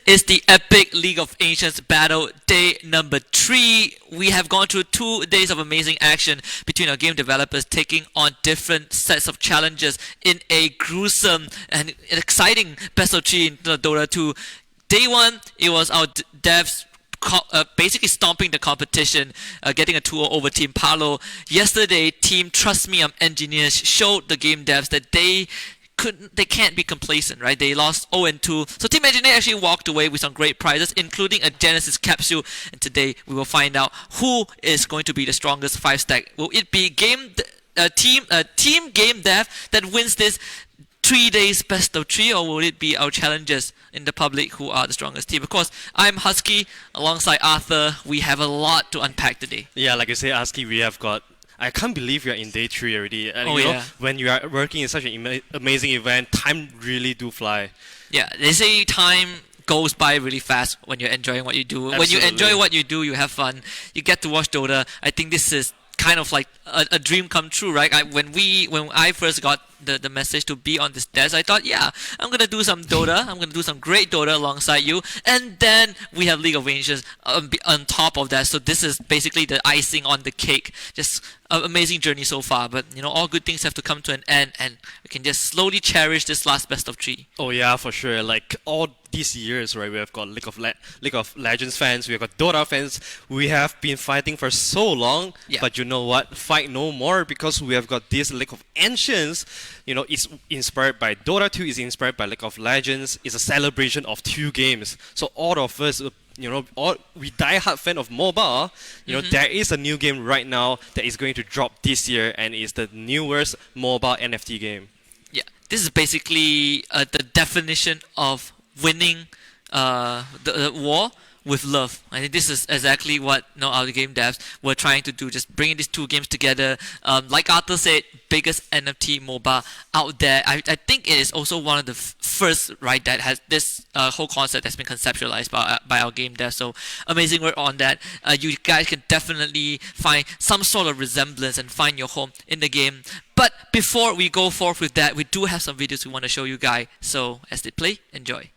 is the Epic League of Ancients battle day number 3. We have gone through 2 days of amazing action between our game developers taking on different sets of challenges in a gruesome and exciting best of 3 in Dota 2. Day 1, it was our devs basically stomping the competition, getting a 2-0 over Team Palo. Yesterday, Team Trust Me I'm Engineers showed the game devs that they can't be complacent, right? They lost 0-2. So Team Engineer actually walked away with some great prizes, including a Genesis capsule. And today we will find out who is going to be the strongest 5-stack. Will it be team game dev that wins this 3 days best of 3, or will it be our challengers in the public who are the strongest team? Of course, I'm Husky alongside Arthur. We have a lot to unpack today. Yeah, like you say, Husky, we have got. I can't believe we are in day 3 already. And when you are working in such an amazing event, time really do fly. Yeah, they say time goes by really fast when you're enjoying what you do. Absolutely. When you enjoy what you do, you have fun. You get to watch Dota. I think this is kind of like a dream come true, right? When I first got the message to be on this desk, I thought, yeah, I'm gonna do some Dota. I'm gonna do some great Dota alongside you, and then we have League of Legends on top of that. So this is basically the icing on the cake. Just an amazing journey so far, but all good things have to come to an end, and we can just slowly cherish this last best of 3. Oh yeah, for sure. Like all these years, right? We have got League of Legends fans, we have got Dota fans. We have been fighting for so long, but you know what? Fight no more, because we have got this League of Ancients. It's inspired by Dota 2. It's inspired by League of Legends. It's a celebration of 2 games. So all of us, all we die-hard fan of mobile. There is a new game right now that is going to drop this year, and it's the newest mobile NFT game. Yeah, this is basically the definition of winning the war with love. I think this is exactly what our game devs were trying to do, just bringing these 2 games together. Like Arthur said, biggest NFT MOBA out there. I think it is also one of the first, right, that has this whole concept that's been conceptualized by our game devs. So amazing work on that. You guys can definitely find some sort of resemblance and find your home in the game. But before we go forth with that, we do have some videos we want to show you guys. So as they play, enjoy.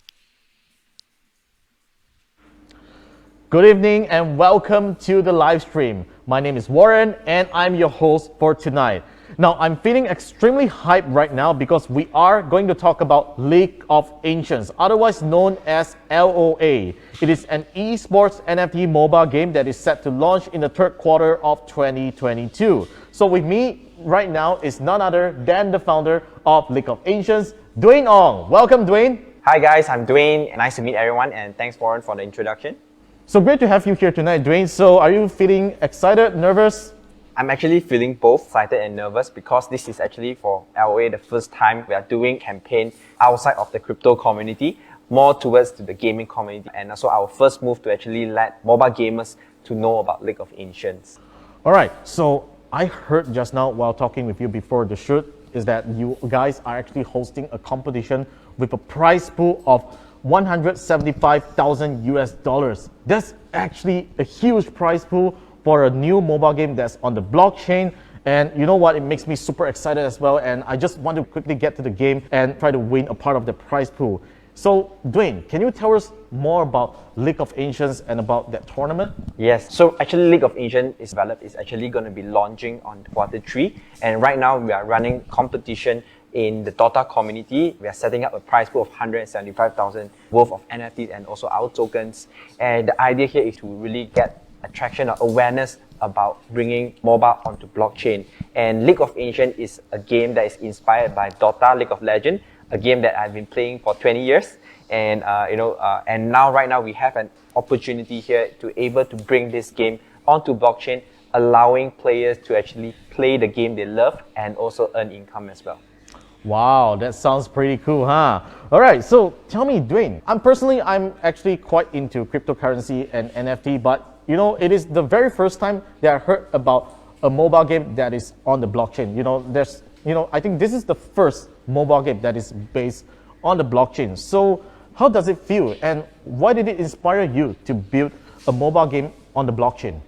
Good evening and welcome to the live stream. My name is Warren and I'm your host for tonight. Now, I'm feeling extremely hyped right now because we are going to talk about League of Ancients, otherwise known as LOA. It is an esports NFT mobile game that is set to launch in the 3rd quarter of 2022. So with me right now is none other than the founder of League of Ancients, Dwayne Ong. Welcome, Dwayne. Hi guys, I'm Dwayne. Nice to meet everyone, and thanks Warren for the introduction. So great to have you here tonight, Dwayne. So are you feeling excited, nervous? I'm actually feeling both excited and nervous because this is actually for LOA the first time we are doing campaign outside of the crypto community, more towards to the gaming community, and also our first move to actually let mobile gamers to know about League of Ancients. All right, so I heard just now while talking with you before the shoot is that you guys are actually hosting a competition with a prize pool of $175,000. That's actually a huge prize pool for a new mobile game that's on the blockchain. And you know what? It makes me super excited as well. And I just want to quickly get to the game and try to win a part of the prize pool. So, Dwayne, can you tell us more about League of Ancients and about that tournament? Yes, so actually League of Ancients is developed, is actually going to be launching on Q3. And right now we are running competition in the DotA community. We are setting up a prize pool of 175,000 worth of NFTs and also our tokens. And the idea here is to really get attraction or awareness about bringing mobile onto blockchain. And League of Ancients is a game that is inspired by DotA, League of Legends, a game that I've been playing for 20 years. And and now right now we have an opportunity here to able to bring this game onto blockchain, allowing players to actually play the game they love and also earn income as well. Wow, that sounds pretty cool, huh? All right, so tell me, Dwayne, I'm actually quite into cryptocurrency and NFT, but it is the very first time that I heard about a mobile game that is on the blockchain. I think this is the first mobile game that is based on the blockchain. So how does it feel, and why did it inspire you to build a mobile game on the blockchain?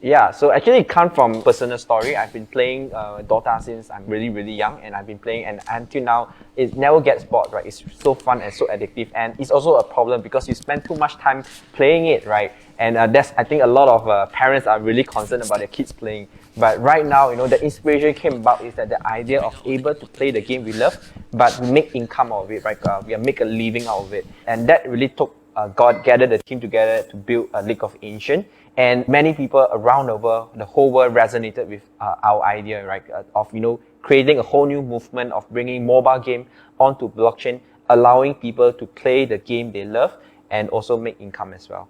Yeah, so actually it comes from personal story. I've been playing Dota since I'm really, really young, and I've been playing, and until now, it never gets bored, right? It's so fun and so addictive, and it's also a problem because you spend too much time playing it, right? And that's, I think a lot of parents are really concerned about their kids playing. But right now, the inspiration came about is that the idea of able to play the game we love, but make income out of it, right? We make a living out of it. And that really took God gathered the team together to build a League of Ancients. And many people around the world, the whole world resonated with our idea, right? Of creating a whole new movement of bringing mobile game onto blockchain, allowing people to play the game they love and also make income as well.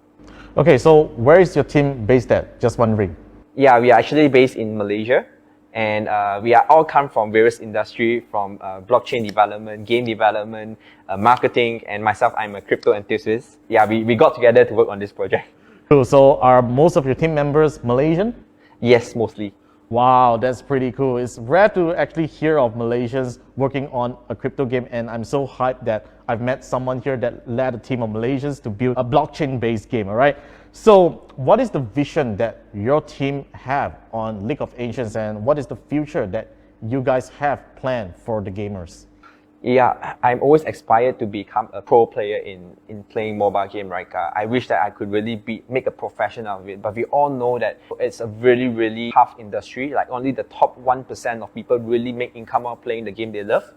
Okay, so where is your team based at? Just wondering. Yeah, we are actually based in Malaysia, and we are all come from various industry, from blockchain development, game development, marketing, and myself, I'm a crypto enthusiast. Yeah, we got together to work on this project. Cool. So are most of your team members Malaysian? Yes, mostly. Wow, that's pretty cool. It's rare to actually hear of Malaysians working on a crypto game, and I'm so hyped that I've met someone here that led a team of Malaysians to build a blockchain-based game, all right? So what is the vision that your team have on League of Ancients, and what is the future that you guys have planned for the gamers? Yeah, I'm always aspired to become a pro player in playing mobile game, right? I wish that I could really make a profession out of it, but we all know that it's a really, really tough industry. Like only the top 1% of people really make income while playing the game they love.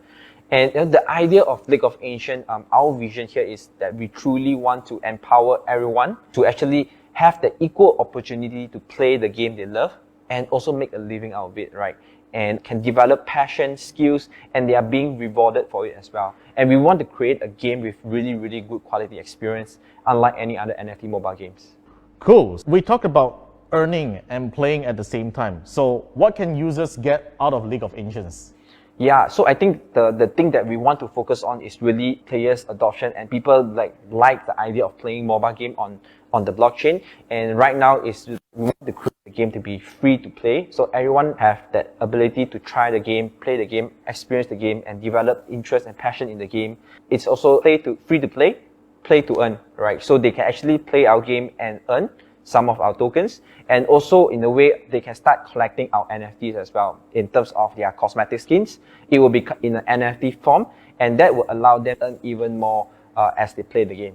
And the idea of League of Ancients, our vision here is that we truly want to empower everyone to actually have the equal opportunity to play the game they love and also make a living out of it, right? And can develop passion, skills, and they are being rewarded for it as well. And we want to create a game with really, really good quality experience, unlike any other NFT mobile games. Cool. We talked about earning and playing at the same time. So what can users get out of League of Ancients? Yeah, so I think the thing that we want to focus on is really players' adoption, and people like the idea of playing mobile game on the blockchain. And right now is we want to create the game to be free to play, so everyone have that ability to try the game, play the game, experience the game, and develop interest and passion in the game. It's also free to play, play to earn, right? So they can actually play our game and earn some of our tokens, and also in a way they can start collecting our NFTs as well. In terms of their cosmetic skins, it will be in an NFT form, and that will allow them to earn even more as they play the game.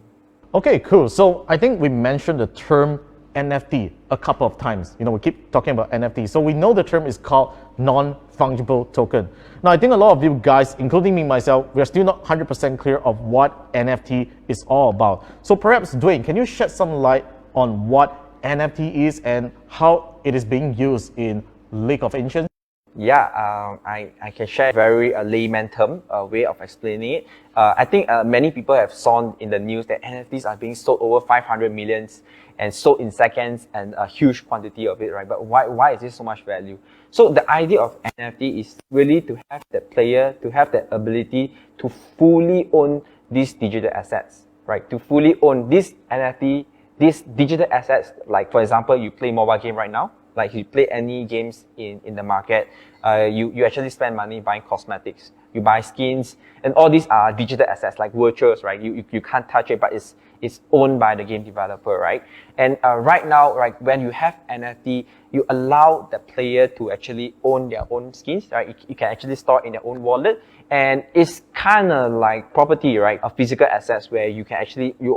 Okay, cool. So I think we mentioned the term NFT a couple of times. You know, we keep talking about NFT. So we know the term is called non-fungible token. Now, I think a lot of you guys, including me myself, we are still not 100% clear of what NFT is all about. So perhaps, Dwayne, can you shed some light on what NFT is and how it is being used in League of Ancients? Yeah, I can share a very layman term way of explaining it. I think many people have saw in the news that NFTs are being sold over 500 millions and sold in seconds, and a huge quantity of it, right? But why is this so much value? So the idea of NFT is really to have the player to have the ability to fully own these digital assets, right? To fully own this NFT, these digital assets. Like for example, you play mobile game right now. Like you play any games in the market, you actually spend money buying cosmetics. You buy skins, and all these are digital assets like virtuals, right? You can't touch it, but it's owned by the game developer, right? And right now, right, when you have NFT, you allow the player to actually own their own skins, right? You can actually store in their own wallet, and it's kind of like property, right? Of physical assets where you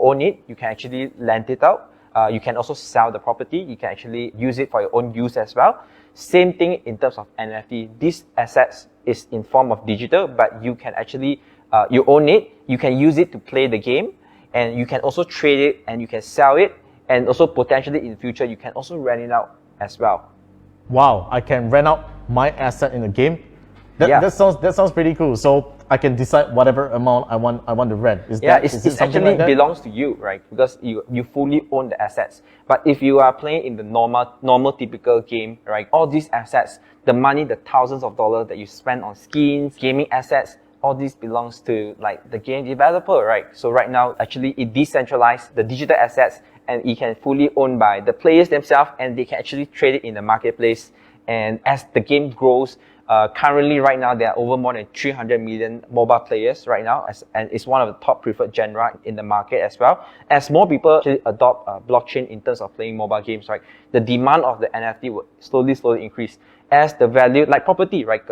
own it, you can actually lend it out. You can also sell the property. You can actually use it for your own use as well. Same thing in terms of NFT. These assets is in form of digital, but you can actually, you own it. You can use it to play the game, and you can also trade it, and you can sell it, and also potentially in the future, you can also rent it out as well. Wow, I can rent out my asset in the game. That sounds pretty cool. So I can decide whatever amount I want to rent. It actually belongs to you, right? Because you fully own the assets. But if you are playing in the normal typical game, right? All these assets, the money, the thousands of dollars that you spend on skins, gaming assets, all this belongs to like the game developer, right? So right now, actually, it decentralized the digital assets, and it can fully owned by the players themselves, and they can actually trade it in the marketplace. And as the game grows, currently, right now, there are over more than 300 million mobile players right now, and it's one of the top preferred genre in the market as well. As more people actually adopt blockchain in terms of playing mobile games, right, the demand of the NFT will slowly increase as the value, like property, right,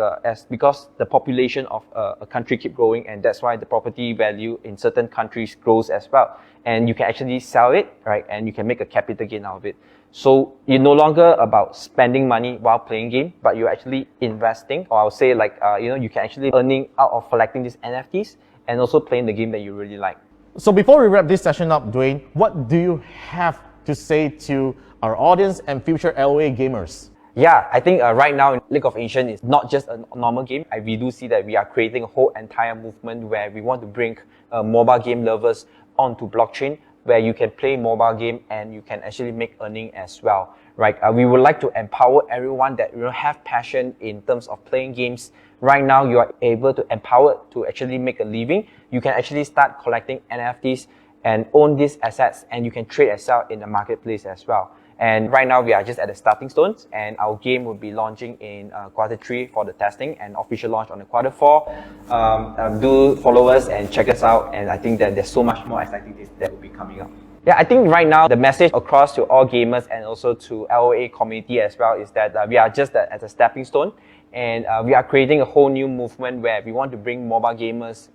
because the population of a country keep growing, and that's why the property value in certain countries grows as well. And you can actually sell it, right, and you can make a capital gain out of it. So you're no longer about spending money while playing game, but you're actually investing, or I'll say like, you can actually earning out of collecting these NFTs and also playing the game that you really like. So before we wrap this session up, Dwayne, what do you have to say to our audience and future LOA gamers? Yeah, I think right now League of Ancients is not just a normal game. We do see that we are creating a whole entire movement where we want to bring mobile game lovers onto blockchain, where you can play mobile game and you can actually make earning as well, right? We would like to empower everyone that have passion in terms of playing games. Right now, you are able to empower to actually make a living. You can actually start collecting NFTs and own these assets, and you can trade and sell in the marketplace as well. And right now, we are just at the starting stones, and our game will be launching in Q3 for the testing and official launch on the Q4. Do follow us and check us out, and I think that there's so much more exciting things that will be coming up. Yeah, I think right now the message across to all gamers and also to LOA community as well is that we are just as a stepping stone, and we are creating a whole new movement where we want to bring mobile gamers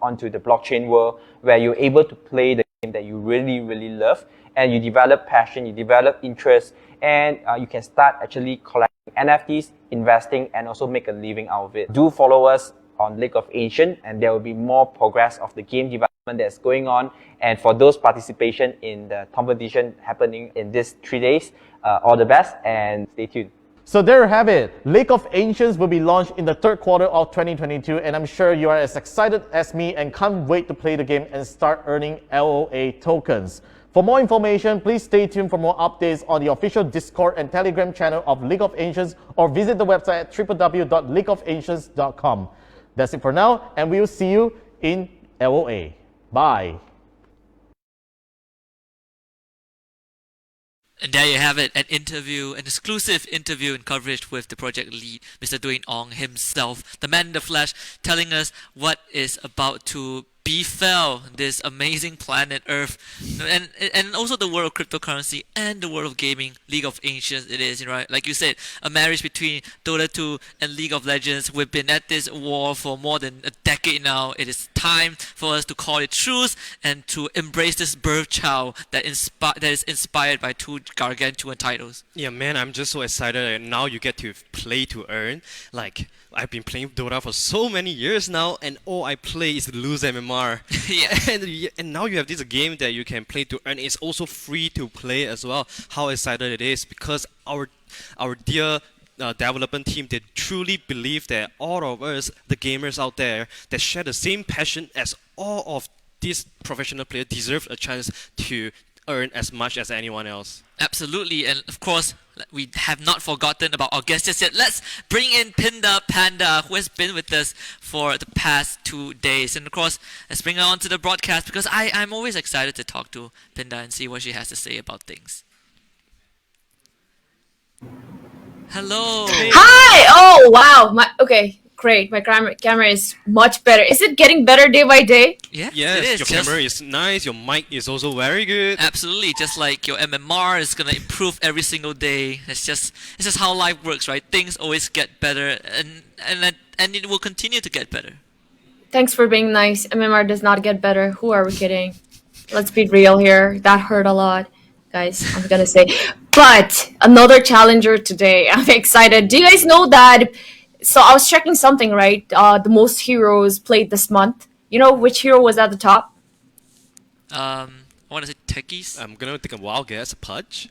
onto the blockchain world, where you're able to play the game that you really, really love, and you develop passion, you develop interest, and you can start actually collecting NFTs, investing, and also make a living out of it. Do follow us on League of Ancients, and there will be more progress of the game development that's going on. And for those participation in the competition happening in these 3 days, all the best and stay tuned. So there you have it. League of Ancients will be launched in the third quarter of 2022, and I'm sure you are as excited as me and can't wait to play the game and start earning LOA tokens. For more information, please stay tuned for more updates on the official Discord and Telegram channel of League of Ancients, or visit the website at www.leagueofancients.com. That's it for now, and we will see you in LOA. Bye. And there you have it, an exclusive interview and coverage with the project lead, Mr. Dwayne Ong himself, the man in the flesh, telling us what is about to befell this amazing planet Earth, and also the world of cryptocurrency and the world of gaming. League of Ancients, it is, right? Like you said, a marriage between Dota 2 and League of Legends. We've been at this war for more than a decade now. It is time for us to call it truce and to embrace this birth child that is inspired by two gargantuan titles. Yeah, man, I'm just so excited that now you get to play to earn. Like, I've been playing Dota for so many years now, and all I play is lose MMR. Yeah. And now you have this game that you can play to earn. It's also free to play as well. How excited it is, because our dear development team, they truly believe that all of us, the gamers out there, that share the same passion as all of these professional players, deserve a chance to earn as much as anyone else. Absolutely, and of course, we have not forgotten about our guest just yet. Let's bring in Pinda Panda, who has been with us for the past 2 days. And of course, let's bring her on to the broadcast, because I'm always excited to talk to Pinda and see what she has to say about things. Hello! Hi! Oh, wow! Okay, great. My camera is much better. Is it getting better day by day? Yeah, yes, it is. Your camera is nice, your mic is also very good. Absolutely, just like your MMR is gonna improve every single day. It's just how life works, right? Things always get better, and it will continue to get better. Thanks for being nice. MMR does not get better. Who are we kidding? Let's be real here. That hurt a lot, guys, I'm gonna say. But another challenger today. I'm excited. Do you guys know that? So I was checking something, right? The most heroes played this month. You know which hero was at the top? I want to say Techies. I'm gonna take a wild guess. Pudge?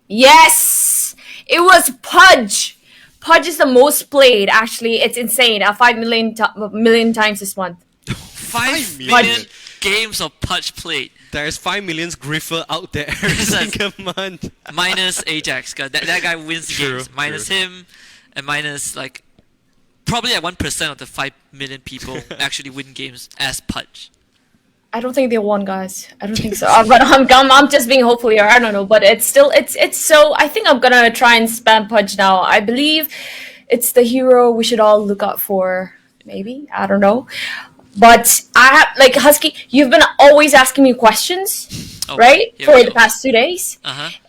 Yes! It was Pudge! Pudge is the most played, actually. It's insane. 5 million times this month. 5 million games of Pudge played. There's 5 million Griffer out there every single month. Minus Ajax. That guy wins games. Minus him, and minus like probably like 1% of the 5 million people actually win games as Pudge. I don't think they won, guys. I don't think so. But I'm just being hopeful here. I don't know, but it's so. I think I'm gonna try and spam Pudge now. I believe it's the hero we should all look out for. Maybe, I don't know. But I have, like, Husky, you've been always asking me questions, right? For the past 2 days.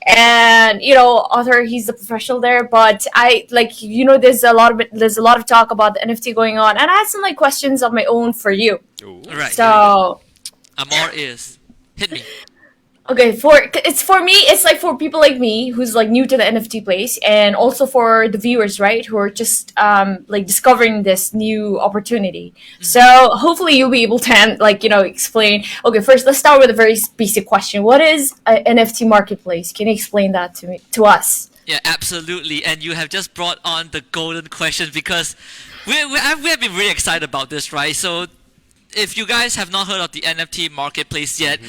And, you know, Arthur, he's the professional there, but I, like, you know, there's a lot of talk about the NFT going on, and I had some, like, questions of my own for you. Ooh. Right. So I'm all ears. Hit me. Okay, for me, it's like for people like me who's like new to the NFT place, and also for the viewers, right, who are just like discovering this new opportunity. So hopefully you'll be able to explain. Okay, first let's start with a very basic question. What is an NFT marketplace? Can you explain that to us? Yeah, absolutely. And you have just brought on the golden question, because we have been really excited about this, right? So if you guys have not heard of the NFT marketplace yet,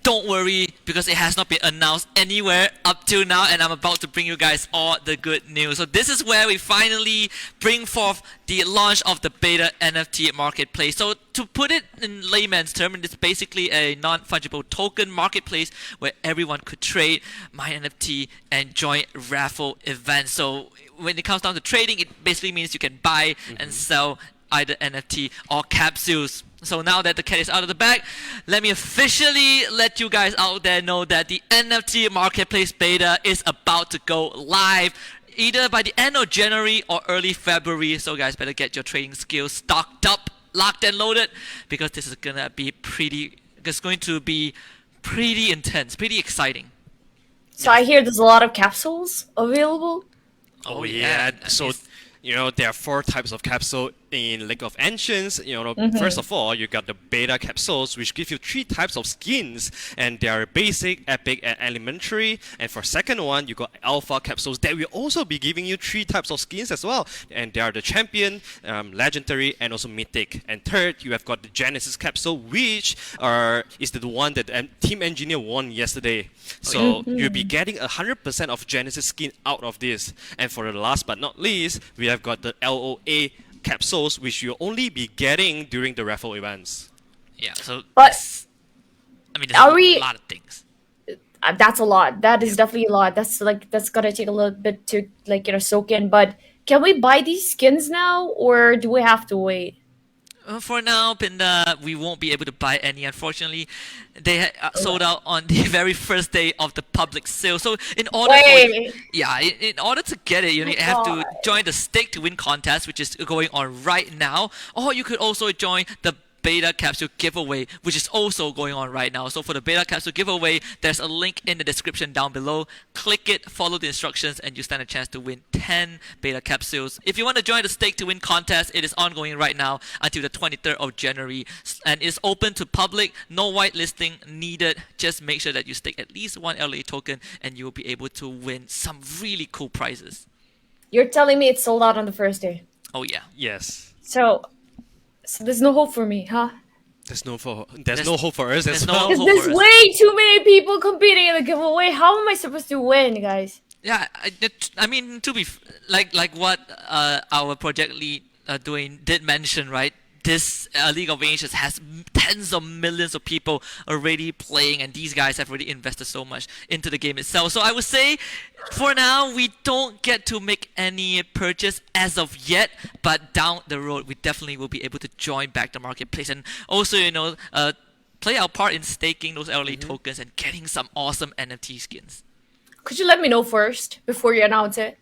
don't worry, because it has not been announced anywhere up till now, and I'm about to bring you guys all the good news. So this is where we finally bring forth the launch of the beta NFT marketplace. So to put it in layman's terms, it's basically a non-fungible token marketplace where everyone could trade, mine NFT, and join raffle events. So when it comes down to trading, it basically means you can buy and sell either NFT or capsules. So now that the cat is out of the bag, let me officially let you guys out there know that the NFT marketplace beta is about to go live either by the end of January or early February. So guys, better get your trading skills stocked up, locked and loaded, because this is going to be pretty intense, pretty exciting. So I hear there's a lot of capsules available. Oh yeah. So there are 4 types of capsule in League of Ancients. First of all, you got the beta capsules, which give you 3 types of skins, and they are basic, epic, and elementary. And for second one, you got alpha capsules that will also be giving you 3 types of skins as well, and they are the champion, legendary, and also mythic. And third, you have got the Genesis capsule, which is the one that Team Engineer won yesterday. So you'll be getting 100% of Genesis skin out of this. And for the last but not least, we have got the LOA capsules, which you'll only be getting during the raffle events. Yeah, so But there's a lot of things. that's a lot. That is definitely a lot. That's gonna take a little bit to soak in. But can we buy these skins now, or do we have to wait? For now, Pinda, we won't be able to buy any, unfortunately. They sold out on the very first day of the public sale. So in order in order to get it, you have to join the Stake to Win contest, which is going on right now. Or you could also join the beta capsule giveaway, which is also going on right now. So for the beta capsule giveaway, there's a link in the description down below. Click it, follow the instructions, and you stand a chance to win 10 beta capsules. If you want to join the Stake to Win contest, it is ongoing right now until the 23rd of January, and it's open to public. No whitelisting needed. Just make sure that you stake at least 1 LA token, and you will be able to win some really cool prizes. You're telling me it's sold out on the first day. Oh yeah. Yes. So there's no hope for me, huh? There's no hope for us as no well. hope. Because there's way too many people competing in the giveaway. How am I supposed to win, guys? Yeah, I mean, to be like what our project lead did mention, right? This League of Ancients has tens of millions of people already playing, and these guys have already invested so much into the game itself. So I would say, for now, we don't get to make any purchase as of yet, but down the road, we definitely will be able to join back the marketplace, and also, play our part in staking those LA tokens and getting some awesome NFT skins. Could you let me know first before you announce it?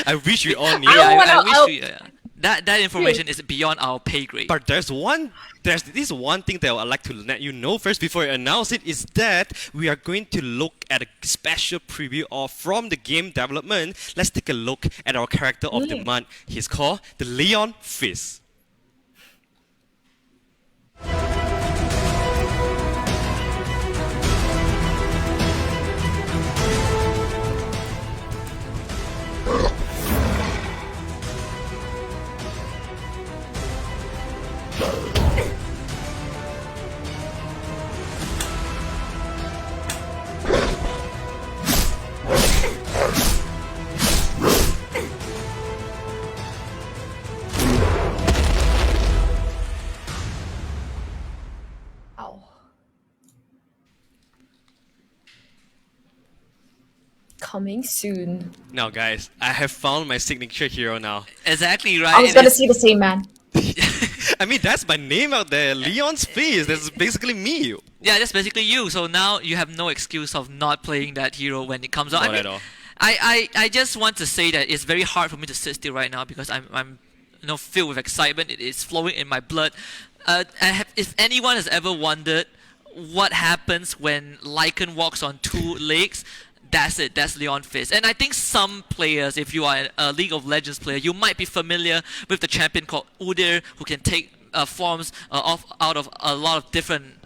I wish we all knew. I wish that information is beyond our pay grade. But there's this one thing that I'd like to let you know first before I announce it, is that we are going to look at a special preview from the game development. Let's take a look at our character of the month. He's called the Leon Fizz. Coming soon. Now, guys, I have found my signature hero now. Exactly right. I was gonna see the same man. I mean, that's my name out there, Leon's Fizz. That's basically me. Yeah, that's basically you. So now you have no excuse of not playing that hero when it comes out. Not at all. I just want to say that it's very hard for me to sit still right now because I'm filled with excitement. It is flowing in my blood. If anyone has ever wondered what happens when Lycan walks on 2 legs, that's it. That's Leon Fizz. And I think some players, if you are a League of Legends player, you might be familiar with the champion called Udyr, who can take forms out of a lot of different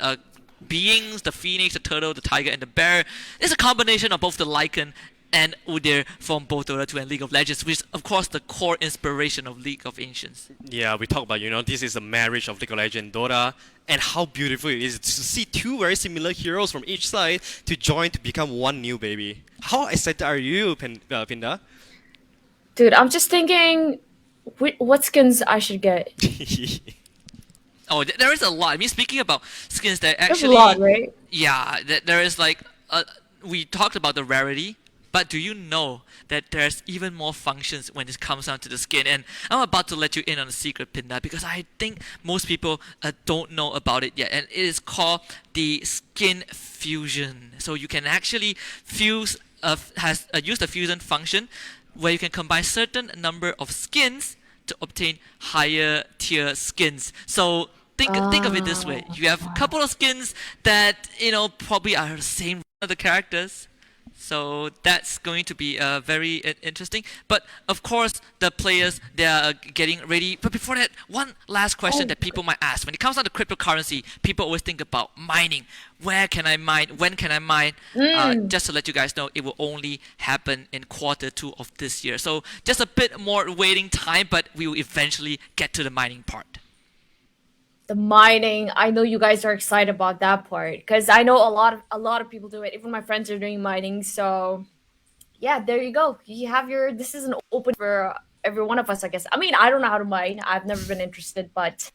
beings: the phoenix, the turtle, the tiger, and the bear. It's a combination of both the Lycan and Udyr from both Dota 2 and League of Legends, which is of course the core inspiration of League of Ancients. Yeah, we talk about, this is a marriage of League of Legends and Dota, and how beautiful it is to see 2 very similar heroes from each side to join to become one new baby. How excited are you, Pinda? Dude, I'm just thinking what skins I should get. Oh, there is a lot. I mean, speaking about skins, that actually... There's a lot, right? Yeah, there is we talked about the rarity. But do you know that there's even more functions when it comes down to the skin? And I'm about to let you in on a secret, Pinda, because I think most people don't know about it yet. And it is called the skin fusion. So you can actually use the fusion function where you can combine certain number of skins to obtain higher tier skins. So think of it this way: you have a couple of skins that probably are the same of the characters. So that's going to be very interesting. But of course, the players, they are getting ready. But before that, one last question that people might ask: when it comes down to cryptocurrency, people always think about mining. Where can I mine? When can I mine? Just to let you guys know, it will only happen in Q2 of this year. So just a bit more waiting time, but we will eventually get to the mining part. The mining, I know you guys are excited about that part because I know a lot of people do it. Even my friends are doing mining. So yeah, there you go. You have your, this is an open for every one of us, I guess. I mean, I don't know how to mine. I've never been interested, but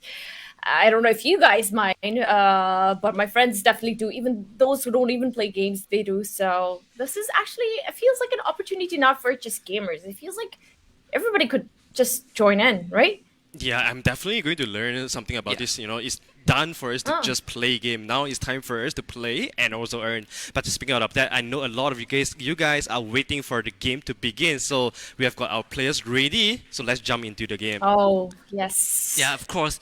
I don't know if you guys mine. But my friends definitely do. Even those who don't even play games, they do. So this is actually, it feels like an opportunity not for just gamers. It feels like everybody could just join in, right? Yeah, I'm definitely going to learn something about this. It's done for us to just play game. Now it's time for us to play and also earn. But speaking of that, I know a lot of you guys are waiting for the game to begin. So we have got our players ready. So let's jump into the game. Oh, yes. Yeah, of course.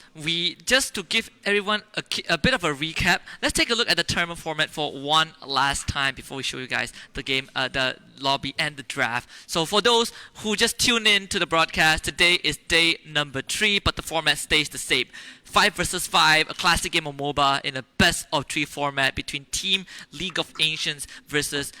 Just to give everyone a bit of a recap, let's take a look at the tournament format for one last time before we show you guys the game, the lobby and the draft. So for those who just tune in to the broadcast, today is day number 3, but the format stays the same. 5 versus 5, a classic game of MOBA in a best of 3 format between Team League of Ancients versus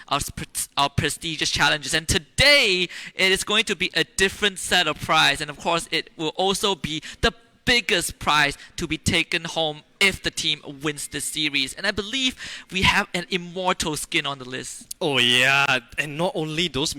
our prestigious challenges. And today, it is going to be a different set of prize. And of course, it will also be the biggest prize to be taken home if the team wins this series. And I believe we have an Immortal skin on the list. Oh yeah, and not only those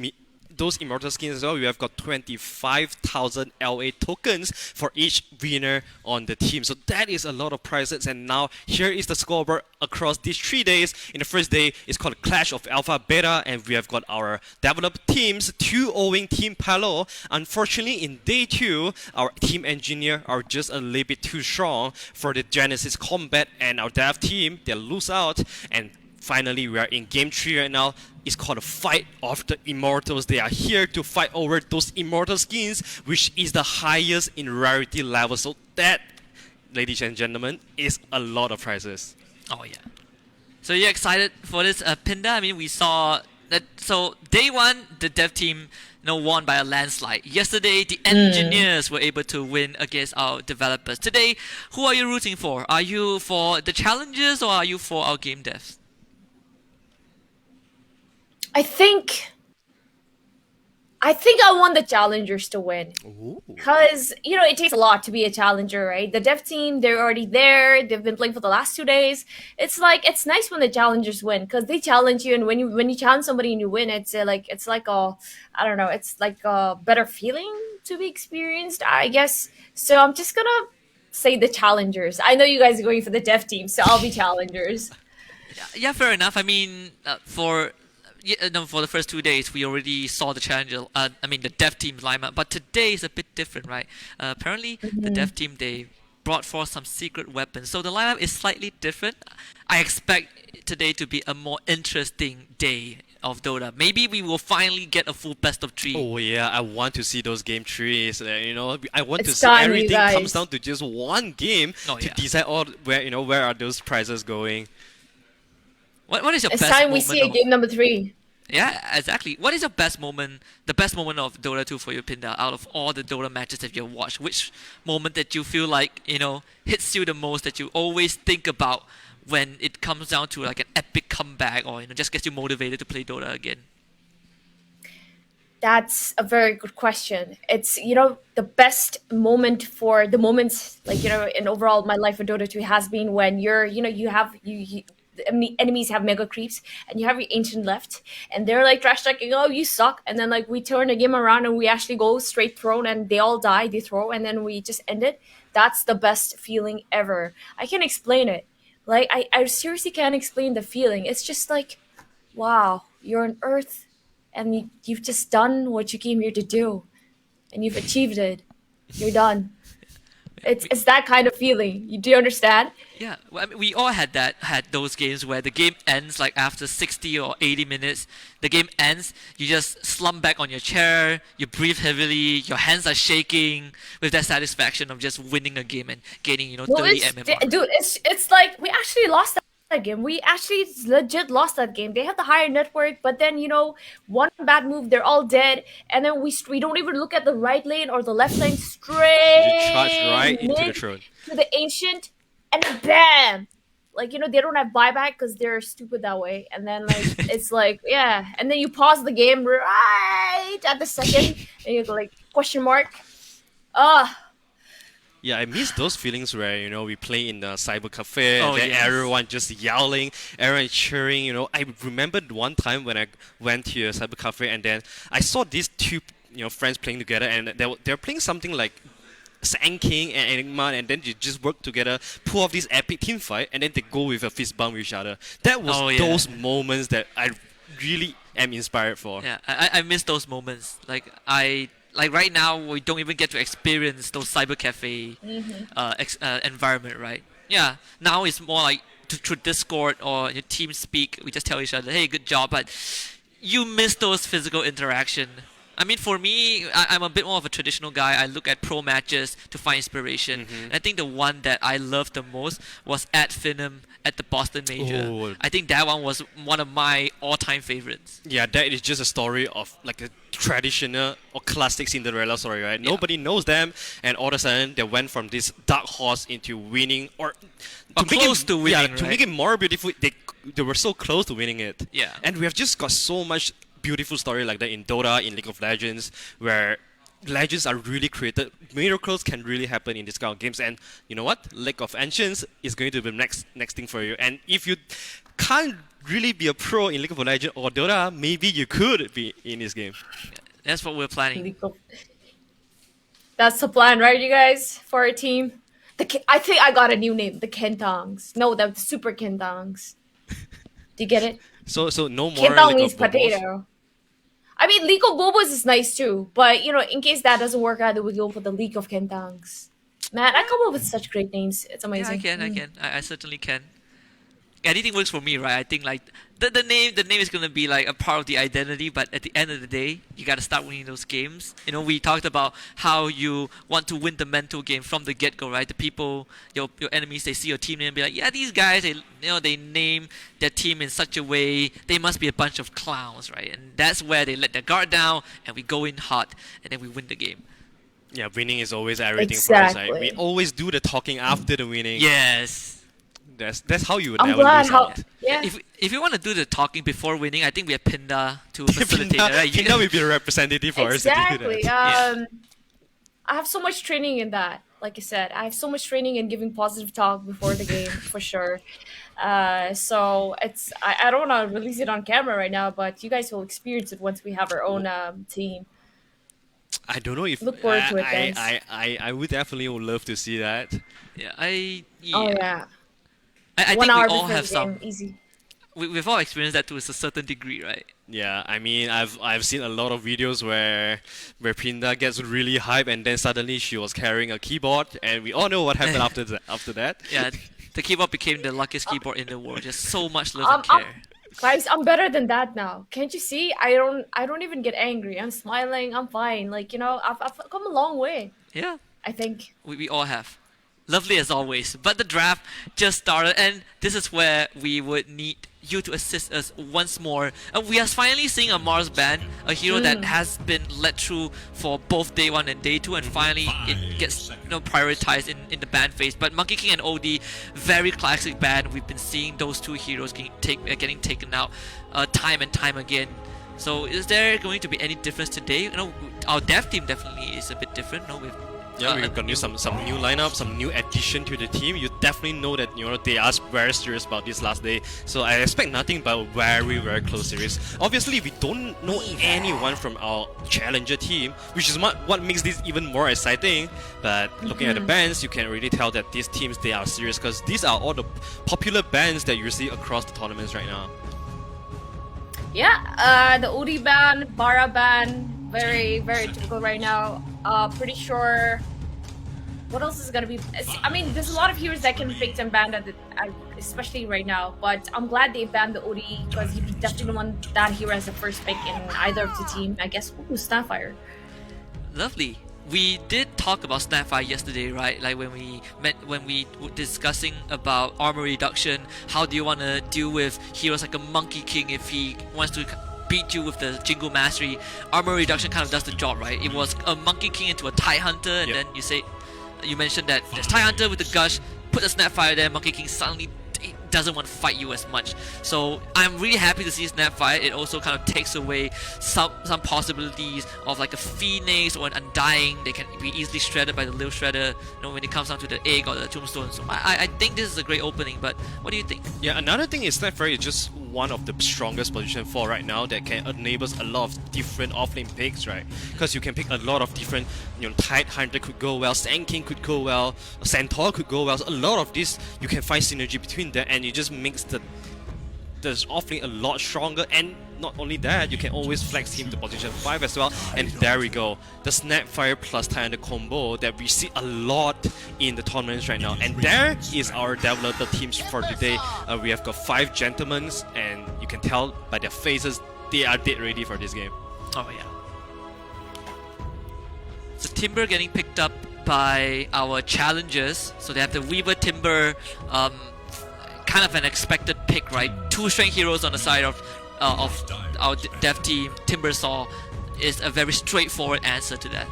Immortal skins as well, we have got 25,000 LA tokens for each winner on the team. So that is a lot of prizes. And now here is the scoreboard across these 3 days. In the first day, it's called Clash of Alpha Beta, and we have got our developed teams, 2 owing Team Palo. Unfortunately, in day 2, our team engineer are just a little bit too strong for the Genesis combat, and our dev team, they lose out. And finally, we are in game 3 right now. It's called a Fight of the Immortals. They are here to fight over those Immortal skins, which is the highest in rarity level. So that, ladies and gentlemen, is a lot of prizes. Oh yeah. So you're excited for this, Pinda? I mean, we saw that. So day 1, the dev team won by a landslide. Yesterday, the engineers were able to win against our developers. Today, who are you rooting for? Are you for the challengers or are you for our game devs? I think I want the challengers to win. Because, it takes a lot to be a challenger, right? The dev team, they're already there. They've been playing for the last 2 days. It's like, it's nice when the challengers win because they challenge you. And when you challenge somebody and you win, it's like I don't know, it's like a better feeling to be experienced, I guess. So I'm just going to say the challengers. I know you guys are going for the dev team, so I'll be challengers. Yeah, fair enough. I mean, for the first 2 days, we already saw the challenger. The dev team's lineup. But today is a bit different, right? Apparently, the dev team, they brought forth some secret weapons. So the lineup is slightly different. I expect today to be a more interesting day of Dota. Maybe we will finally get a full best of 3. Oh yeah, I want to see those game trees. I want It's to see time, you everything guys. comes down to just one game to decide all where are those prizes going. What is your It's best time we moment see a of- game number 3. Yeah, exactly. What is your best moment, the best moment of Dota 2 for you, Pinda, out of all the Dota matches that you've watched? Which moment that you feel like, hits you the most, that you always think about when it comes down to like an epic comeback or, just gets you motivated to play Dota again? That's a very good question. It's, the best moment for the moments, like, in overall my life with Dota 2 has been when the enemies have mega creeps and you have your ancient left and they're like trash talking, oh, you suck. And then like we turn the game around and we actually go straight throne and they all die, they throw, and then we just end it. That's the best feeling ever. I can't explain it. Like, I seriously can't explain the feeling. It's just like, wow, you're on Earth and you've just done what you came here to do, and you've achieved it. You're done. It's that kind of feeling. Do you understand? Yeah, well, I mean, we all had those games where the game ends like after 60 or 80 minutes. The game ends, you just slump back on your chair, you breathe heavily, your hands are shaking with that satisfaction of just winning a game and gaining, No, 30 it's MMR. dude. It's like we actually lost that game. We actually legit lost that game. They have the higher network, but then one bad move, they're all dead, and then we don't even look at the right lane or the left lane, You straight charge right into the mid throne. to the ancient, and then bam. Like they don't have buyback because they're stupid that way, and then it's like yeah, and then you pause the game right at the second, and you go like question mark. Ah. Yeah, I miss those feelings where we play in the cyber cafe Oh, and then yes. everyone just yelling, everyone cheering. I remembered one time when I went to a cyber cafe and then I saw these two friends playing together and they're playing something like Sand King and Enigma, and then they just work together, pull off this epic team fight, and then they go with a fist bump with each other. That was Oh, yeah. those moments that I really am inspired for. Yeah, I miss those moments. Like right now, we don't even get to experience those cyber cafe environment, right? Yeah, now it's more like through Discord or your team speak. We just tell each other, "Hey, good job," but you miss those physical interaction. I mean, for me, I'm a bit more of a traditional guy. I look at pro matches to find inspiration. And I think the one that I loved the most was at Finham at the Boston Major. Oh. I think that one was one of my all-time favorites. Yeah, that is just a story of like a traditional or classic Cinderella story, right? Yeah. Nobody knows them, and all of a sudden they went from this dark horse into winning, or close to winning, to right? make it more beautiful, they were so close to winning it. Yeah. And we have just got so much beautiful story like that in Dota, in League of Legends, where legends are really created. Miracles can really happen in this kind of games, and you know what? League of Ancients is going to be the next thing for you. And if you can't really be a pro in League of Legends or Dota, maybe you could be in this game. That's what we're planning. That's the plan, right, you guys, for our team? I think I got a new name, the Kentongs. No, the Super Kentongs. Do you get it? So no more Kentong League means of Bobos. potato. I mean, League of Bobos is nice too, but in case that doesn't work out, then we go for the League of Kentongs. Man, I come up with such great names. It's Yeah, amazing. I can. I certainly can. Anything works for me, right? I think like the name is gonna be like a part of the identity, but at the end of the day, you gotta start winning those games. We talked about how you want to win the mental game from the get-go, right? The people, your enemies, they see your team name and be like, yeah, these guys, they name their team in such a way, they must be a bunch of clowns, right? And that's where they let their guard down, and we go in hot, and then we win the game. Yeah, winning is always everything for us. Right? Exactly. We always do the talking after the winning. Yes. That's how you would I'm never glad lose how. out. Yeah. If you want to do the talking before winning, I think we have Pinda to facilitate that, right? Pinda will be the representative for us to do Exactly. that. I have so much training in that. Like I said, I have so much training in giving positive talk before the game for sure. So I don't want to release it on camera right now, but you guys will experience it once we have our own team. I don't know if Look forward to it, guys. I would definitely would love to see that. Yeah, Oh yeah. I 1 think we hour all before have the game, some. easy. We've all experienced that to a certain degree, right? Yeah, I mean I've seen a lot of videos where Pinda gets really hyped and then suddenly she was carrying a keyboard and we all know what happened after that. Yeah, the keyboard became the luckiest keyboard in the world. Just so much love and I'm- care. Guys, I'm better than that now. Can't you see? I don't even get angry. I'm smiling. I'm fine. I've come a long way. Yeah, I think. we all have. Lovely as always. But the draft just started, and this is where we would need you to assist us once more. We are finally seeing a Mars ban, a hero that has been led through for both day 1 and day 2, and finally it gets prioritized in the ban phase. But Monkey King and OD, very classic ban. We've been seeing those two heroes getting taken out time and time again. So is there going to be any difference today? Our dev team definitely is a bit different. Yeah, we've got some new lineup, some new addition to the team. You definitely know that they are very serious about this last day. So I expect nothing but a very, very close series. Obviously, we don't know anyone from our challenger team, which is what makes this even more exciting. But looking at the bands, you can really tell that these teams, they are serious because these are all the popular bands that you see across the tournaments right now. Yeah, the Udi ban, Bara ban, very, very typical right now. Pretty sure. What else is gonna be? I mean, there's a lot of heroes that can be picked and banned, especially right now. But I'm glad they banned the Udi because he definitely want that hero as the first pick in either of the team. I guess Snapfire. Lovely. We did talk about Snapfire yesterday, right? Like when we were discussing about armor reduction. How do you want to deal with heroes like a Monkey King if he wants to beat you with the Jingle Mastery? Armor reduction kind of does the job, right? It was a Monkey King into a TIE Hunter, and then you mentioned that there's TIE Hunter with the Gush, put the Snapfire there, Monkey King suddenly doesn't want to fight you as much. So I'm really happy to see Snapfire. It also kind of takes away some possibilities of like a Phoenix or an Undying. They can be easily shredded by the Lil Shredder, when it comes down to the Egg or the Tombstone. So I think this is a great opening, but what do you think? Yeah, another thing is Snapfire is just one of the strongest position 4 right now that can enable a lot of different offlane picks, right? Because you can pick a lot of different, Tide Hunter could go well, Sand King could go well, Centaur could go well. So a lot of this, you can find synergy between them, and it just makes the offlane a lot stronger. And not only that, you can always flex him to position 5 as well. And there we go, the Snapfire plus TIE Hunter combo that we see a lot in the tournaments right now. And there is our developer teams for today. We have got 5 gentlemen, and you can tell by their faces they are dead ready for this game. Oh yeah. So Timber getting picked up by our challengers. So they have the Weaver Timber, kind of an expected pick, right? 2 strength heroes on the side of our dev team. Timbersaw is a very straightforward answer to that.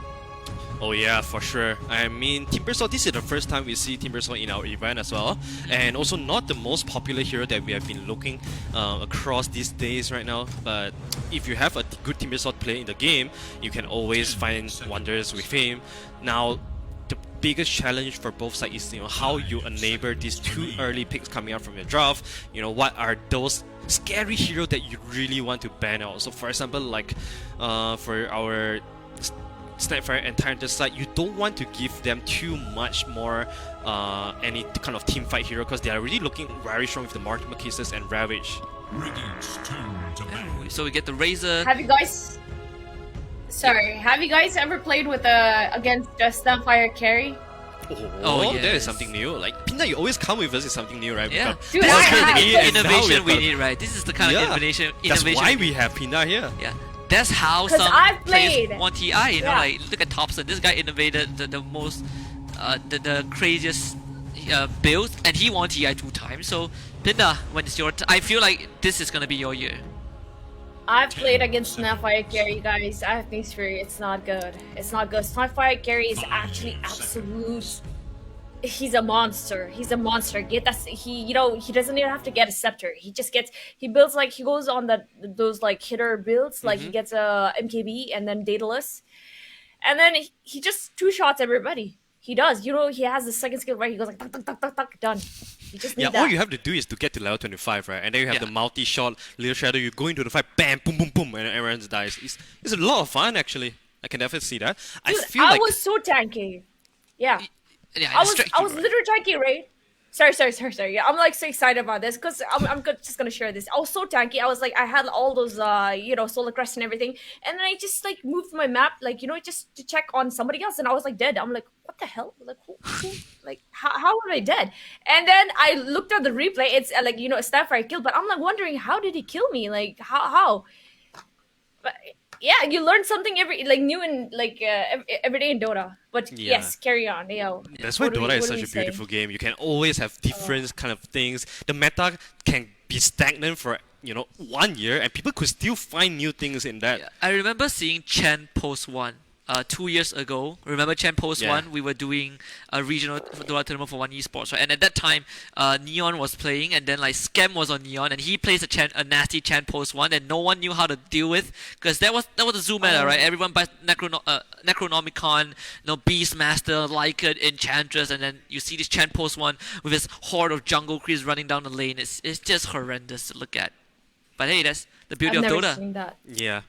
Oh yeah, for sure. I mean, Timbersaw, this is the first time we see Timbersaw in our event as well. And also not the most popular hero that we have been looking across these days right now. But if you have a good Timbersaw player in the game, you can always find wonders with him. Now, the biggest challenge for both sides is how you enable these 2 early picks coming out from your draft. What are those scary heroes that you really want to ban out? So for example, like for our Snapfire and TIE Hunter side, you don't want to give them too much more any kind of team fight hero because they are really looking very strong with the Mortimer Kisses and Ravage. So we get the Razor. Have you guys ever played with against Snapfire carry? Oh, yes. That is something new. Like Pinda, you always come with us is something new, right? Yeah, Dude, this is the kind I- of innovation we need, right? This is the kind of innovation. That's why we have Pinda here. Yeah, that's how 'Cause some I've players played. want TI. Like look at Thompson. This guy innovated the most, the craziest builds, and he won TI 2 times. So Pinda, when it's your I feel like this is gonna be your year. I've played against Snapfire carry, guys. I have things for you. It's not good. It's not good. Snapfire carry is actually absolute. He's a monster. He's a monster. He doesn't even have to get a scepter. He builds like he goes on those like hitter builds. Like he gets a MKB and then Daedalus, and then he just 2-shots everybody. He does. He has the second skill right. He goes like tuck, tuck, tuck, tuck, tuck, done. You just need that. All you have to do is to get to level 25, right? And then you have the multi-shot, Little Shadow, you go into the fight, bam, boom, boom, boom, and everyone dies. It's a lot of fun, actually. I can definitely see that. Dude, I feel like... was so tanky. Yeah. Yeah, I was literally tanky, right? Sorry. Yeah, I'm like so excited about this because just gonna share this. I was so tanky. I was like, I had all those, Solar Crest and everything, and then I just like moved my map, like just to check on somebody else, and I was like dead. I'm like, what the hell? Like, who like, how am I dead? And then I looked at the replay. It's like a Snapfire kill, but I'm like wondering how did he kill me? Like how? But yeah, you learn something new in every day in Dota. But yes, carry on. That's why Dota is such a beautiful game. You can always have different kind of things. The meta can be stagnant for 1 year, and people could still find new things in that. Yeah, I remember seeing Chen post 1. 2 years ago, remember Chen Post 1? We were doing a regional Dota tournament for 1 esports, right? And at that time, Neon was playing, and then like Scam was on Neon, and he plays a nasty Chen Post 1 that no one knew how to deal with, because that was the Zoom meta, right? Everyone buys Necronomicon, Beastmaster, Lycan, Enchantress, and then you see this Chen Post 1 with his horde of jungle creeps running down the lane. It's just horrendous to look at. But hey, that's the beauty I've of never Dota. seen that. Yeah.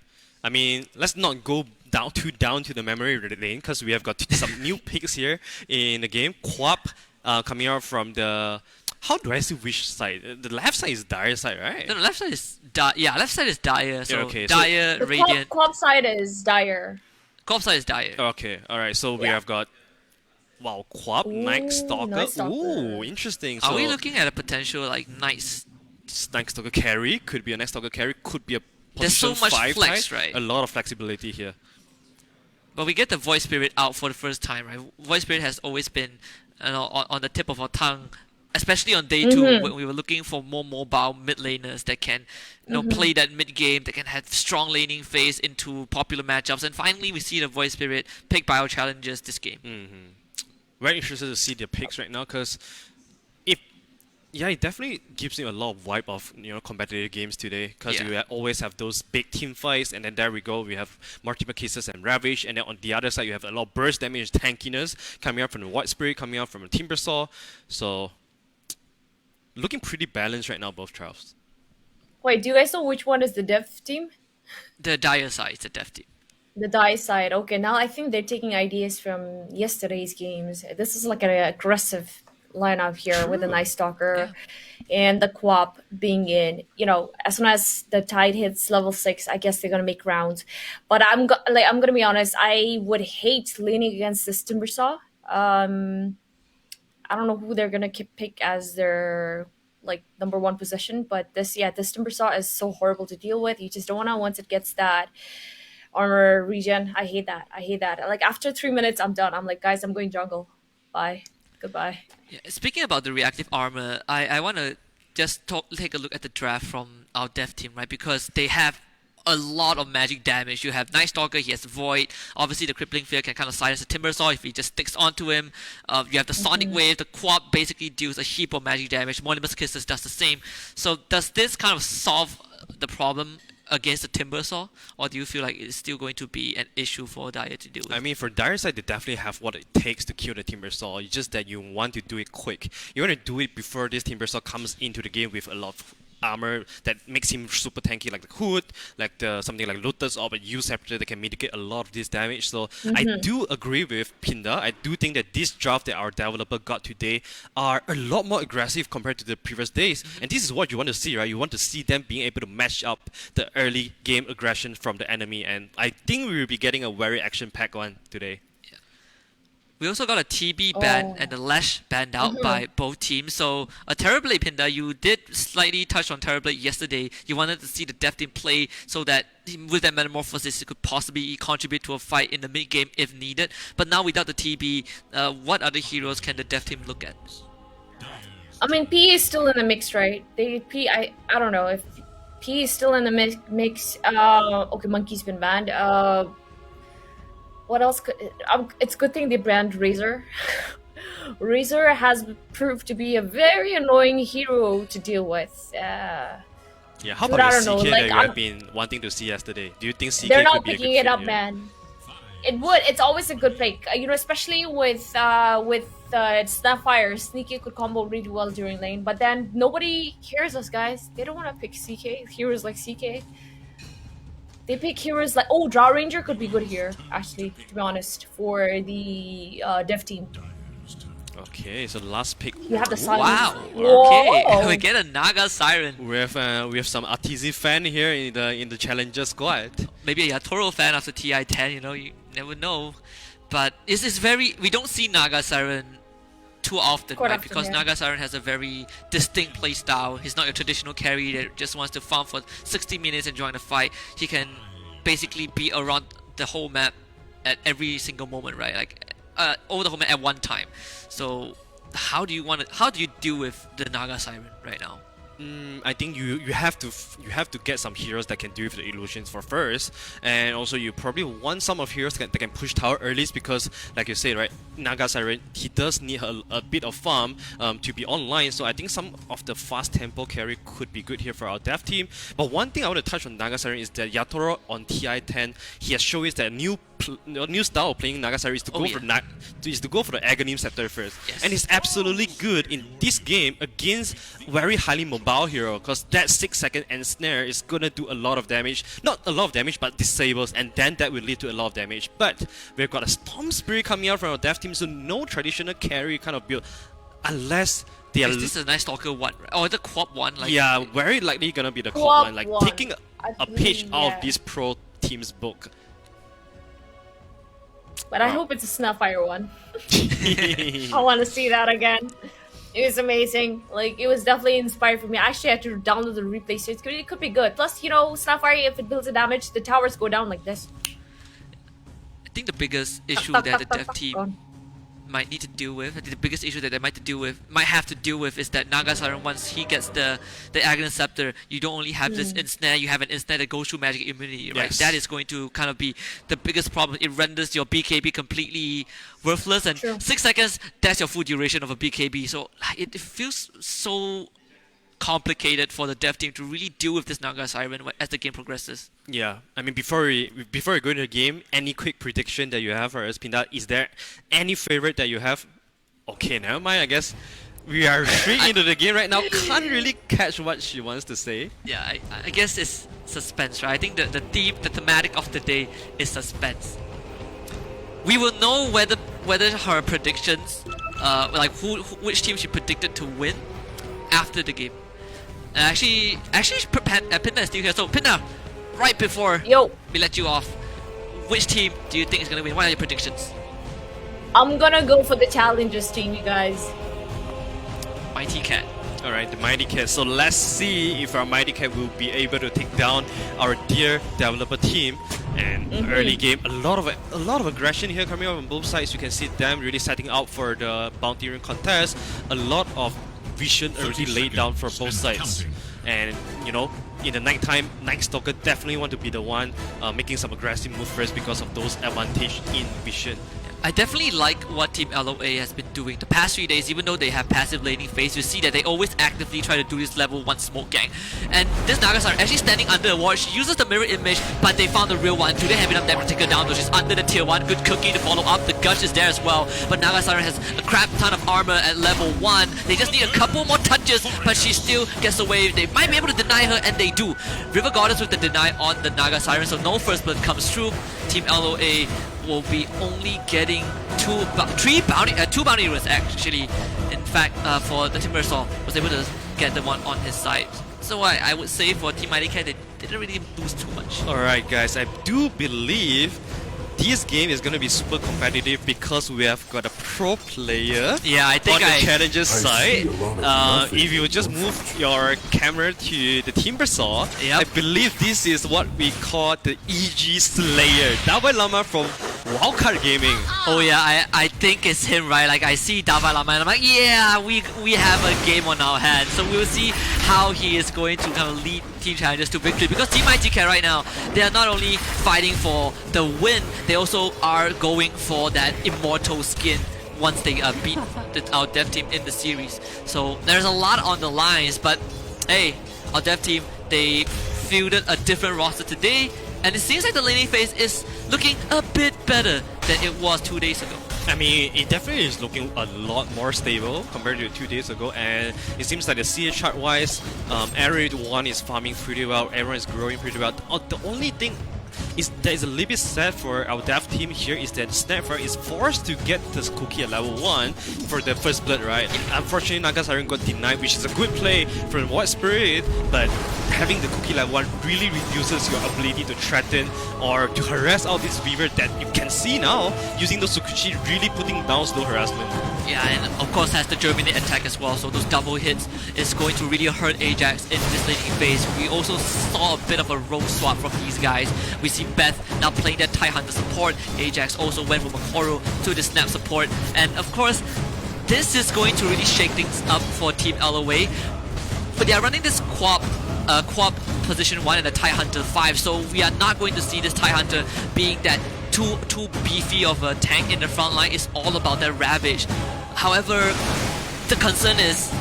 I mean, let's not go down to the memory lane because we have got some new picks here in the game. Quap coming out from the How do I see which side? The left side is Dire side, right? No, the left side is left side is Dire. So okay, so Dire, The Radiant. co-op side is Dire. Co-op side is Dire. Okay, alright, so we Yeah. have got Quap, Night Stalker. Night Stalker. Ooh, interesting. Are So we looking at a potential like nice? Night Stalker carry, could be a Night Stalker carry, could be a There's so position much 5 flex, type. right? A lot of flexibility here. But we get the Void Spirit out for the first time, right? Void Spirit has always been, on the tip of our tongue, especially on day 2 when we were looking for more mobile mid laners that can, play that mid game, that can have strong laning phase into popular matchups. And finally, we see the Void Spirit picked by our challengers this game. Very interested to see their picks right now, because it definitely gives me a lot of vibe of competitive games today, because Yeah. we always have those big team fights, and then there we go, we have multiple cases and Ravage, and then on the other side you have a lot of burst damage, tankiness coming out from the White Spirit, coming out from the Timbersaw. So looking pretty balanced right now, both trials. Wait, do you guys know which one is the dev team? The Dire side is the dev team. The Die side. Okay, now I think they're taking ideas from yesterday's games. This is like an aggressive lineup here with the Night Stalker and the Quap being in. As soon as the Tide hits level 6, I guess they're gonna make rounds. But I'm gonna be honest. I would hate leaning against this Timbersaw. I don't know who they're gonna pick as their number 1 position, but this Timbersaw is so horrible to deal with. You just don't wanna once it gets that armor regen. I hate that. Like after 3 minutes, I'm done. I'm like, guys, I'm going jungle. Bye. Goodbye. Yeah, speaking about the reactive armor, I want to just take a look at the draft from our dev team, right? Because they have a lot of magic damage. You have Night Stalker, he has Void. Obviously, the Crippling Fear can kind of silence the Timbersaw if he just sticks onto him. You have the Sonic Wave. The Quap basically deals a heap of magic damage. Monimus Kisses does the same. So does this kind of solve the problem against the Timbersaw, or do you feel like it's still going to be an issue for Dire to deal with? I mean, for Dire side, they definitely have what it takes to kill the Timbersaw. It's just that you want to do it quick. You want to do it before this Timbersaw comes into the game with a lot of armor that makes him super tanky, like the Hood, like something like Lotus or a U Scepter that can mitigate a lot of this damage. So I do agree with Pinda. I do think that this draft that our developer got today are a lot more aggressive compared to the previous days. And this is what you want to see, right? You want to see them being able to match up the early game aggression from the enemy. And I think we will be getting a very action-packed one today. We also got a TB ban and the Lash banned out by both teams. So a Terrorblade, Pinda, you did slightly touch on Terrorblade yesterday. You wanted to see the dev team play so that with that Metamorphosis it could possibly contribute to a fight in the mid game if needed. But now without the TB, what other heroes can the dev team look at? I mean, P is still in the mix, right? I don't know if P is still in the mix. Okay, Monkey's been banned. What else? It's a good thing they banned Razor. Razor has proved to be a very annoying hero to deal with. Yeah, how Dude, about I the don't know, CK like, that you have been wanting to see yesterday? Do you think CK They're could not be a picking good it up, fit here? man. It would. It's always a good pick. Especially with Snapfire, Sneaky could combo really well during lane. But then nobody hears us, guys. They don't want to pick CK heroes like CK. They pick heroes like Draw Ranger could be good here, actually, to be honest, for the dev team. Okay, so the last pick. You have the silence. Wow. Whoa. Okay, we get a Naga Siren. We have some RTZ fan here in the challenger squad. Maybe a Toro fan after TI10. You never know. But we don't see Naga Siren too often, Quite right? often, Because yeah. Naga Siren has a very distinct playstyle. He's not your traditional carry that just wants to farm for 60 minutes and join the fight. He can basically be around the whole map at every single moment, right? Like over the whole map at one time. So how do you deal with the Naga Siren right now? I think you have to get some heroes that can deal with the illusions for first, and also you probably want some of heroes that can push tower early, because like you said, right, Naga Siren, he does need a bit of farm to be online. So I think some of the fast tempo carry could be good here for our dev team. But one thing I want to touch on Naga Siren is that Yatoro on TI10, he has shown us that new style of playing Naga Siren is to go for the Aghanim Scepter first. Yes. And he's absolutely good in this game against very highly mobile hero, because that 6-second ensnare is gonna do a lot of damage. Not a lot of damage, but disables, and then that will lead to a lot of damage. But we've got a Storm Spirit coming out from our dev team, so no traditional carry kind of build unless they are Is this a nice stalker one? Oh, the Quap one. Like, yeah, very likely gonna be the Co-op co-op one, like one. taking I a page think, out yeah. of this pro team's book. But I hope it's a Snapfire one. I want to see that again. It was amazing. Like, it was definitely inspired for me. I actually had to download the replay so it could be good. Plus, you know, Snapfire, if it builds a damage, the towers go down like this. I think the biggest issue Tuck, that tuck, the tuck, dev tuck, team gone. might need to deal with, I think the biggest issue that they might have to deal with is that Naga Siren, once he gets the Aghanim Scepter, you don't only have this ensnare, you have an ensnare that goes through magic immunity, right? Yes. That is going to kind of be the biggest problem. It renders your BKB completely worthless, and True. 6 seconds, that's your full duration of a BKB. So it feels so complicated for the dev team to really deal with this Naga Siren as the game progresses. Yeah, I mean, before we go into the game, any quick prediction that you have for us, Pinda? Is there any favorite that you have? Okay, never mind. I guess we are straight into the game right now. Can't really catch what she wants to say. Yeah, I guess it's suspense, right? I think the thematic of the day is suspense. We will know whether her predictions, like which team she predicted to win after the game. And actually, Pinda is still here. So Pinda, right before Yo, we let you off, which team do you think is gonna win? What are your predictions? I'm gonna go for the Challengers team, you guys. Mighty Cat. All right, the Mighty Cat. So let's see if our Mighty Cat will be able to take down our dear developer team. And early game, a lot of aggression here coming out on both sides. You can see them really setting out for the bounty ring contest. A lot of vision already laid down for both sides. And you know, in the nighttime, Night Stalker definitely want to be the one making some aggressive move first because of those advantage in vision. I definitely like what Team LOA has been doing the past 3 days. Even though they have passive laning phase, you see that they always actively try to do this level 1 smoke gang. And this Naga Siren actually standing under a ward. She uses the mirror image, but they found the real one. Do they have enough damage to take her down? Though she's under the tier 1. Good cookie to follow up. The Gush is there as well. But Naga Siren has a crap ton of armor at level 1. They just need a couple more touches, but she still gets away. They might be able to deny her, and they do. River Goddess with the deny on the Naga Siren, so no first blood comes through. Team LOA will be only getting two bounty runes actually. In fact, for the Timbersaw was able to get the one on his side. So I would say for Team Mighty Cat, they didn't really lose too much. Alright guys, I do believe this game is going to be super competitive because we have got a pro player Yeah, I think on the challenger's side. If you just move your camera to the Timbersaw, Yep. I believe this is what we call the EG Slayer. DAVAI Lama from Wildcard Gaming. Oh yeah, I think it's him, right? Like I see DAVAI Lama and I'm like, yeah, we have a game on our hands. So we will see how he is going to kind of lead Team Challengers to victory. Because Team ITK right now, they are not only fighting for the win, they also are going for that immortal skin once they beat our dev team in the series. So there's a lot on the lines, but hey, our dev team, they fielded a different roster today, and it seems like the laning phase is looking a bit better than it was 2 days ago. I mean, it definitely is looking a lot more stable compared to 2 days ago, and it seems like the CA chart-wise, Area 1 is farming pretty well, everyone is growing pretty well. The only thing is that is a little bit sad for our dev team here is that Snapfire is forced to get this cookie at level 1 for the first blood, right? Unfortunately, Naga Siren got denied, which is a good play from Void Spirit, but having the cookie level 1 really reduces your ability to threaten or to harass out this Weaver that you can see now using the Tsukushi really putting down slow harassment. Yeah, and of course has the Germinate attack as well, so those double hits is going to really hurt Ajax in this laning phase. We also saw a bit of a role swap from these guys. We see Beth now playing that TIE Hunter support. Ajax also went from Makoro to the Snap support, and of course this is going to really shake things up for Team LOA. But they are running this Quap position 1 and a TIE Hunter 5, so we are not going to see this TIE Hunter being that too beefy of a tank in the front line. It's all about that Ravage. However, the concern is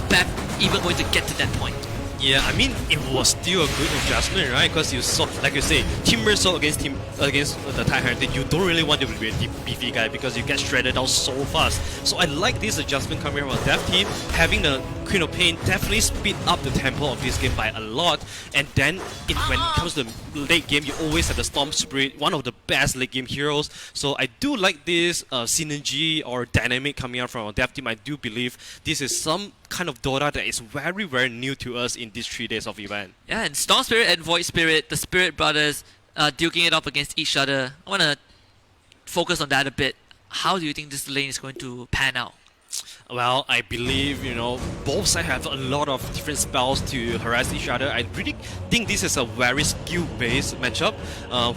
Beth even going to get to that point? Yeah, I mean, it was still a good adjustment, right? Because you saw, like you say, Timbersaw against the TIE Hunter, you don't really want to be a beefy guy because you get shredded out so fast. So I like this adjustment coming from our dev team, having the Queen of Pain definitely speed up the tempo of this game by a lot. And then when it comes to the late game, you always have the Storm Spirit, one of the best late game heroes. So I do like this synergy or dynamic coming out from our dev team. I do believe this is some kind of Dota that is very, very new to us in these 3 days of event. Yeah, and Storm Spirit and Void Spirit, the Spirit Brothers, duking it up against each other. I want to focus on that a bit. How do you think this lane is going to pan out? Well, I believe, both sides have a lot of different spells to harass each other. I really think this is a very skill-based matchup.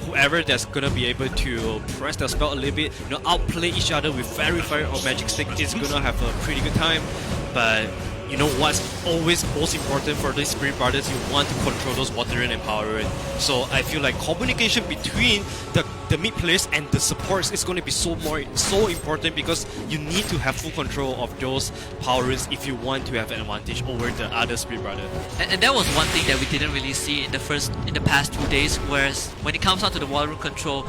Whoever that's gonna be able to press their spell a little bit, outplay each other with very, very magic stick is gonna have a pretty good time. But you know what's always most important for the Spirit Brothers? You want to control those water run and power run. So I feel like communication between the mid players and the supports is going to be so important, because you need to have full control of those power runs if you want to have an advantage over the other Spirit Brother. And that was one thing that we didn't really see in the past 2 days. Whereas when it comes down to the water run control,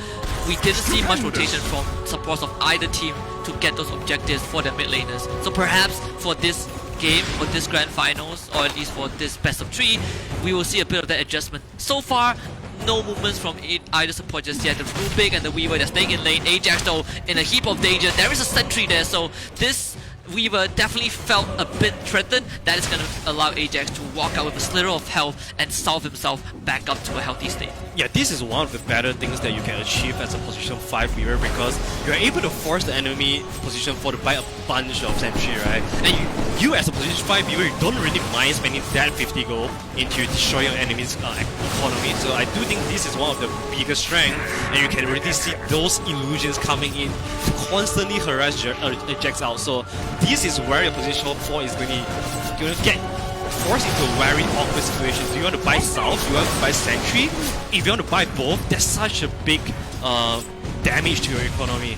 we didn't see much rotation from supports of either team to get those objectives for the mid laners. So perhaps for this game, for this grand finals, or at least for this best of 3, we will see a bit of that adjustment. So far, no movements from either support just yet. The Rubik and the Weaver, they're staying in lane. Ajax though in a heap of danger. There is a sentry there, so this Weaver definitely felt a bit threatened. That is going to allow Ajax to walk out with a slither of health and solve himself back up to a healthy state. Yeah, this is one of the better things that you can achieve as a position 5 Weaver, because you're able to force the enemy position 4 to buy a bunch of sentry, right? And you as a position 5 Weaver, you don't really mind spending that 50 gold into destroying your enemy's economy. So I do think this is one of the biggest strengths, and you can really see those illusions coming in to constantly harass Ajax out. So this is where your position 4 is going to get forced into a very awkward situation. Do you want to buy South? Do you want to buy Sentry? If you want to buy both, that's such a big damage to your economy.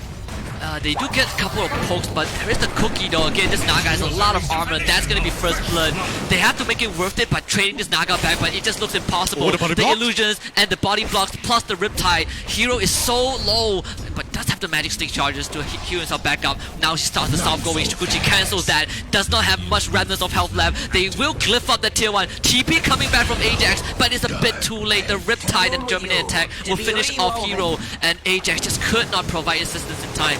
They do get a couple of pokes, but there is the cookie though. Again, this Naga has a lot of armor. That's going to be first blood. They have to make it worth it by trading this Naga back, but it just looks impossible. The illusions and the body blocks plus the Riptide. Hero is so low, but does have the magic stick charges to heal himself back up. Now she starts the south going. Shukuchi cancels that. Does not have much remnants of health left. They will glyph up the tier 1. TP coming back from Ajax, but it's a bit too late. The Riptide and Germinate attack will finish off Hero, and Ajax just could not provide assistance in time.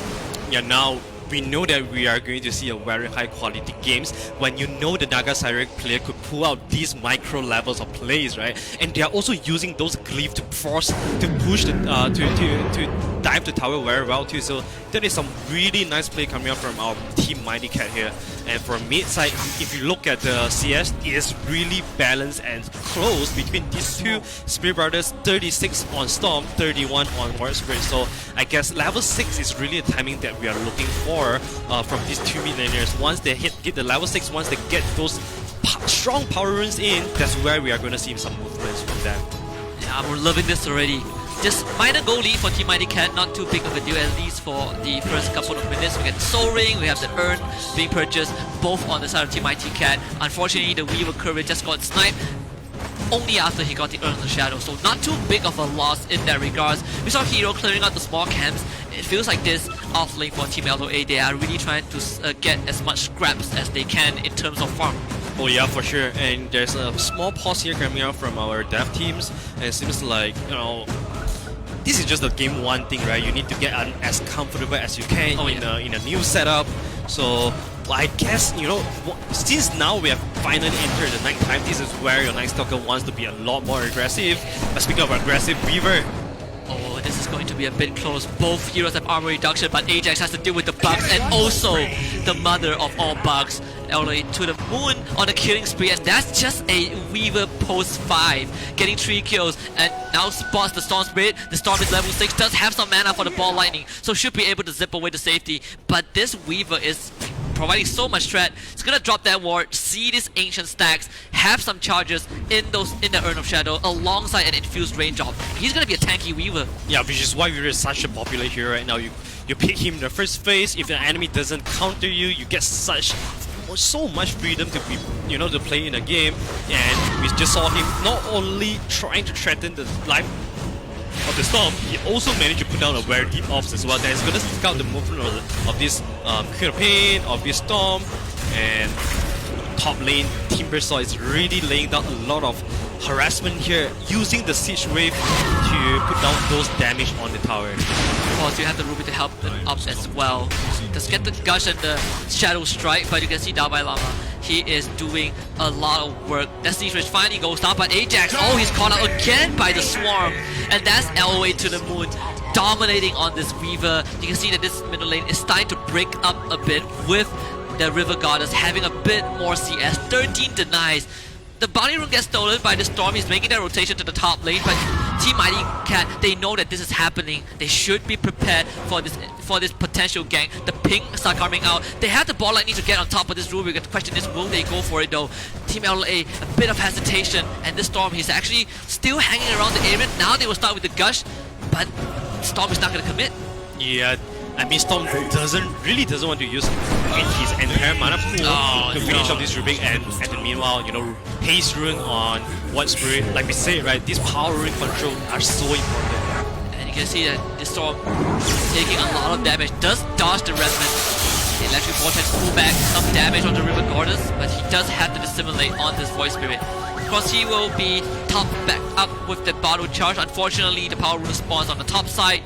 Yeah, now we know that we are going to see a very high quality games when the Naga Siren player could pull out these micro levels of plays, right? And they are also using those glyphs to force, to push the, to dive the tower very well too. So that is some really nice play coming up from our team Mighty Cat here. And from mid side, if you look at the CS, it is really balanced and close between these two Spirit Brothers. 36 on Storm, 31 on Warrior Spirit. So I guess level 6 is really a timing that we are looking for from these two mid laners. Once they get the level 6, once they get those strong power runes in, that's where we are going to see some movements from them. Yeah, we're loving this already. Just minor goal lead for Team Mighty Cat, not too big of a deal, at least for the first couple of minutes. We get the Soul Ring, we have the Urn being purchased, both on the side of Team Mighty Cat. Unfortunately, the Weaver Courage just got sniped only after he got the Urn of the Shadow, so not too big of a loss in that regards. We saw Hero clearing out the small camps. It feels like this off lane for Team LOA, they are really trying to get as much scraps as they can in terms of farm. Oh yeah, for sure. And there's a small pause here coming out from our dev teams, and it seems like, this is just a game 1 thing, right? You need to get as comfortable as you can in a new setup. So I guess, since now we have finally entered the night time, this is where your Night Stalker wants to be a lot more aggressive. But speaking of aggressive, Weaver, oh, this is going to be a bit close. Both heroes have armor reduction, but Ajax has to deal with the bugs and also the mother of all bugs. LA to the moon on a killing spree, and that's just a Weaver post 5, getting 3 kills, and now spots the Storm Spirit. The Storm is level 6, does have some mana for the Ball Lightning, so should be able to zip away to safety. But this Weaver is providing so much threat. It's gonna drop that ward, see these ancient stacks, have some charges in the Urn of Shadow alongside an infused range drop. He's gonna be a tanky Weaver. Yeah, which is why Weaver is such a popular hero right now. You pick him in the first phase. If the enemy doesn't counter you, you get so much freedom to be, to play in a game. And we just saw him not only trying to threaten the life of the Storm, he also managed to put down a very deep ops as well. That is going to scout the movement of this Queen of Pain, of this Storm, and top lane, Timbersaw is really laying down a lot of harassment here, using the siege wave to put down those damage on the tower. Of course, you have the Ruby to help them up as well. Just get the Gush and the Shadow Strike, but you can see DAVAI LAMA. He is doing a lot of work. That siege wave finally goes down, but Ajax, oh, he's caught out again by the Swarm. And that's LOA to the moon, dominating on this Weaver. You can see that this middle lane is starting to break up a bit with the River Goddess having a bit more CS. 13 denies. The bounty rune gets stolen by the Storm. He's making that rotation to the top lane, but Team Mighty Cat, they know that this is happening. They should be prepared for this potential gank. The pings are coming out. They have the ball lightning to get on top of this Ruby. The question is, will they go for it though? Team LA, a bit of hesitation, and this Storm, he's actually still hanging around the area. Now they will start with the Gush, but Storm is not going to commit. Yeah, I mean, Storm really doesn't want to use his entire mana pool to finish off this Rubik, and the meanwhile, you know, haste rune on White Spirit. Like we say, right, these power rune control are so important. And you can see that this Storm taking a lot of damage. Does dodge the Resonant. The Electric Vortex pull back some damage on the River Goddess, but he does have to dissimulate on this Void Spirit. Of course, he will be top back up with the bottle charge. Unfortunately, the power rune spawns on the top side.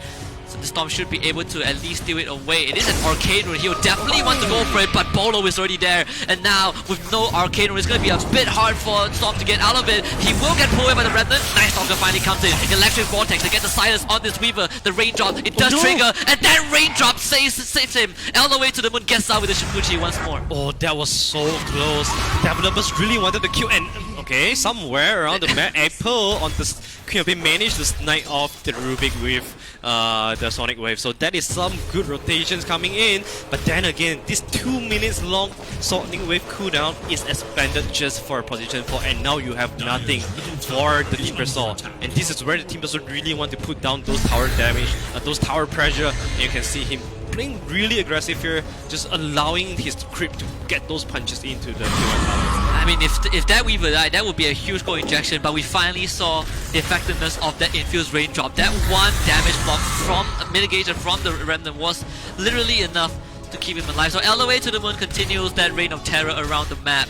So the Storm should be able to at least steal it away. It is an Arcane Rune. He'll definitely want to go for it, but Bolo is already there. And now, with no Arcane Rune, it's going to be a bit hard for Storm to get out of it. He will get pulled away by the Remnant. Nice Stalker finally comes in. Electric Vortex to get the silence on this Weaver. The raindrop, it does trigger, and that raindrop saves him. All the way to the moon, gets out with the Shinfuchi once more. Oh, that was so close. Developers really wanted to kill, and okay, somewhere around the map, Apple on the Queen of Pain managed to snipe off the Rubik with the Sonic Wave. So that is some good rotations coming in. But then again, this 2 minutes long Sonic Wave cooldown is expanded just for position 4, and now you have nothing for the Timbersaw. And this is where the Timbersaw really want to put down those tower damage, those tower pressure. And you can see him playing really aggressive here, just allowing his creep to get those punches into the Q1 tower. I mean, if that Weaver died, that would be a huge goal injection, but we finally saw the effectiveness of that infused raindrop. That one damage block from mitigation from the Remnant was literally enough to keep him alive. So LOA to the moon continues that reign of terror around the map.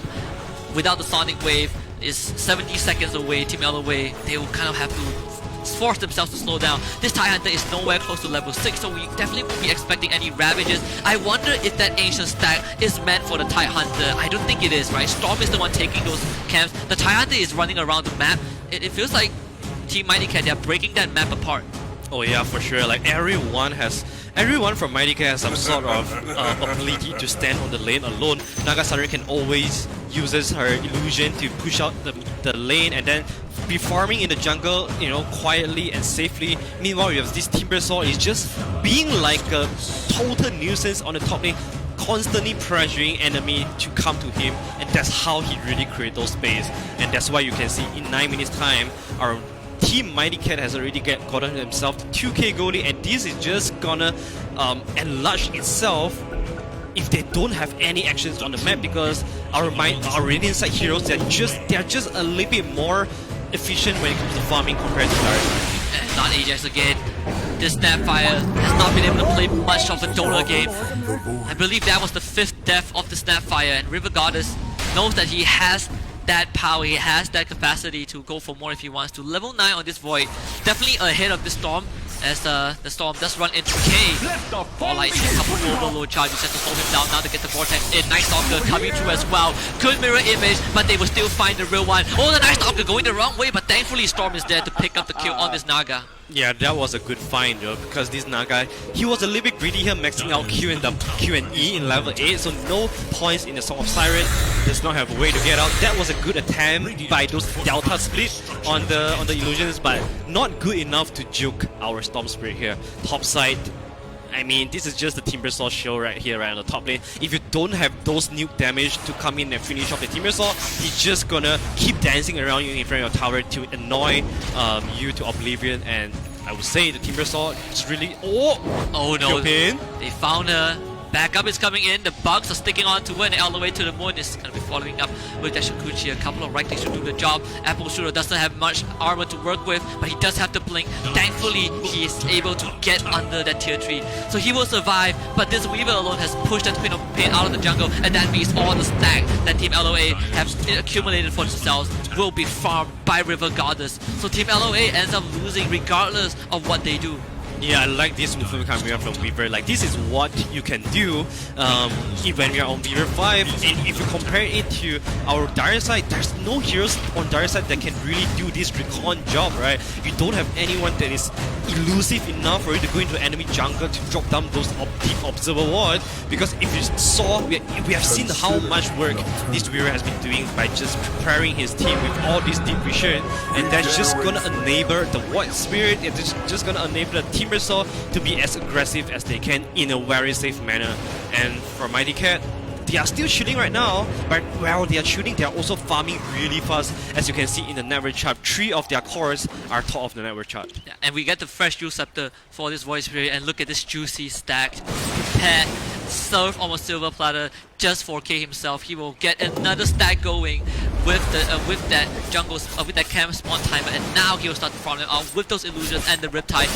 Without the Sonic Wave, is 70 seconds away. Team LOA, they will kind of have to force themselves to slow down. This TIE Hunter is nowhere close to level 6, so we definitely won't be expecting any Ravages. I wonder if that Ancient stack is meant for the TIE Hunter. I don't think it is, right? Storm is the one taking those camps. The TIE Hunter is running around the map. It feels like Team Mighty Cat, they are breaking that map apart. Oh yeah, for sure. Like everyone from Mighty Cat has some sort of ability to stand on the lane alone. Nagasari can always uses her illusion to push out the lane and then be farming in the jungle, you know, quietly and safely. Meanwhile, you have this Timbersaw is just being like a total nuisance on the top lane, constantly pressuring enemy to come to him, and that's how he really creates those space. And that's why you can see in 9 minutes time, our Team Mighty Cat has already gotten himself to 2k goalie, and this is just gonna enlarge itself if they don't have any actions on the map, because our Radiant side heroes, they're just a little bit more efficient when it comes to farming compared to ours. And not Ajax again. This Snapfire has not been able to play much of a DotA game. I believe that was the 5th death of the Snapfire, and River Goddess knows that he has that power, he has that capacity to go for more if he wants to. Level 9 on this Void, definitely ahead of the Storm, as the Storm does run into K. Ball lightning, a couple overload charges just to slow him down now to get the Vortex in. Night Stalker coming through as well. Good mirror image, but they will still find the real one. Oh, the Night Stalker going the wrong way, but thankfully Storm is there to pick up the kill on this Naga. Yeah, that was a good find though, because this Naga, he was a little bit greedy here, maxing out Q and E in level 8, so no points in the Song of Siren, does not have a way to get out. That was a good attempt by those Delta split on the illusions, but not good enough to juke our Storm Spirit here. Top side, I mean, this is just the Timbersaw show right here, right on the top lane. If you don't have those nuke damage to come in and finish off the Timbersaw, he's just gonna keep dancing around you in front of your tower to annoy you to oblivion. And I would say the Timbersaw is really... Oh no, Pin. they found her. Backup is coming in, the bugs are sticking on to it, and all the way to the moon is going to be following up with that Shukuchi. A couple of right clicks to do the job. Apple Shooter doesn't have much armor to work with, but he does have the blink. Thankfully, he is able to get under that tier 3. So he will survive, but this Weaver alone has pushed that Queen of Pain out of the jungle, and that means all the stack that Team LOA have accumulated for themselves will be farmed by River Goddess. So Team LOA ends up losing regardless of what they do. Yeah, I like this movement coming up from Weaver. Like, this is what you can do when you're on Weaver 5. And if you compare it to our dire side, there's no heroes on dire side that can really do this recon job, right? You don't have anyone that is elusive enough for you to go into enemy jungle to drop down those deep observer ward. Because if you saw, we have seen how much work this Weaver has been doing by just preparing his team with all this deep vision, and that's just gonna enable the Void Spirit. It's just gonna enable the team to be as aggressive as they can in a very safe manner. And for Mighty Cat, they are still shooting right now, but while they are shooting, they are also farming really fast. As you can see in the network chart, 3 of their cores are top of the network chart. Yeah, and we get the fresh Jewel Scepter for this Void Spirit, and look at this juicy stacked pet. Serve on a silver platter just for K himself. He will get another stack going with the with that camp spawn timer, and now he will start to farm them out with those illusions and the Riptide.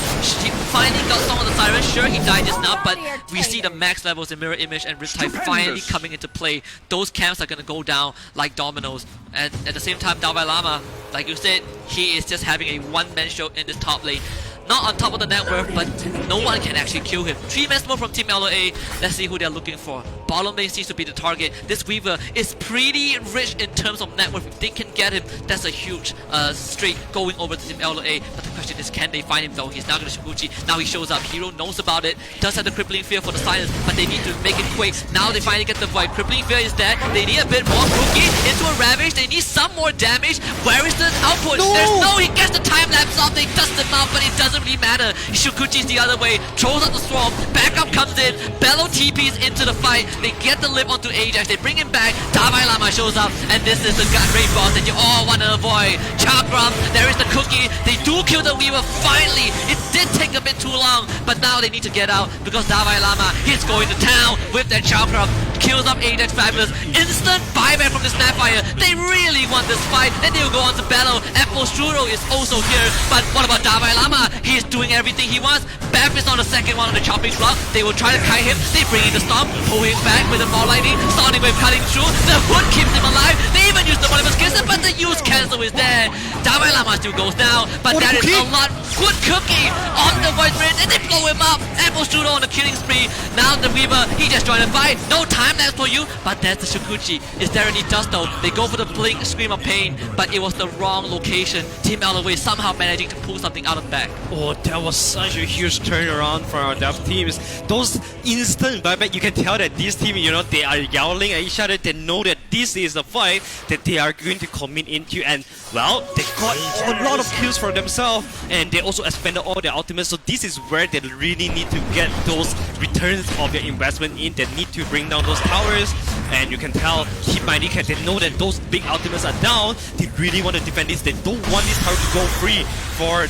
He finally got some of the Siren. Sure, he died just now, but we see the max levels in Mirror Image and Riptide finally coming into play. Those camps are gonna go down like dominoes. And at the same time, DAVAI LAMA, like you said, he is just having a one-man show in this top lane. Not on top of the net worth, but no one can actually kill him. 3-man smoke from Team LOA. Let's see who they're looking for. Bottom lane seems to be the target. This Weaver is pretty rich in terms of net worth. If they can get him, that's a huge streak going over to Team LOA. But the question is, can they find him though? He's now going to Shukuchi. Now he shows up. Hero knows about it. Does have the crippling fear for the silence, but they need to make it quick. Now they finally get the void. Crippling fear is dead. They need a bit more cookie into a ravage. They need some more damage. Where is the output? There's no. He gets the time lapse off. They dust him out, but it doesn't really matter. Shukuchi's the other way. Throws out the swarm. Backup comes in. Bellow TPs into the fight. They get the lip onto Ajax. They bring him back. DAVAI LAMA shows up, and this is the gut rate boss that you all want to avoid. Chakram. There is the cookie. They do kill the Weaver. Finally, it did take a bit too long, but now they need to get out because DAVAI LAMA is going to town with that Chakram. Kills up Ajax Fabulous. Instant buyback from the Snapfire. They really want this fight, and they will go on to battle. Apple Strudel is also here, but what about DAVAI LAMA? He's doing everything he wants. Beth is on the second one on the chopping block. They will try to kite him. They bring in the storm, pull him back with the ball lightning. Sonic Wave cutting through. The hood keeps him alive. They even use the Olympus Kisser, but the use cancel is there. DAVAI LAMA still goes down, but that is a lot. Good cookie on the Void Spirit, and they blow him up. Apple Strudel on the killing spree. Now the Weaver, he just trying to fight. No time lapse for you, but that's the Shukuchi. Is there any dust though? They go for the blink, Scream of Pain, but it was the wrong location. Team LOA somehow managing to pull something out of the bag. Oh, that was such a huge turnaround for our dev teams. Those instant buyback, you can tell that this team, you know, they are yelling at each other. They know that this is the fight that they are going to commit into, and well, they got a lot of kills for themselves, and they also expanded all their ultimates. So this is where they really need to get those returns of their investment in. They need to bring down those towers, and you can tell Team Mighty Cat, they know that those big ultimates are down. They really want to defend this. They don't want this tower to go free for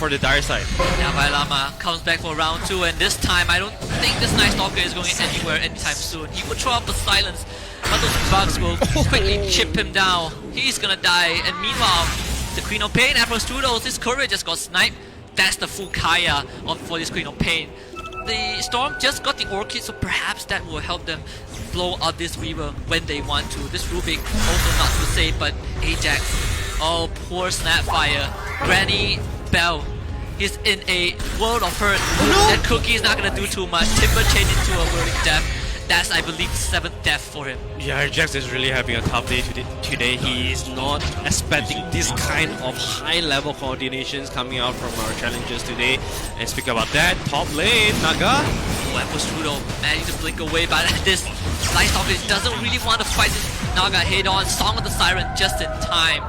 the dire side. DAVAI LAMA comes back for round 2, and this time I don't think this Night Stalker is going anywhere anytime soon. He will throw up the silence, but those bugs will quickly chip him down. He's gonna die, and meanwhile, the Queen of Pain, Afro Strudel, his courier just got sniped. That's the full Kaya for this Queen of Pain. The Storm just got the Orchid, so perhaps that will help them blow up this Weaver when they want to. This Rubik, also not too safe, but Ajax. Oh, poor Snapfire. Granny Bell. He's in a world of hurt. That cookie is not gonna do too much. Timber changed into a whirling death. That's, I believe, the 7th death for him. Yeah, Jax is really having a tough day today. He is not expecting this kind of high-level coordinations coming out from our challengers today. And speaking about that, top lane, Naga. Oh, Apple Strudel managing to blink away, but this Night Stalker doesn't really want to fight this Naga head-on. Song of the Siren just in time.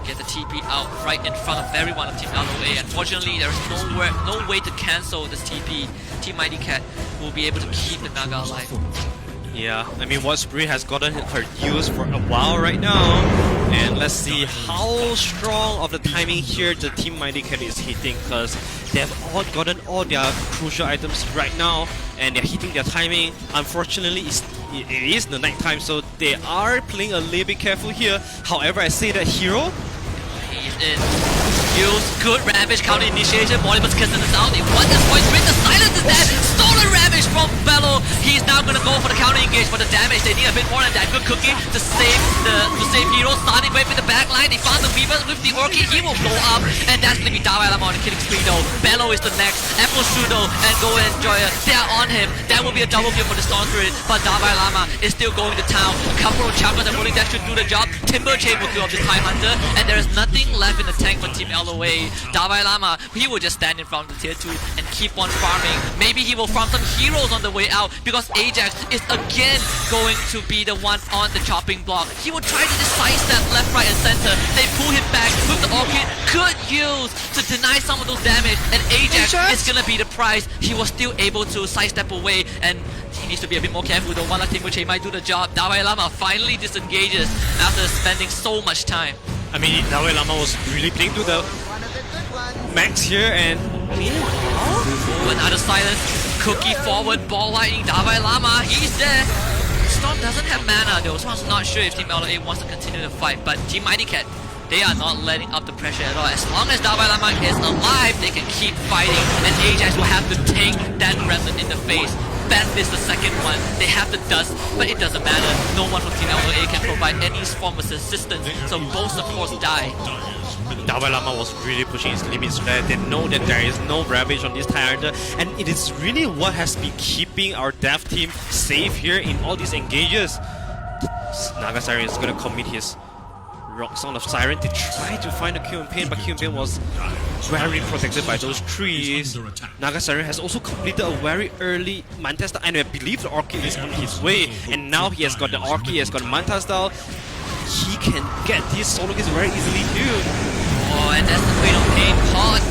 Get the TP out right in front of everyone of Team LOA. Unfortunately, there's no way to cancel this TP. Team Mighty Cat will be able to keep the Naga alive. Yeah, I mean, Spree has gotten her use for a while right now, and let's see how strong of the timing here the Team Mighty Cat is hitting, because they have all gotten all their crucial items right now, and they're hitting their timing. Unfortunately, it is the night time, so they are playing a little bit careful here. However, I say that Hero, he's in. Use good Ravage counter initiation. Bolimus kissing this out. They want this point. The silence is dead. Stolen Ravage from Bello. He's now gonna go for the counter engage for the damage. They need a bit more than that. Good cookie to save Hero. Starting wave with the backline. They found the Weaver with the Orchid. He will blow up, and that's gonna be DAVAI LAMA on the killing spree though. Bello is the next. Apple Shudo and Go and Joya. They are on him. That will be a double kill for the Storm Spirit, but DAVAI LAMA is still going to town. A couple of chakras and rolling that should do the job. Timber Chain will kill up this Time Hunter, and there is nothing left in the tank for Team LOA. DAVAI LAMA, he will just stand in front of the tier 2 and keep on farming. Maybe he will farm some heroes on the way out, because Ajax is again going to be the one on the chopping block. He will try to just sidestep left, right, and center. They pull him back with the Orchid. Good use to deny some of those damage, and Ajax is gonna be the prize. He was still able to sidestep away, and he needs to be a bit more careful though. One Timber Chain might do the job. DAVAI LAMA finally disengages after spending so much time. I mean, DAVAI LAMA was really playing to the max here, and another silence. Cookie forward, ball lightning. DAVAI LAMA, he's there. Storm doesn't have mana though, so I'm not sure if Team LOA wants to continue the fight, but Team Mighty Cat, they are not letting up the pressure at all. As long as DAVAI LAMA is alive, they can keep fighting, and Ajax will have to take that remnant in the face. Beth is the second one. They have the dust, but it doesn't matter. No one from Team LOA can provide any form of assistance, so both supports die. DAVAI LAMA was really pushing his limits there. They know that there is no Ravage on this Time Hunter, and it is really what has been keeping our dev team safe here in all these engages. Naga Siren is gonna commit his Rock Sound of Siren to try to find a Q and Pain, but Q and Pain was very protected by those trees. Naga Siren has also completed a very early Manta style, and I believe the Orchid is on his way, and now he has got the Orchid, he has got Manta style. He can get these solo kills very easily too. Oh, and that's the Queen of Pain caught.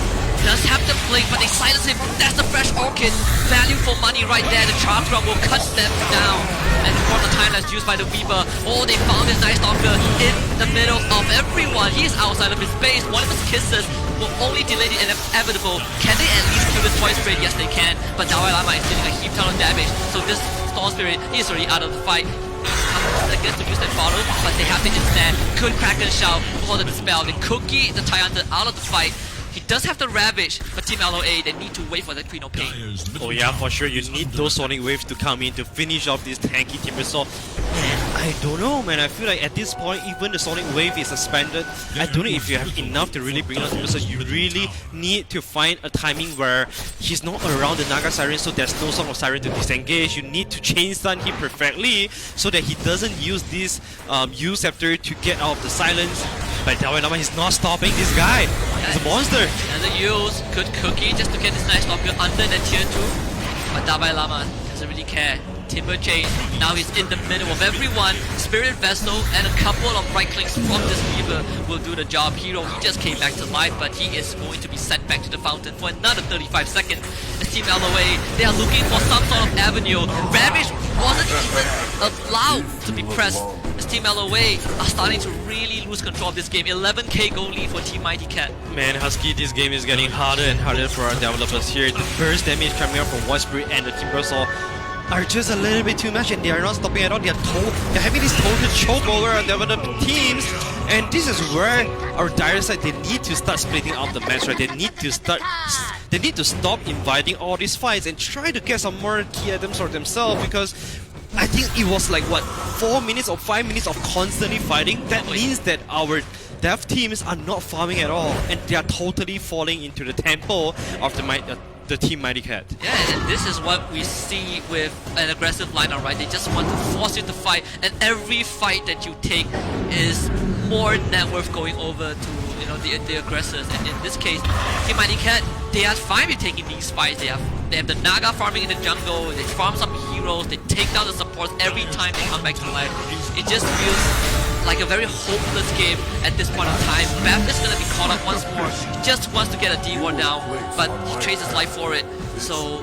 Does have to blink, but they silence him. That's the fresh Orchid. Value for money right there. The Charge Drum will cut them down. And for the time that's used by the Weaver, oh, they found this Night Stalker in the middle of everyone. He's outside of his base. One of his kisses will only delay the inevitable. Can they at least kill this Void Spirit? Yes, they can. But DAVAI LAMA is dealing a heap ton of damage. So this Storm Spirit is already out of the fight. Seconds to use that follow, but they have to instead. Good Kraken Shout for the dispel. The Cookie, the Time Hunter out of the fight. He does have the Ravage, but Team LOA, they need to wait for the Queen of Pain. Oh yeah, for sure. You need those Sonic Waves to come in to finish off this tanky Timbersaw. And I don't know, man. I feel like at this point, even the Sonic Wave is suspended. I don't know if you have enough to really bring out Timbersaw. You really need to find a timing where he's not around the Naga Siren, so there's no Song of Siren to disengage. You need to chain stun him perfectly so that he doesn't use this U-Scepter to get out of the silence. But DAVAI LAMA is not stopping this guy. He's a monster. Doesn't use good Cookie just to get this Night Stalker under the tier 2. But DAVAI LAMA doesn't really care. Timber Chain, now he's in the middle of everyone. Spirit Vessel and a couple of right clicks from this Weaver will do the job. Hero, he just came back to life, but he is going to be sent back to the fountain for another 35 seconds. As Team LOA, they are looking for some sort of avenue. Ravage wasn't even allowed to be pressed. As Team LOA are starting to really lose control of this game. 11k goal lead for Team Mighty Cat. Man, Husky, this game is getting harder and harder for our developers here. The burst damage coming out from Void Spirit and the Timbersaw are just a little bit too much, and they are not stopping at all. They're having this total choke over our development teams, and this is where our dire side, they need to start splitting up the match, right? They need to stop inviting all these fights and try to get some more key items for themselves, because I think it was like what, 4 minutes or 5 minutes of constantly fighting. That means that our dev teams are not farming at all, and they are totally falling into the tempo of the Team Mighty Cat. Yeah, and this is what we see with an aggressive lineup, right? They just want to force you to fight, and every fight that you take is more net worth going over to, you know, the aggressors. And in this case, Team Mighty Cat, they are fine with taking these fights. They have the Naga farming in the jungle. They farm some heroes. They take down the supports every time they come back to life. It just feels like a very hopeless game at this point in time. Beth is gonna be caught up once more. He just wants to get a D1 down, but he trades his life for it. So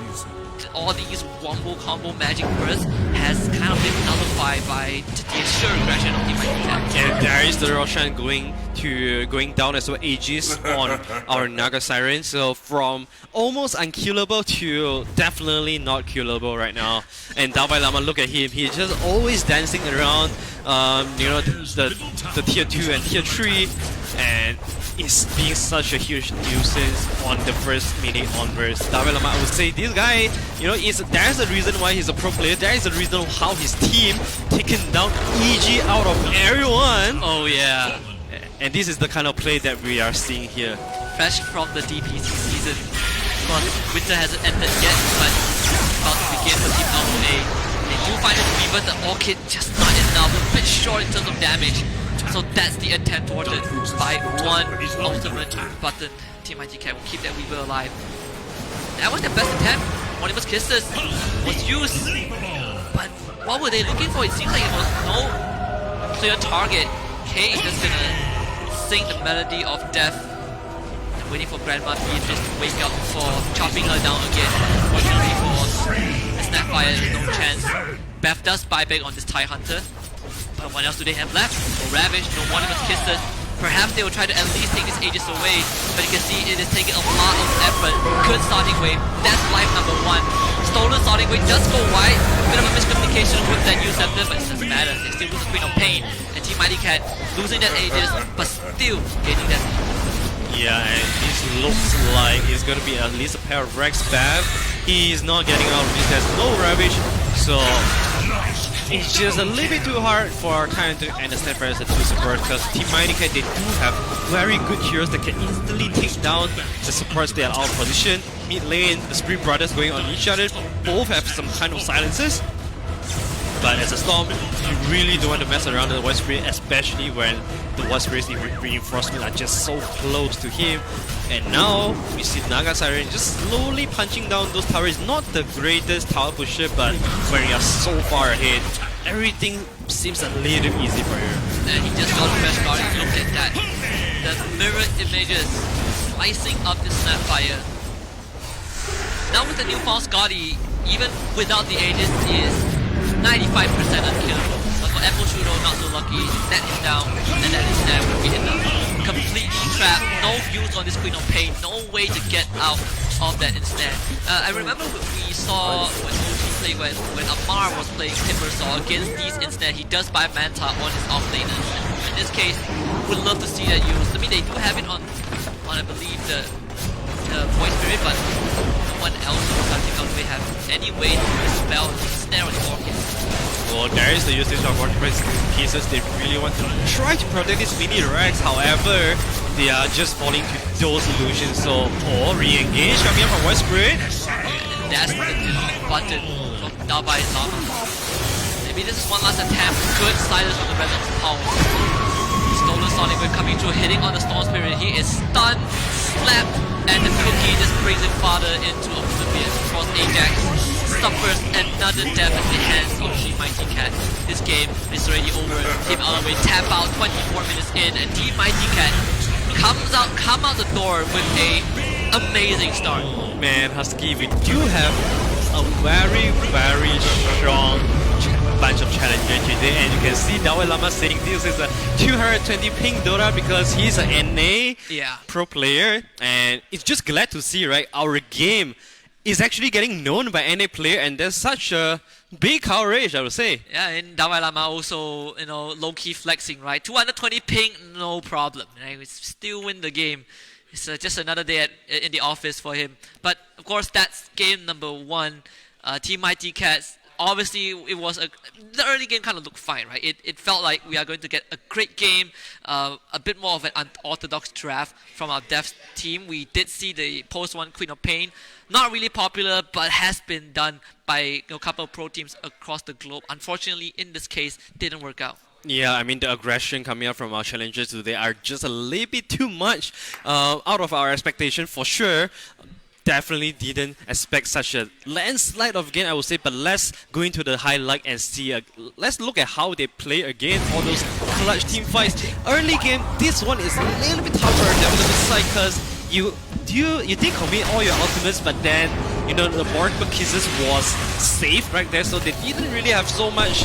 all these wombo combo magic bursts has kind of been nullified by the sure aggression of Team Mighty. And there is the Roshan going down as well, Aegis on our Naga Siren. So from almost unkillable to definitely not killable right now. And DAVAI LAMA, look at him, he's just always dancing around you know, the tier 2 and tier 3, and is being such a huge nuisance on the first minute onwards. DAVAI LAMA, I would say this guy, you know, there's a reason why he's a pro player, there is a reason how his team taken down EG out of everyone. Oh yeah. And this is the kind of play that we are seeing here. Fresh from the DPC season. Of course, winter hasn't ended yet, but about to begin for Team LOA. They do find it Weaver, the Orchid just not enough, a bit short in terms of damage. So that's the attempt towards it by one ultimate button. Team ITCat will keep that Weaver alive. That was their best attempt. One of his kisses was used. But what were they looking for? It seems like it was no clear target. K is just gonna sing the melody of death and waiting for Grandma Beatrice to wake up before chopping her down again. Fortunately for the Snapfire, there's no chance. Beth does buyback on this TIE Hunter, but what else do they have left? No Ravage, no one of his kisses. Perhaps they will try to at least take this Aegis away, but you can see it is taking a lot of effort. Good starting wave, that's life number 1. Stolen starting wave does go wide. Bit of a miscommunication with that new scepter, but it doesn't matter. They still lose the Queen of Pain. And Team ITCat losing that Aegis, but still gaining that. Yeah, and this looks like it's gonna be at least a pair of Rex Bath. He's not getting out of this, there's no Ravage, so it's just a little bit too hard for Tyrant and the Snapfire to support, because Team ITCat, they do have very good heroes that can instantly take down the supports that are out of position. Mid lane, the Sprint Brothers going on each other, both have some kind of silences. But as a Storm, you really don't want to mess around with the Void Spirit, especially when the Void Spirit's reinforcements are just so close to him. And now, we see Naga Siren just slowly punching down those towers. Not the greatest tower pusher, but when you are so far ahead, everything seems a little easy for you. And he just got a fresh start. Look at that. The mirror images slicing up the Snapfire. Now with the newfound Scotty, even without the Aegis, is 95% unkillable. But for Apple Shooter, not so lucky. Let him down, and that is that will be enough. Completely trapped, no views on this Queen of Pain, no way to get out of that instead. I remember we saw when OT played when Amar was playing Timbersaw against these instead, he does buy Manta on his offlaners. In this case, would love to see that used. I mean, they do have it on I believe the Void Spirit, but no one else doesn't really have any way to dispel the snare on the Orchid. Well, there is the usage of Vortex pieces. They really want to try to protect these mini Rex, however, they are just falling to those illusions. So, re-engage coming up from Void Spirit. And that's the delete button from DAVAI LAMA. Maybe this is one last attempt. Good silence from the Resonance Power. Stolen Sonic Wave coming through, hitting on the Storm Spirit. He is stunned, slapped, and the cookie just brings him farther into oblivion. Across Ajax suffers another death at the hands of Team ITCat. This game is already over. Team LOA tap out 24 minutes in, and Team ITCat come out the door with a amazing start. Man, Husky, we do have a very, very strong bunch of challengers today, and you can see DAVAI LAMA saying this is a 220 ping Dota because he's an NA pro player, and it's just glad to see, right, our game is actually getting known by NA player, and there's such a big coverage, I would say. Yeah, and DAVAI LAMA also, you know, low-key flexing, right? 220 ping, no problem. Right? We still win the game. It's just another day in the office for him. But of course, that's game number 1. Team ITCats. Obviously, it was the early game kind of looked fine, right? It felt like we are going to get a great game, a bit more of an unorthodox draft from our devs team. We did see the post-1 Queen of Pain, not really popular, but has been done by a couple of pro teams across the globe. Unfortunately, in this case, didn't work out. Yeah, I mean, the aggression coming out from our challengers today are just a little bit too much out of our expectation for sure. Definitely didn't expect such a landslide of game, I would say, but let's go into the highlight and see. Let's look at how they play again, all those clutch team fights. Early game, this one is a little bit tougher on the other side because you did commit all your ultimates, but then you know, the Mark McKisses was safe right there, so they didn't really have so much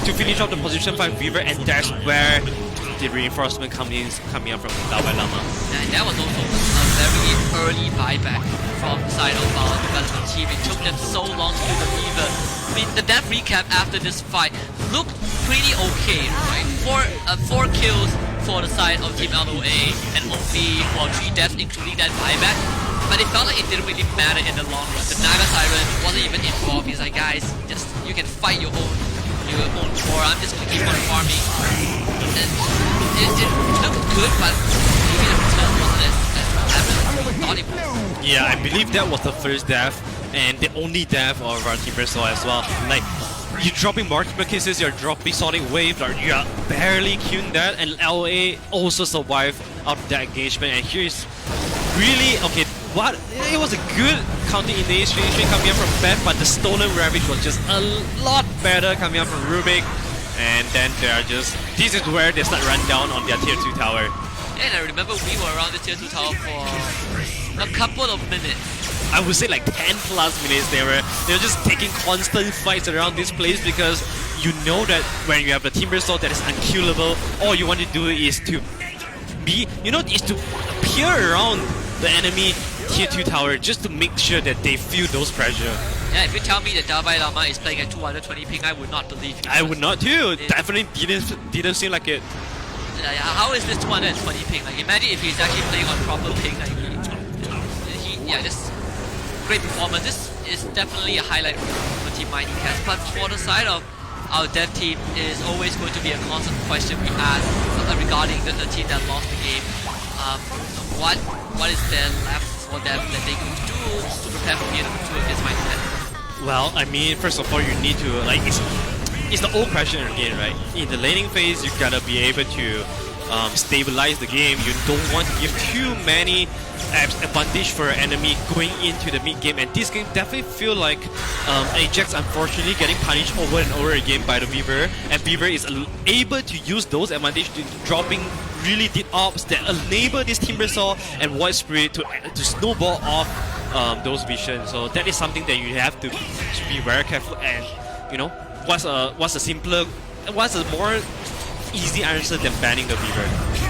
to finish off the position 5 Weaver, and that's where the reinforcement coming up from DAVAI LAMA. And that was also a very early buyback from the side of our development team. It took them so long to do the Weaver. I mean, the death recap after this fight looked pretty okay, right? Four kills for the side of Team LOA and only 3 deaths, including that buyback. But it felt like it didn't really matter in the long run. The Naga Siren wasn't even involved. He's like, guys, just you can fight your own war. I'm just gonna keep on farming. And it looked good, but maybe the return wasn't as thought it was. Yeah, I believe that was the first death and the only death of our Team Bristol as well. Like, you're dropping Mark McKisses, you're dropping Sonic Wave, you're barely killing that, and LA also survived out of that engagement. And here's really okay. What it was a good counter initiation coming up from Beth, but the stolen ravage was just a lot better coming up from Rubik. And then they're just, this is where they start run down on their tier 2 tower. Yeah, and I remember we were around the tier 2 tower for a couple of minutes. I would say like 10 plus minutes. They were just taking constant fights around this place, because you know that when you have a Timber Sword that is unkillable, all you want to do is to be, is to appear around the enemy tier 2 tower just to make sure that they feel those pressure. Yeah, if you tell me that DAVAI LAMA is playing at 220 ping, I would not believe you. I would not too. Definitely didn't seem like it. Yeah, how is this 220 ping? Like, imagine if he's actually playing on proper ping. Like, just great performance. This is definitely a highlight for Team Mighty Cats. But for the side of our dev team, it is always going to be a constant question we ask regarding the team that lost the game. What is there left for them that they could do to prepare for game number 2 of this Mighty Cats? Well, I mean, first of all, you need to, like, it's the old question again, right? In the laning phase, you gotta be able to stabilize the game. You don't want to give too many advantage for an enemy going into the mid game, and this game definitely feel like Ajax unfortunately getting punished over and over again by the Weaver, and Weaver is able to use those advantage to dropping really deep ops that enable this Timber Saw and Void Spirit to snowball off those visions. So that is something that you have to be very careful, and what's a more easy answer than banning the Weaver.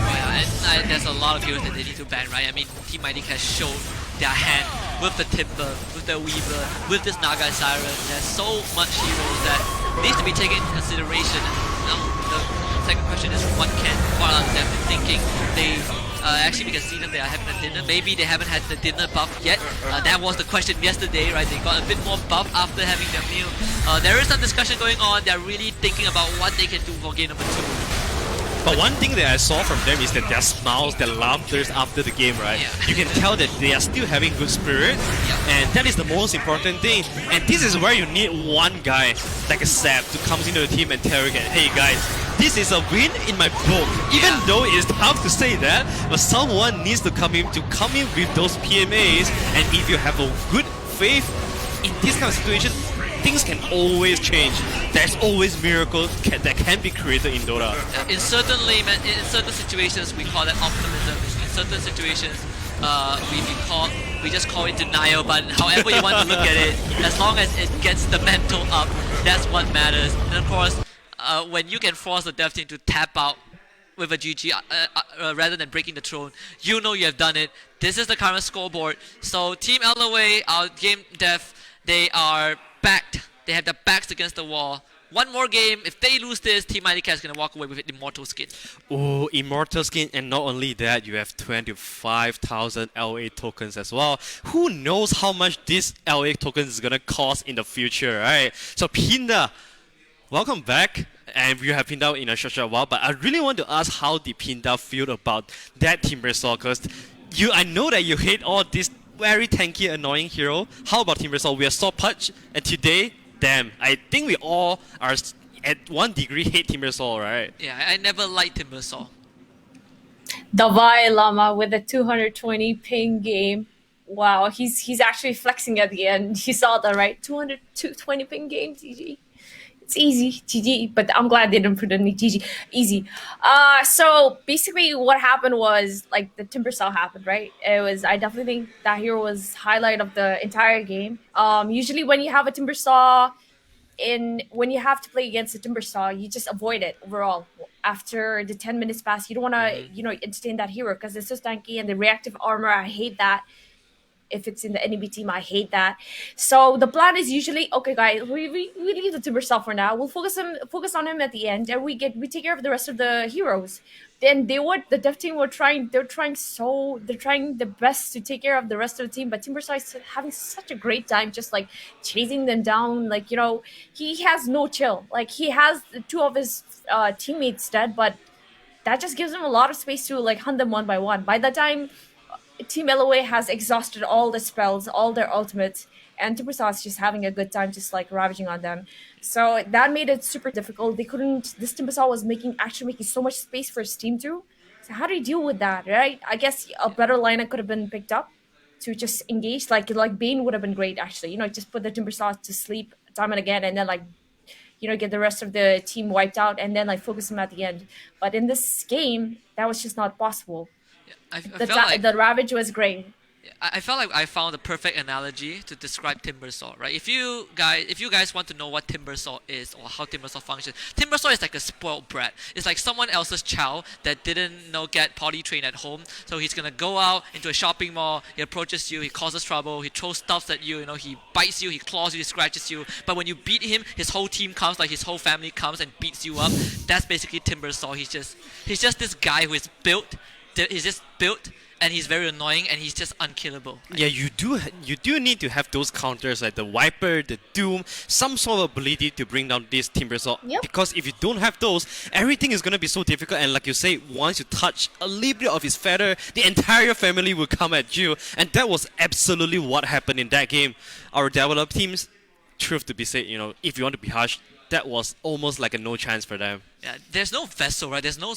Yeah, and there's a lot of heroes that they need to ban, right? I mean, Team Mighty has shown their hand with the Timber, with the Weaver, with this Naga Siren. There's so much heroes that needs to be taken into consideration. Now, the second question is, what are them thinking? Actually, we can see them, they are having a dinner. Maybe they haven't had the dinner buff yet. That was the question yesterday, right? They got a bit more buff after having their meal. There is some discussion going on. They're really thinking about what they can do for game number 2. But one thing that I saw from them is that their smiles, their laughters after the game, right? Yeah. You can tell that they are still having good spirit, and that is the most important thing. And this is where you need one guy, like a Sap, to come into the team and tell you, hey guys, this is a win in my book. Even though it's tough to say that, but someone needs to come in with those PMAs, and if you have a good faith in this kind of situation, things can always change. There's always miracles that can be created in Dota. In certain situations, we call that optimism. In certain situations, we just call it denial. But however you want to look at it, as long as it gets the mental up, that's what matters. And of course, when you can force the dev team to tap out with a GG rather than breaking the throne, you know you have done it. This is the current scoreboard. So Team LOA, our game dev, they are backed. They have their backs against the wall. One more game. If they lose this, Team Mighty Cat is going to walk away with an Immortal skin. Oh, Immortal skin, and not only that, you have 25,000 LA tokens as well. Who knows how much this LA tokens is going to cost in the future, right? So Pinda, welcome back. And we have Pinda in a short while, but I really want to ask how did Pinda feel about that Timber Saw, because I know that you hate all this very tanky, annoying hero. How about Timber Saw? We are Sword Punch, and today, damn, I think we all are at one degree hate Timber Saw, right? Yeah, I never liked Timber Saw. DAVAI LAMA with a 220 ping game. Wow, he's actually flexing at the end. You saw that, right? 220 ping game, GG. It's easy, GG. But I'm glad they didn't put any GG. Easy. So basically, what happened was like the Timber Saw happened, right? It was. I definitely think that hero was highlight of the entire game. Usually when you have a Timber Saw in when you have to play against a Timber Saw, you just avoid it overall. After the 10 minutes pass, you don't want to entertain that hero because it's so tanky and the reactive armor. I hate that. If it's in the enemy team, I hate that. So the plan is usually okay, guys. We leave the Timber Saw for now. We'll focus on him at the end, and we take care of the rest of the heroes. Then the dev team they're trying the best to take care of the rest of the team, but Timber Saw is having such a great time, just like chasing them down. Like he has no chill. Like he has the two of his teammates dead, but that just gives him a lot of space to like hunt them one by one. By the time Team LOA has exhausted all the spells, all their ultimates, and Timbersaw is just having a good time, just like ravaging on them. So that made it super difficult. They couldn't. This Timbersaw was actually making so much space for his team too. So how do you deal with that, right? I guess a better lineup could have been picked up to just engage. Like Bane would have been great actually. Just put the Timbersaw to sleep time and again, and then get the rest of the team wiped out, and then like focus them at the end. But in this game, that was just not possible. I felt like The Ravage was great. I felt like I found the perfect analogy to describe Timbersaw, right? If you guys want to know what Timbersaw is or how Timbersaw functions, Timbersaw is like a spoiled brat. It's like someone else's child that didn't get potty trained at home. So he's gonna go out into a shopping mall. He approaches you. He causes trouble. He throws stuff at you. He bites you. He claws you. He scratches you. But when you beat him, his whole team comes, like his whole family comes and beats you up. That's basically Timbersaw. He's just this guy who is built. He's just built. And he's very annoying, and he's just unkillable. Yeah, you do need to have those counters like the Viper, the Doom, some sort of ability to bring down this Timbersaw. Yep. Because if you don't have those, everything is gonna be so difficult. And like you say, once you touch a little bit of his feather, the entire family will come at you. And that was absolutely what happened in that game. Our develop teams, truth to be said, if you want to be harsh, that was almost like a no chance for them. Yeah, there's no vessel, right? There's no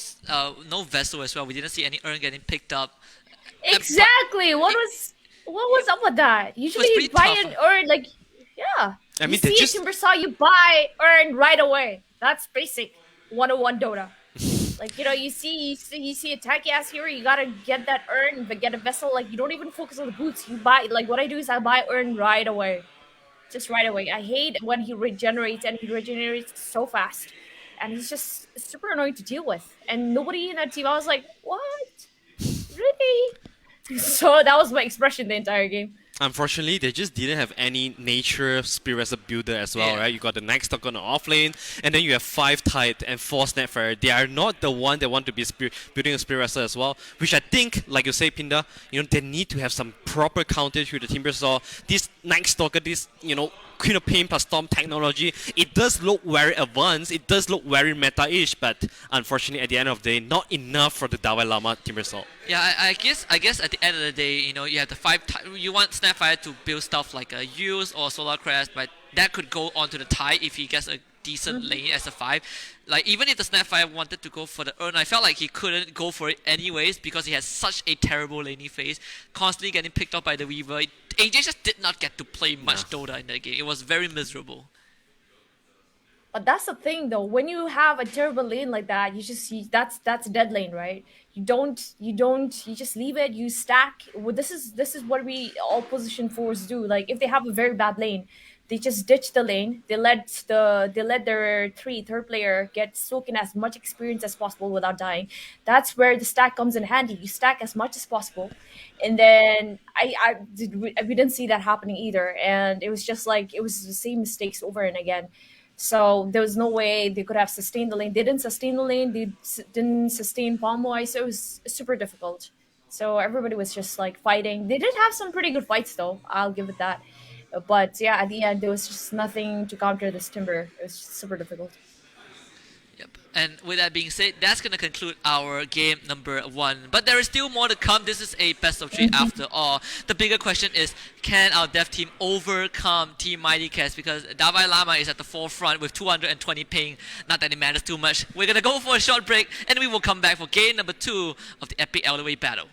vessel as well. We didn't see any urn getting picked up. Exactly. What was up with that? Usually you buy an urn, like, yeah. I mean, you see a Timbersaw, you buy urn right away. That's basic 101 Dota. Like, you see a tacky ass hero, you gotta get that urn, but get a vessel. Like, you don't even focus on the boots. You buy, like, what I do is I buy urn right away. Just right away. I hate when he regenerates, and he regenerates so fast. And he's just super annoying to deal with. And nobody in that team, I was like, what? Really? So that was my expression the entire game. Unfortunately, they just didn't have any nature Spirit as a builder as well, right? You got the Night Stalker on the off lane, and then you have 5 Tide and 4 Snapfire. They are not the one that want to be building a Spirit Wrestler as well, which I think, like you say, Pinda, they need to have some proper counter to the Timbersaw. This Night Stalker, this, Queen of Pain plus Storm technology, it does look very advanced, it does look very meta-ish, but unfortunately at the end of the day, not enough for the DAVAI Lama Timbersaw. Yeah, I guess at the end of the day, you have the 5 you want Snapfire to build stuff like a Use or Solar Crest, but that could go onto the Tide if he gets a decent lane as a 5. Like, even if the Snapfire wanted to go for the urn, I felt like he couldn't go for it anyways because he has such a terrible laning phase, constantly getting picked up by the Weaver. AJ just did not get to play much Dota in that game. It was very miserable. But that's the thing, though. When you have a terrible lane like that, that's dead lane, right? You just leave it. You stack. Well, this is what we all position fours do. Like, if they have a very bad lane, they just ditch the lane. They let their third player get soak in as much experience as possible without dying. That's where the stack comes in handy. You stack as much as possible, and then we didn't see that happening either. And it was just like it was the same mistakes over and again. So there was no way they could have sustained the lane. They didn't sustain the lane. They didn't sustain palm wise. So it was super difficult. So everybody was just like fighting. They did have some pretty good fights though. I'll give it that. But yeah, at the end there was just nothing to counter this Timber. It was just super difficult. Yep. And with that being said, that's going to conclude our game number 1. But there is still more to come. This is a best of 3 after all. The bigger question is, can our dev team overcome Team Mighty Cats? Because DAVAI Lama is at the forefront with 220 ping. Not that it matters too much. We're going to go for a short break, and we will come back for game number 2 of the EPIC LOA battle.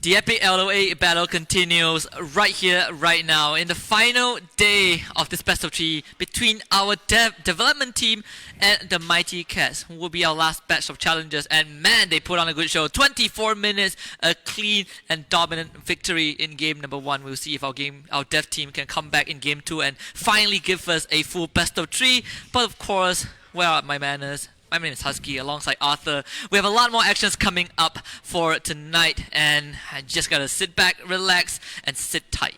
The epic LOA battle continues right here, right now, in the final day of this best of 3 between our development team and the Mighty Cats, who will be our last batch of challengers. And man, they put on a good show. 24 minutes, a clean and dominant victory in game number 1. We'll see if our dev team can come back in game 2 and finally give us a full best of 3. But of course, where are my manners? My name is Husky alongside Arthur. We have a lot more actions coming up for tonight, and I just gotta sit back, relax, and sit tight.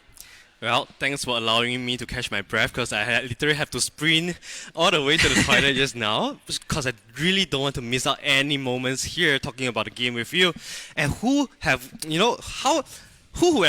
Well, thanks for allowing me to catch my breath, because I literally have to sprint all the way to the toilet just now, because I really don't want to miss out any moments here talking about the game with you. And who would have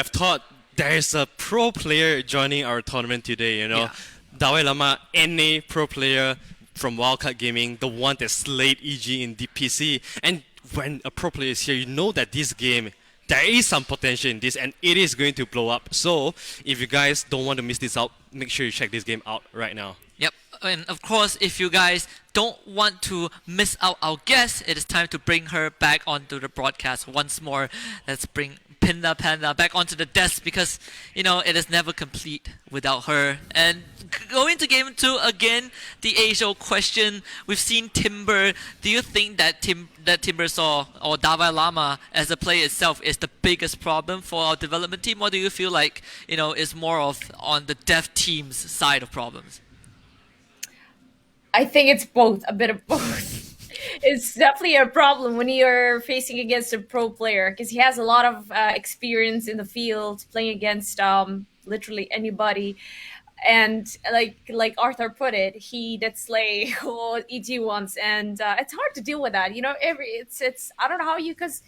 thought there's a pro player joining our tournament today, Yeah. DAVAI LAMA, NA pro player from Wildcard Gaming, the one that slayed EG in DPC. And when a pro player is here, you know that this game, there is some potential in this, and it is going to blow up. So if you guys don't want to miss this out, make sure you check this game out right now. Yep, and of course, if you guys don't want to miss out our guest, it is time to bring her back onto the broadcast once more. Let's bring Pinda Panda back onto the desk, because it is never complete without her. And going to game 2 again, the age-old question. We've seen Timber. Do you think that Timber Saw or DAVAI LAMA as a player itself is the biggest problem for our development team, or do you feel like it's more of on the dev team's side of problems? I think it's both, a bit of both. It's definitely a problem when you're facing against a pro player, because he has a lot of experience in the field playing against literally anybody. And like Arthur put it, he did slay EG once, and it's hard to deal with that. It's I don't know how because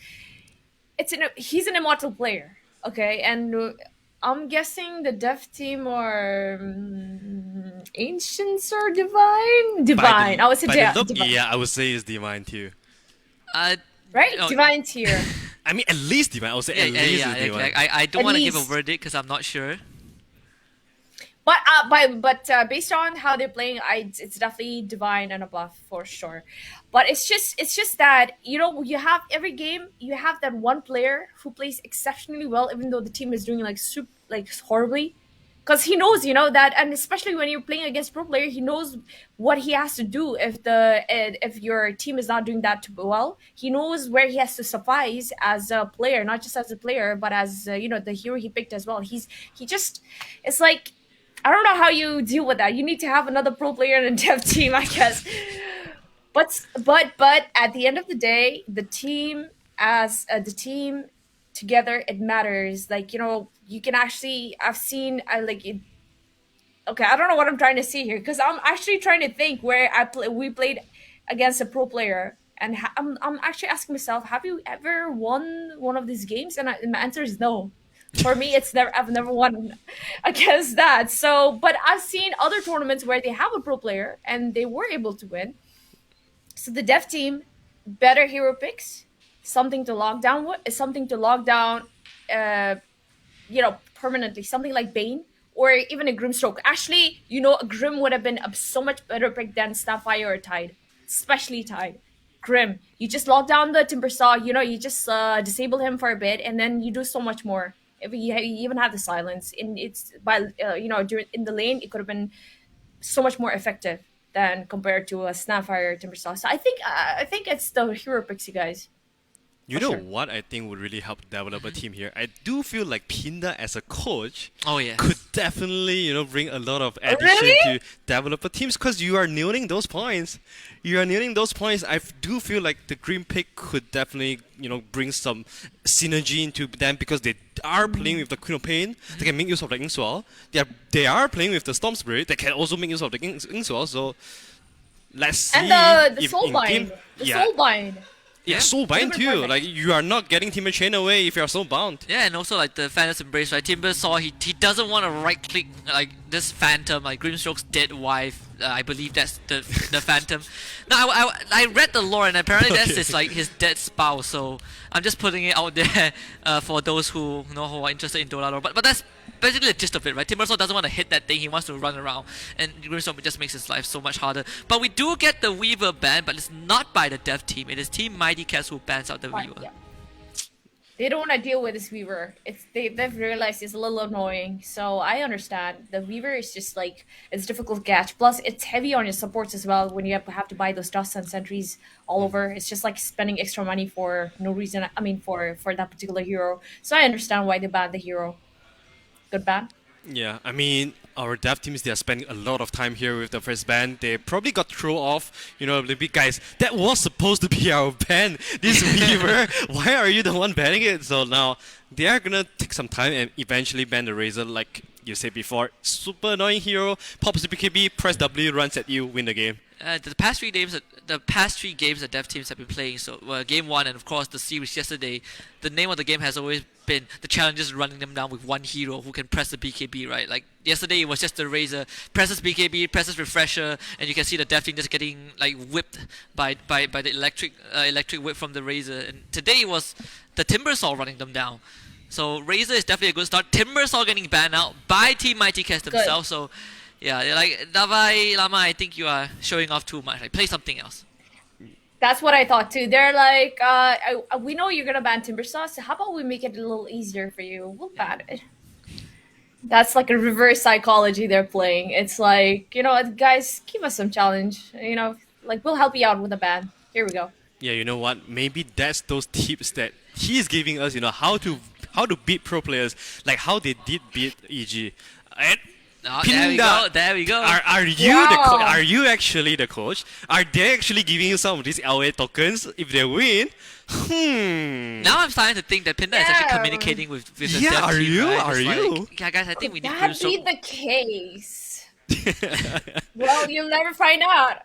he's an immortal player, okay, and I'm guessing the dev team are ancients or divine. I would say divine. Yeah, I would say it's divine too. Right, divine tier. I mean, at least D1. I would say at least D1. I don't At want to give a least. verdict because I'm not sure. But based on how they're playing, it's definitely divine and above for sure. But it's just that you have every game you have that one player who plays exceptionally well, even though the team is doing like horribly, because he knows that, and especially when you're playing against pro player, he knows what he has to do if your team is not doing that too well. He knows where he has to suffice as a player, not just as a player, but as the hero he picked as well. It's like. I don't know how you deal with that. You need to have another pro player in a dev team, I guess. But at the end of the day, the team together, it matters. Like you can actually. I've seen. I like it. Okay, I don't know what I'm trying to see here because I'm actually trying to think where we played against a pro player, and I'm actually asking myself, have you ever won one of these games? And my answer is no. For me, I've never won against that. So, but I've seen other tournaments where they have a pro player and they were able to win. So the dev team, better hero picks, something to lock down, permanently. Something like Bane or even a Grimstroke. Actually, a Grim would have been a so much better pick than Starfire or Tide, especially Tide. Grim, you just lock down the Timbersaw. You just disable him for a bit, and then you do so much more. If you even have the silence, in in the lane, it could have been so much more effective than compared to a Snapfire or Timbersaw. So I think it's the hero picks, you guys. You know what I think would really help the developer team here? I do feel like Pinda as a coach could definitely, bring a lot of addition to developer teams because you are nailing those points. I do feel like the Green Pick could definitely, bring some synergy into them because they are playing with the Queen of Pain. They can make use of the Ingswell. They are playing with the Storm Spirit. They can also make use of the Ingswell. So let's see. And the Soulbind. Soulbind. Yeah, soulbind too. Perfect. Like you are not getting Timber Chain away if you are soulbound. Yeah, and also like the Phantom's Embrace, right? Timber saw he doesn't want to right click like this Phantom, like Grimstroke's dead wife. I believe that's the Phantom. Now I read the lore and apparently that's his dead spouse. So I'm just putting it out there for those who are interested in Dota lore. But that's basically the gist of it, right? Timbersaw doesn't want to hit that thing, he wants to run around, and Grimstone just makes his life so much harder. But we do get the Weaver ban, but it's not by the dev team, it is Team Mighty Cats who bans out the Weaver. Yeah. They don't want to deal with this Weaver. They've realized it's a little annoying, so I understand. The Weaver is just like, it's difficult to catch. Plus, it's heavy on your supports as well when you have to buy those dusts and sentries all over. It's just like spending extra money for no reason. I mean, for that particular hero. So I understand why they banned the hero. Good ban. Yeah, I mean, our dev teams, they are spending a lot of time here with the first ban. They probably got thrown off, the big guys. That was supposed to be our ban, this Weaver. Why are you the one banning it? So now, they are gonna take some time and eventually ban the Razor, like you said before. Super annoying hero, pops the BKB, press W, runs at you, win the game. The past three games that dev teams have been playing, so game 1 and of course the series yesterday, the name of the game has always been the challenges running them down with one hero who can press the BKB, right? Like yesterday it was just the Razor, presses BKB, presses Refresher, and you can see the dev team just getting like whipped by the electric whip from the Razor. And today it was the Timbersaw running them down. So Razor is definitely a good start. Timbersaw getting banned out by Team Mighty Cats themselves, so yeah, like DAVAI Lama, I think you are showing off too much. Like, play something else. That's what I thought too. They're like, we know you're gonna ban Timbersaw, so how about we make it a little easier for you? We'll ban it. That's like a reverse psychology they're playing. It's like, guys, give us some challenge. Like we'll help you out with a ban. Here we go. Yeah, you know what? Maybe that's those tips that he's giving us. How to beat pro players, like how they did beat EG. And there we go. Are you the Are you actually the coach? Are they actually giving you some of these LA tokens if they win? Now I'm starting to think that Pinda is actually communicating with the dev team. Are you? Right? Are you? Yeah, guys, I think we need That be the case. Well, you'll never find out.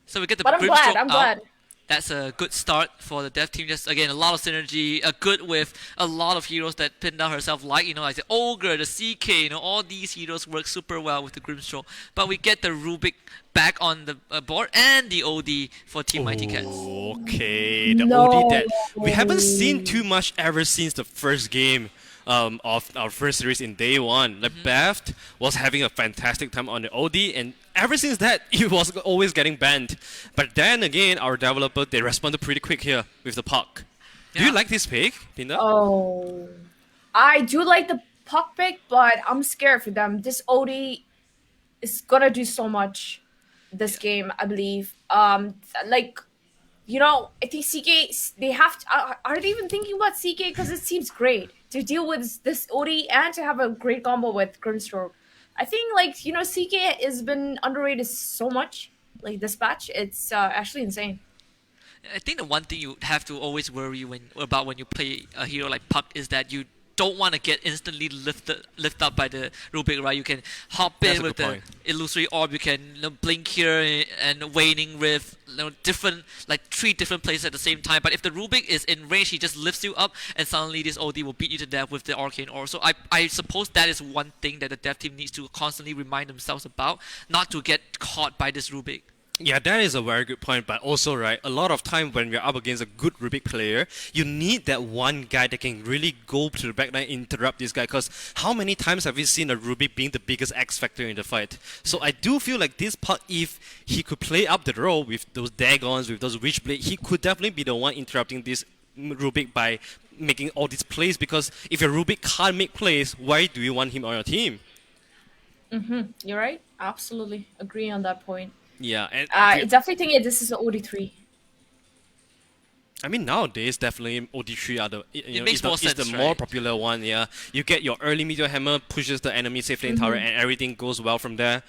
So we get the But I'm Grimstroke glad. I'm out. glad. that's a good start for the dev team. Just again, a lot of synergy, good with a lot of heroes that Pinda herself like, like the Ogre, the CK, all these heroes work super well with the Grimstroke. But we get the Rubik back on the board and the OD for Team Mighty Cats. Okay, the No. OD that we haven't seen too much ever since the first game of our first series in day one. Like Beft was having a fantastic time on the OD, and ever since that, he was always getting banned. But then again, our developer, they responded pretty quick here with the puck. Do you like this pick, Pinda? Oh, I do like the puck pick, but I'm scared for them. This OD is gonna do so much this game, I believe. I think CK, they have to, are they even thinking about CK? Because it seems great to deal with this OD and to have a great combo with Grimstroke. I think, CK has been underrated so much, like this patch. It's actually insane. I think the one thing you have to always worry about when you play a hero like Puck is that you don't want to get instantly lifted up by the Rubik, right? You can hop in with the illusory orb, you can blink here and waning rift, different, like 3 different places at the same time. But if the Rubik is in range, he just lifts you up, and suddenly this OD will beat you to death with the arcane orb. So I suppose that is one thing that the dev team needs to constantly remind themselves about, not to get caught by this Rubik. Yeah, that is a very good point, but also, right, a lot of time when we're up against a good Rubik player, you need that one guy that can really go to the backline, interrupt this guy, because how many times have we seen a Rubik being the biggest X factor in the fight? So I do feel like this part, if he could play up the role with those Dagons, with those Witchblade, he could definitely be the one interrupting this Rubik by making all these plays, because if your Rubik can't make plays, why do you want him on your team? You're right. Absolutely agree on that point. Yeah, and I definitely think this is an OD3. I mean, nowadays, definitely OD3 are the more right? popular one, yeah. You get your early Meteor Hammer, pushes the enemy safe lane tower, and everything goes well from there.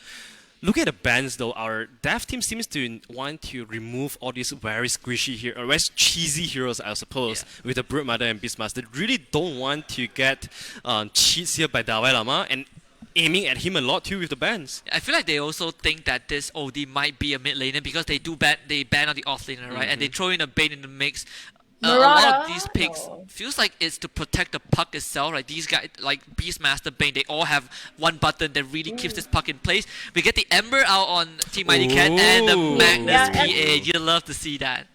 Look at the bans, though. Our dev team seems to want to remove all these very squishy heroes, very cheesy heroes, I suppose, with the Broodmother and Beastmaster. They really don't want to get cheats here by DAVAI LAMA, and aiming at him a lot too with the bans. I feel like they also think that this OD might be a mid laner because they ban on the off laner, right? And they throw in a bait in the mix. A lot of these picks feels like it's to protect the puck itself. Like these guys, like Beastmaster, Bane, they all have one button that really keeps this puck in place. We get the Ember out on Team Mighty Cat and the Magnus PA. You'd love to see that.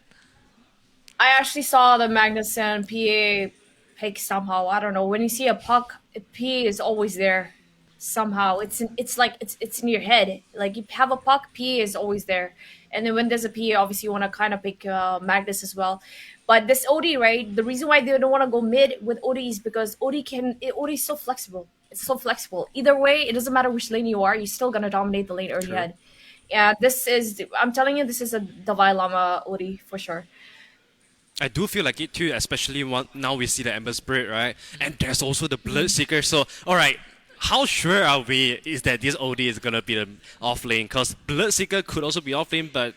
I actually saw the Magnus and PA pick somehow. I don't know. When you see a puck, PA is always there. Somehow it's in your head. Like you have a puck, PA is always there, and then when there's a PA, obviously you want to kind of pick Magnus as well. But this OD, right? The reason why they don't want to go mid with OD is because OD is so flexible. It's so flexible. Either way, it doesn't matter which lane you are, you're still gonna dominate the lane early head. Yeah, I'm telling you, this is a DAVAI LAMA OD for sure. I do feel like it too, especially now we see the Ember Spirit, right? And there's also the Bloodseeker. So, all right. How sure are we is that this OD is going to be the off lane? Because Bloodseeker could also be off lane, but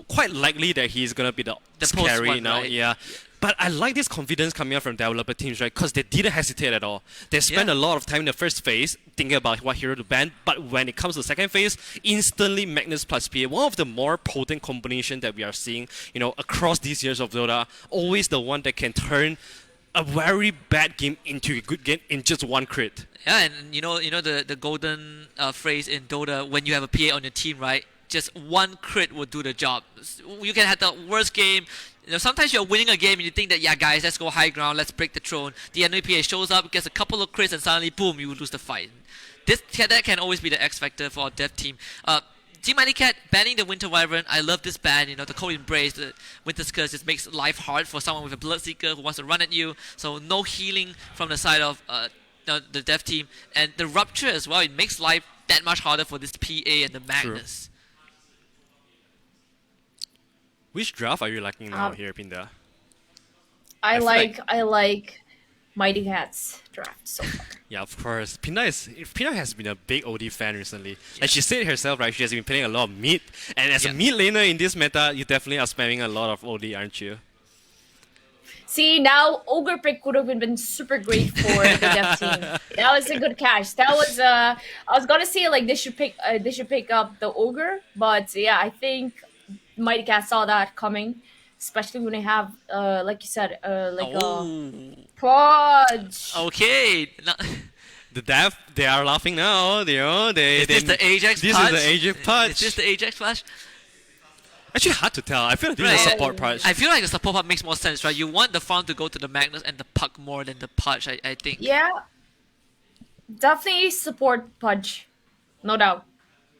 quite likely that he's going to be the carry one, now. Right? Yeah. But I like this confidence coming out from developer teams, right? Because they didn't hesitate at all. They spent a lot of time in the first phase thinking about what hero to ban, but when it comes to the second phase, instantly Magnus plus PA, one of the more potent combination that we are seeing, across these years of Dota, always the one that can turn a very bad game into a good game in just one crit. Yeah, and you know the golden phrase in Dota, when you have a PA on your team, right? Just one crit will do the job. You can have the worst game. Sometimes you're winning a game and you think that, yeah, guys, let's go high ground, let's break the throne. The enemy PA shows up, gets a couple of crits, and suddenly, boom, you lose the fight. That can always be the X factor for our dev team. Team Mighty Cat banning the Winter Wyvern. I love this ban. The Cold Embrace, the Winter's Curse just makes life hard for someone with a Bloodseeker who wants to run at you. So no healing from the side of the dev team. And the Rupture as well, it makes life that much harder for this PA and the Magnus. True. Which draft are you liking now here, Pinda? I like Mighty Cat's draft so far. Yeah, of course. Pinda has been a big OD fan recently. Like she said herself, right? She has been playing a lot of mid, and as a mid laner in this meta, you definitely are spamming a lot of OD, aren't you? See, now Ogre pick would have been super great for the dev team. That was a good catch. That was I was gonna say like they should pick up the Ogre, but yeah, I think Mighty Cat saw that coming. especially when they have, like you said, like Oh. Pudge. Okay. Now, The dev, they are laughing now. You know, is this the Ajax This punch? is the Ajax punch. Is this the Ajax punch? Actually, hard to tell. I feel like this is a Right. support punch. I feel like the support part makes more sense, right? You want the farm to go to the Magnus and the puck more than the punch, I think. Yeah. Definitely support Pudge. No doubt.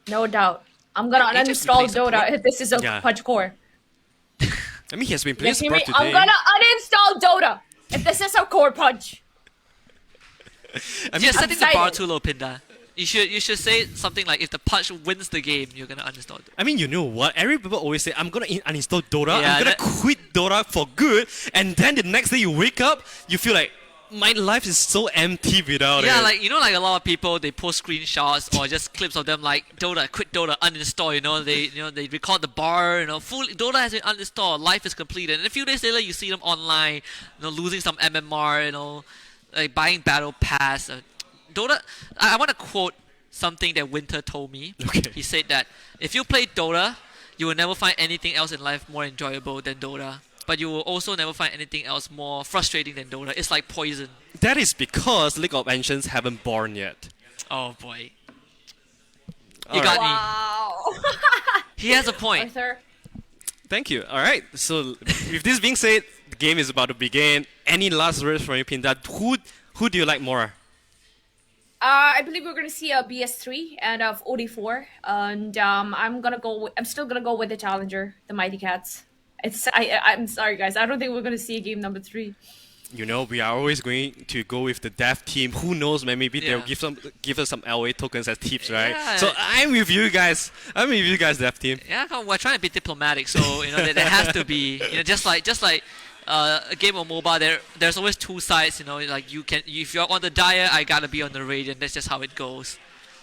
No doubt. I'm gonna Ajax can uninstall play support. Dota if this is a Yeah. Pudge core. I mean, he has been You playing hear me? support today. I'm gonna uninstall Dota if this is a core Pudge. I mean, You're setting the bar excited. too low, Pinda. You should say something like, if the punch wins the game, you're gonna uninstall it. I mean, you know what? Every people always say, I'm gonna uninstall Dota. Yeah, I'm gonna that- quit Dota for good. And then the next day you wake up, you feel like my life is so empty without Yeah, it. like, you know, like a lot of people, they post screenshots or just clips of them like, Dota, quit Dota, uninstall. They record the bar. Full Dota has been uninstalled. Life is completed. And a few days later, you see them online, losing some MMR. Like buying battle pass. Dota. I want to quote something that Winter told me. Okay. He said that if you play Dota, you will never find anything else in life more enjoyable than Dota. But you will also never find anything else more frustrating than Dota. It's like poison. That is because League of Legends haven't born yet. Oh boy. You Alright. got me. Wow. He has a point. Arthur. Thank you. All right. So, with this being said, the game is about to begin. Any last words from you, Pinda? Who do you like more? I believe we're gonna see a BS3 and of OD4, and I'm still gonna go with the challenger, the Mighty Cats. I'm sorry guys, I don't think we're gonna see a game number 3. You know, we are always going to go with the dev team. Who knows, man? Maybe they'll Yeah. give us some LA tokens as tips, right? Yeah. So I'm with you guys. I'm with you guys, dev team. Yeah, come on, we're trying to be diplomatic, so there has to be just like a game of mobile. There's always two sides. Like if you're on the Dire, I gotta be on the Radiant. That's just how it goes.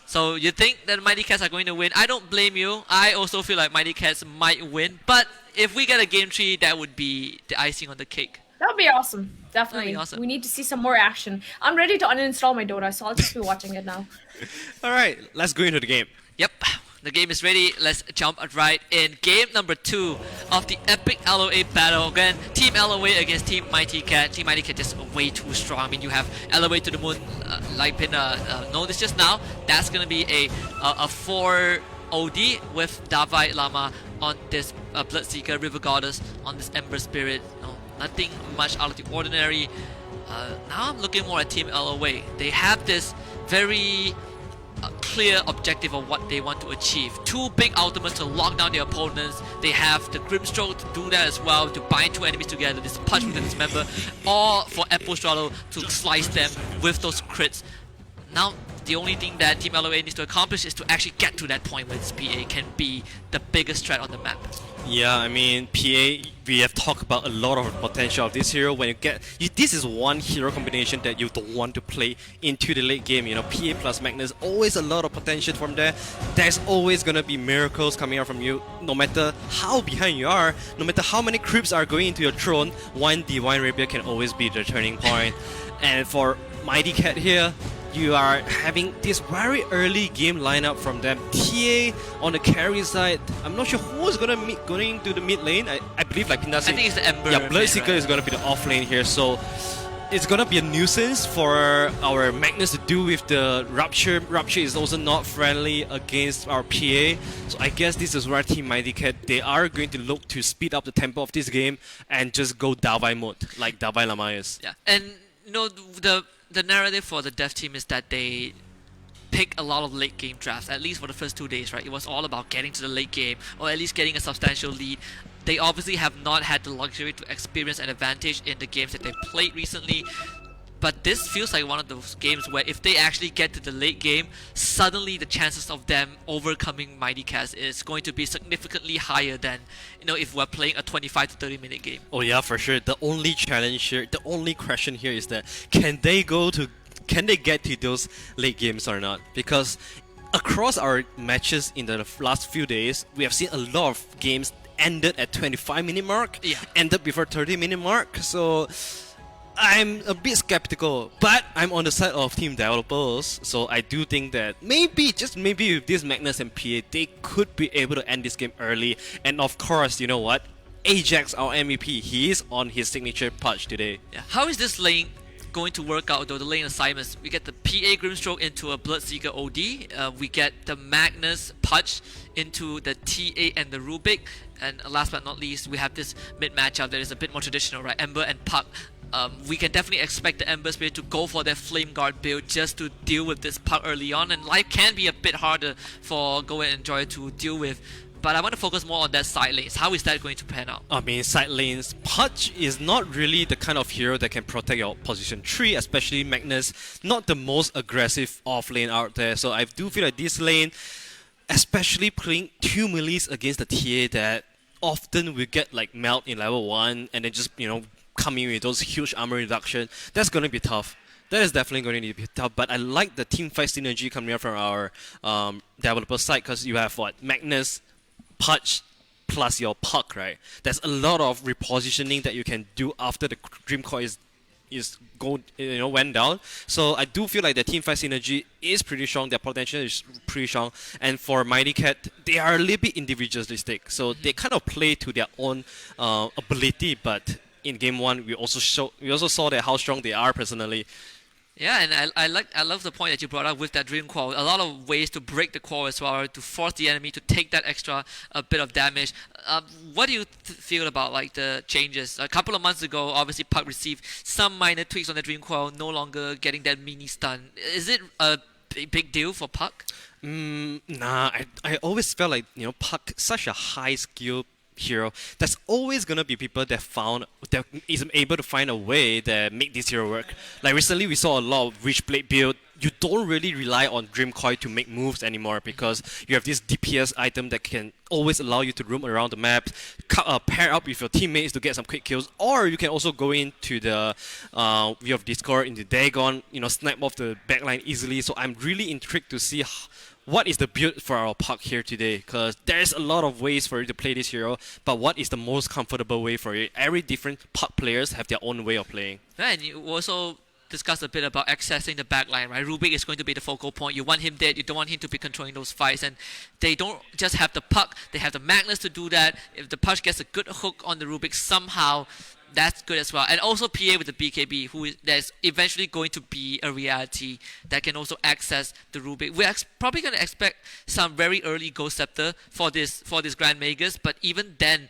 So you think that Mighty Cats are going to win? I don't blame you. I also feel like Mighty Cats might win, but if we get a game 3, that would be the icing on the cake. That would be awesome. Definitely. awesome. We need to see some more action. I'm ready to uninstall my Dota, so I'll just be watching it now. All right, let's go into the game. Yep, the game is ready. Let's jump right in. Game number 2 of the epic LOA battle. Again, Team LOA against Team Mighty Cat. Team Mighty Cat just way too strong. I mean, you have LOA to the moon, like Pinna noticed just now. That's gonna be a 4 OD with DAVAI Lama on this Bloodseeker, River Goddess on this Ember Spirit. Nothing much out of the ordinary. Now I'm looking more at Team LOA. They have this very clear objective of what they want to achieve. 2 big ultimates to lock down their opponents. They have the Grimstroke to do that as well, to bind 2 enemies together, this punch with this member, or for Apple Straddle to slice them with those crits. Now, the only thing that Team LOA needs to accomplish is to actually get to that point where this PA can be the biggest threat on the map. Yeah, I mean, PA, we have talked about a lot of potential of this hero. When this is one hero combination that you don't want to play into the late game. PA plus Magnus, always a lot of potential from there. There's always gonna be miracles coming out from you, no matter how behind you are, no matter how many creeps are going into your throne. One Divine Rapier can always be the turning point. And for Mighty Cat here, you are having this very early game lineup from them. TA on the carry side, I'm not sure who's going to the mid lane. I believe like Pinda said, I think it's the Ember. yeah, Bloodseeker is going to be the off lane here, so it's going to be a nuisance for our Magnus to do with the Rupture. Rupture is also not friendly against our PA, so I guess this is where Team Mighty Cat, they are going to look to speed up the tempo of this game and just go DAVAI mode, like DAVAI Lama is. Yeah, and the narrative for the dev team is that they pick a lot of late game drafts, at least for the first 2 days, right? It was all about getting to the late game, or at least getting a substantial lead. They obviously have not had the luxury to experience an advantage in the games that they've played recently. But this feels like one of those games where if they actually get to the late game, suddenly the chances of them overcoming Mighty Cats is going to be significantly higher than, if we're playing a 25 to 30 minute game. Oh yeah, for sure. The only challenge here, the only question here is that can they get to those late games or not? Because across our matches in the last few days, we have seen a lot of games ended at 25-minute mark, ended before 30-minute mark. So I'm a bit skeptical, but I'm on the side of team developers, so I do think that maybe, just maybe with this Magnus and PA, they could be able to end this game early. And of course, you know what? Ajax, our MVP, he is on his signature punch today. Yeah. How is this lane going to work out though, the lane assignments? We get the PA Grimstroke into a Bloodseeker OD, we get the Magnus Punch into the TA and the Rubik, and last but not least, we have this mid matchup that is a bit more traditional, right? Ember and Puck. We can definitely expect the Ember Spirit to go for their Flame Guard build just to deal with this Puck early on, and life can be a bit harder for Go and Enjoy to deal with. But I want to focus more on that side lanes. How is that going to pan out? I mean, side lanes, Pudge is not really the kind of hero that can protect your position 3, especially Magnus. Not the most aggressive off lane out there. So I do feel like this lane, especially playing 2 melees against the TA that often we get like melt in level 1 and then just, you know, coming with those huge armor reduction, that's going to be tough. That is definitely going to be tough, but I like the team fight synergy coming out from our developer side, because you have what? Magnus, Pudge plus your Puck, right? There's a lot of repositioning that you can do after the Dream Core went down. So I do feel like the team fight synergy is pretty strong, their potential is pretty strong, and for Mighty Cat, they are a little bit individualistic, so they kind of play to their own ability, but in game 1 we also saw that how strong they are personally. Yeah, and I love the point that you brought up with that Dream Core. A lot of ways to break the core as well, to force the enemy to take that extra bit of damage. What do you feel about like the changes? A couple of months ago, obviously Puck received some minor tweaks on the Dream Core, no longer getting that mini stun. Is it a big deal for Puck? Nah, I always felt like, you know, Puck, such a high skill hero, there's always gonna be people that is able to find a way that make this hero work. Like recently we saw a lot of Witchblade build. You don't really rely on Dream Coil to make moves anymore, because you have this DPS item that can always allow you to roam around the map, pair up with your teammates to get some quick kills, or you can also go into the View of Discord, into Dagon, you know, snipe off the backline easily. So I'm really intrigued to see what is the build for our Puck here today, because there's a lot of ways for you to play this hero, but what is the most comfortable way for you? Every different Puck players have their own way of playing. Yeah, and you also discussed a bit about accessing the backline, right? Rubik is going to be the focal point. You want him dead, you don't want him to be controlling those fights, and they don't just have the Puck, they have the Magnus to do that. If the Puck gets a good hook on the Rubik somehow, that's good as well. And also PA with the BKB, that's eventually going to be a reality that can also access the Rubik. We're probably going to expect some very early Ghost Scepter for this Grand Magus, but even then,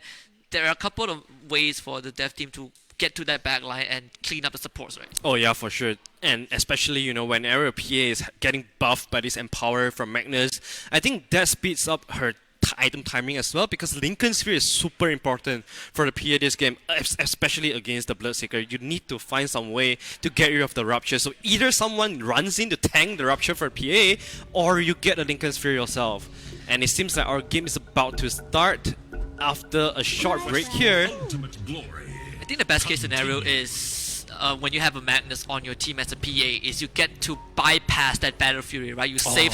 there are a couple of ways for the dev team to get to that backline and clean up the supports, right? Oh yeah, for sure. And especially, you know, whenever PA is getting buffed by this Empower from Magnus, I think that speeds up her item timing as well, because Lincoln Sphere is super important for the PA this game, especially against the Bloodseeker. You need to find some way to get rid of the Rupture. So either someone runs in to tank the Rupture for PA, or you get a Lincoln Sphere yourself. And it seems like our game is about to start after a short break here. I think the best case scenario is when you have a Magnus on your team as a PA, is you get to bypass that Battle Fury, right? You save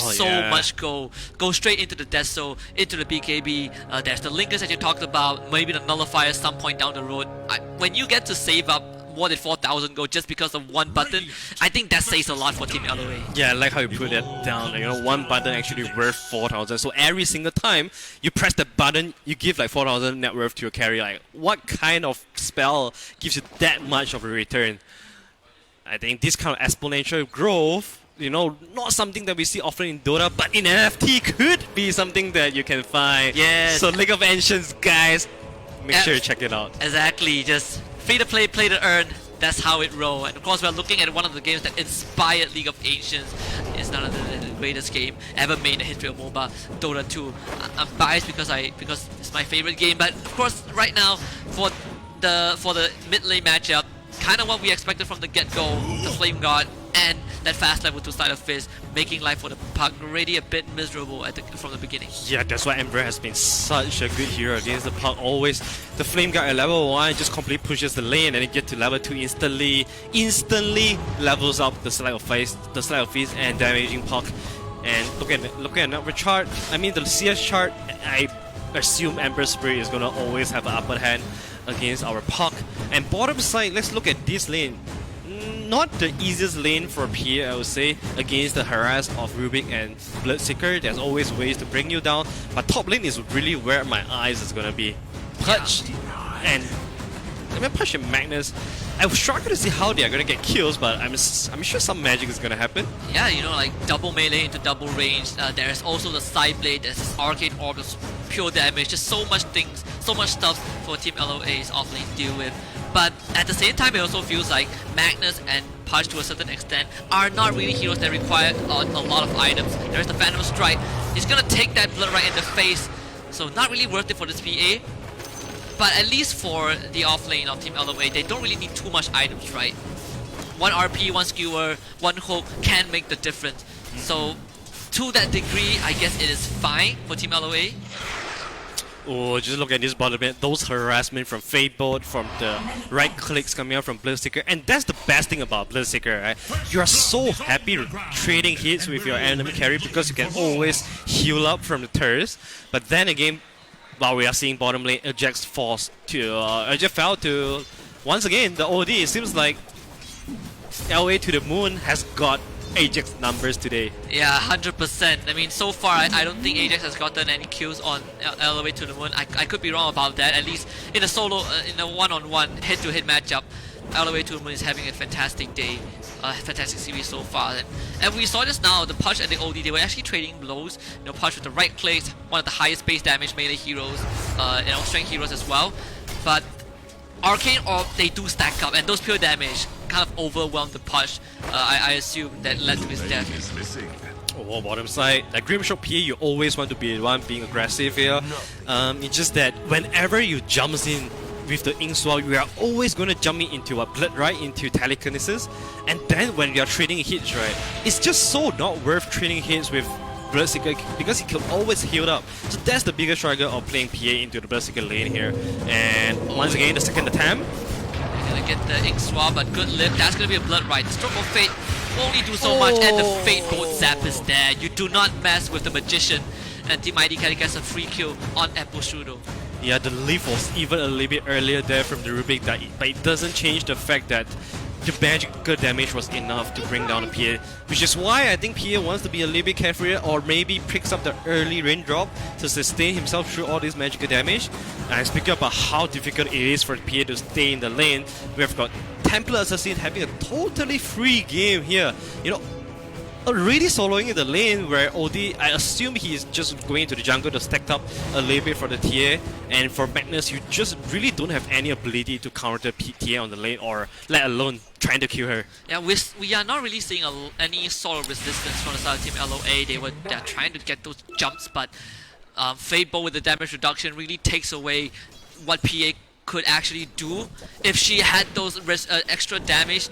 much go straight into the Death Soul, into the BKB. There's the Linkers that you talked about, maybe the Nullifier some point down the road. When you get to save up more than 4,000 gold just because of one button, I think that says a lot for Team LOA. Yeah, I like how you put that down. You know, one button actually worth 4,000. So every single time you press the button, you give like 4,000 net worth to your carry. Like, what kind of spell gives you that much of a return? I think this kind of exponential growth, you know, not something that we see often in Dota, but in NFT could be something that you can find. Yes. So League of Ancients, guys, make sure you check it out. Exactly, just free to play, play to earn. That's how it rolls. And of course, we're looking at one of the games that inspired League of Ancients. It's none other than the greatest game ever made in the history of MOBA, Dota 2. I'm biased because it's my favorite game, but of course, right now for the mid lane matchup, kind of what we expected from the get-go, the Flame Guard and that fast level 2 Sleight of Fist, making life for the Puck already a bit miserable from the beginning. Yeah, that's why Ember has been such a good hero against the Puck. Always the Flame Guard at level 1 just completely pushes the lane, and then get to level 2 instantly levels up the Sleight of Fist and damaging Puck. And look at another chart. I mean, the CS chart, I assume Ember Spirit is gonna always have an upper hand against our Puck. And bottom side, let's look at this lane. Not the easiest lane for PA, I would say, against the harass of Rubik and Bloodseeker. There's always ways to bring you down, but top lane is really where my eyes is gonna be. Pudge And I mean, Push and Magnus, I was struggling to see how they are gonna get kills, but I'm sure some magic is gonna happen. Yeah, you know, like double melee into double range. There's also the side blade. There's this arcade orb, this pure damage. Just so much things, so much stuff for Team LOA's offlane to deal with. But at the same time, it also feels like Magnus and Punch to a certain extent are not really heroes that require a lot of items. There's the Phantom Strike. He's gonna take that blood right in the face, so not really worth it for this PA. But at least for the offlane of Team LOA, they don't really need too much items, right? One RP, one skewer, one hook can make the difference. So to that degree, I guess it is fine for Team LOA. Oh, just look at this bottom lane. Those harassment from Fatebolt, from the right clicks coming out from Bloodseeker. And that's the best thing about Bloodseeker, right? You are so happy trading hits with your enemy carry because you can always heal up from the turrets. But then again, while we are seeing bottom lane, Ajax fell to, once again, the OD. It seems like LA to the moon has got Ajax numbers today. Yeah, 100%. I mean, so far, I don't think Ajax has gotten any kills on LOA to the moon. I could be wrong about that. At least in a solo, in a one-on-one, head-to-head matchup, LOA to the moon is having a fantastic day. Fantastic series so far. And we saw just now, the Punch and the OD, they were actually trading blows. You know, Punch with the right clicks, one of the highest base damage melee heroes, you know, strength heroes as well. But Arcane Orb, they do stack up, and those pure damage kind of overwhelmed the Punch. I assume that led to his death. Oh, bottom side. Like Grimshock PA, you always want to be the one being aggressive here. It's just that whenever you jumps in with the Ink Sword, we are always going to jump into a Blood Right, into Telekinesis. And then when we are trading hits, right, it's just so not worth trading hits with Bloodseeker because he can always heal up. So that's the biggest struggle of playing PA into the Bloodseeker lane here. And once again, the second attempt. He's gonna get the Ink Swab, but good lift. That's gonna be a Blood Right. The Stroke of Fate only do so much, and the Fate Bolt Zap is there. You do not mess with the Magician, and Team ID gets a free kill on Apple Shudo. Yeah, the leaf was even a little bit earlier there from the Rubik, but it doesn't change the fact that the magical damage was enough to bring down the PA, which is why I think PA wants to be a little bit careful or maybe picks up the early raindrop to sustain himself through all this magical damage. And speaking about how difficult it is for PA to stay in the lane, we've got Templar Assassin having a totally free game here. You know, already soloing in the lane where OD, I assume he's just going into the jungle to stack up a little bit for the TA, and for Magnus, you just really don't have any ability to counter TA on the lane, or let alone trying to kill her. Yeah, we are not really seeing any sort of resistance from the side of Team LOA. They're trying to get those jumps, but Fatebolt with the damage reduction really takes away what PA could actually do if she had those extra damage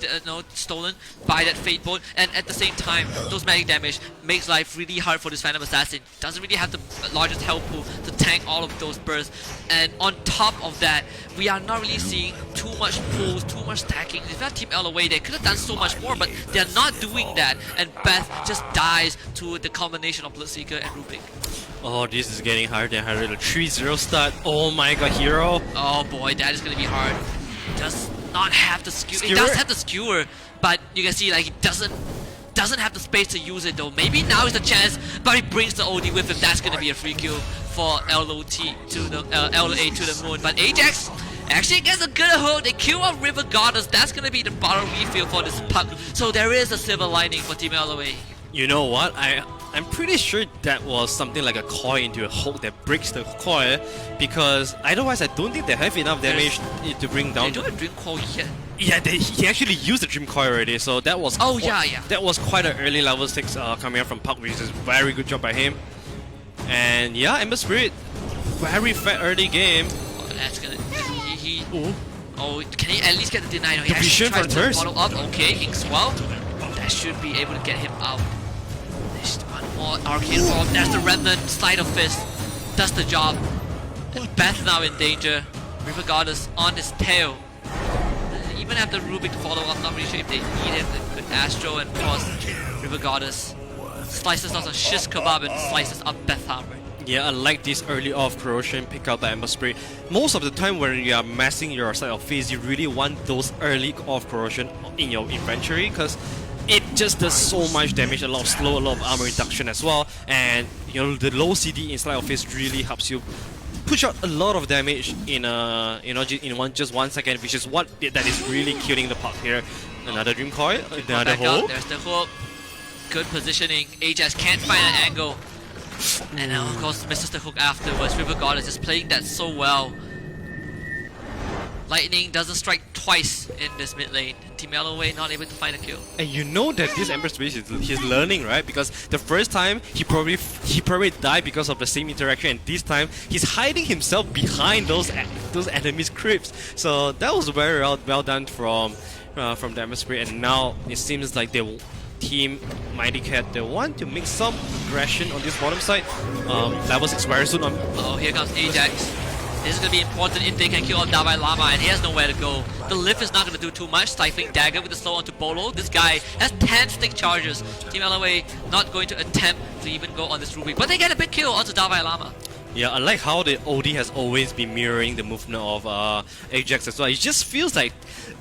stolen by that Fate Bolt, and at the same time those magic damage makes life really hard for this Phantom Assassin. Doesn't really have the largest health pool to tank all of those bursts, and on top of that we are not really seeing too much pulls, too much stacking. If that Team LOA, they could have done so much more, but they're not doing that, and Beth just dies to the combination of Bloodseeker and Rubik. Oh, this is getting harder than harder. The 3-0 start. Oh my god, hero. Oh boy, that is gonna be hard. Does not have the skewer. He does have the skewer, but you can see like he doesn't have the space to use it though. Maybe now is the chance, but he brings the OD with him. That's gonna be a free kill for LOA to the moon. But Ajax actually gets a good hook. They kill off River Goddess. That's gonna be the bottom refill for this puck. So there is a silver lining for Team LOA. You know what? I'm pretty sure that was something like a coil into a hook that breaks the coil, because otherwise I don't think they have enough damage to bring down. They don't have Dream Coil yet. Yeah, he actually used the Dream Coil already, so that was that was quite an early level 6 coming out from Puck, which is a very good job by him. And yeah, Ember Spirit, very fat early game. Oh, that's gonna Oh, can he at least get the deny? No, he the actually vision tries to first. follow up. Okay, Ink Swell. That should be able to get him out. There's one more Arcane Orb. That's the Remnant. Sleight of Fist does the job. And Beth now in danger. River Goddess on his tail. They even have the Rubik to follow up. Not really sure if they need it. The good Astro, and of course River Goddess slices out a shish kebab and slices up Beth Hammer. Yeah, unlike this early off corrosion pick up by Ember Spirit, most of the time when you are messing your side of face, you really want those early off corrosion in your inventory, because it just does so much damage, a lot of slow, a lot of armor reduction as well, and you know the low CD in sleight of face really helps you push out a lot of damage in just 1 second, which is that is really killing the puck here. Another Dream Coil, another hole. There's the hook. Good positioning. Ajax can't find an angle. And now, of course, misses the hook afterwards. River Goddess is playing that so well. Lightning doesn't strike twice in this mid lane. Team LOA not able to find a kill. And you know that this Ember Space he's learning, right? Because the first time he probably died because of the same interaction, and this time he's hiding himself behind those enemies' crypts. So that was very well done from the Ember Spirit. And now it seems like Team Mighty Cat, they want to make some aggression on this bottom side. Level 6 very soon on. Oh, here comes Ajax. This is going to be important if they can kill off DAVAI LAMA, and he has nowhere to go. The lift is not going to do too much. Stifling Dagger with the slow onto Bolo. This guy has 10 stick charges. Team LOA not going to attempt to even go on this Ruby, but they get a big kill onto DAVAI LAMA. Yeah, I like how the OD has always been mirroring the movement of Ajax as well. It just feels like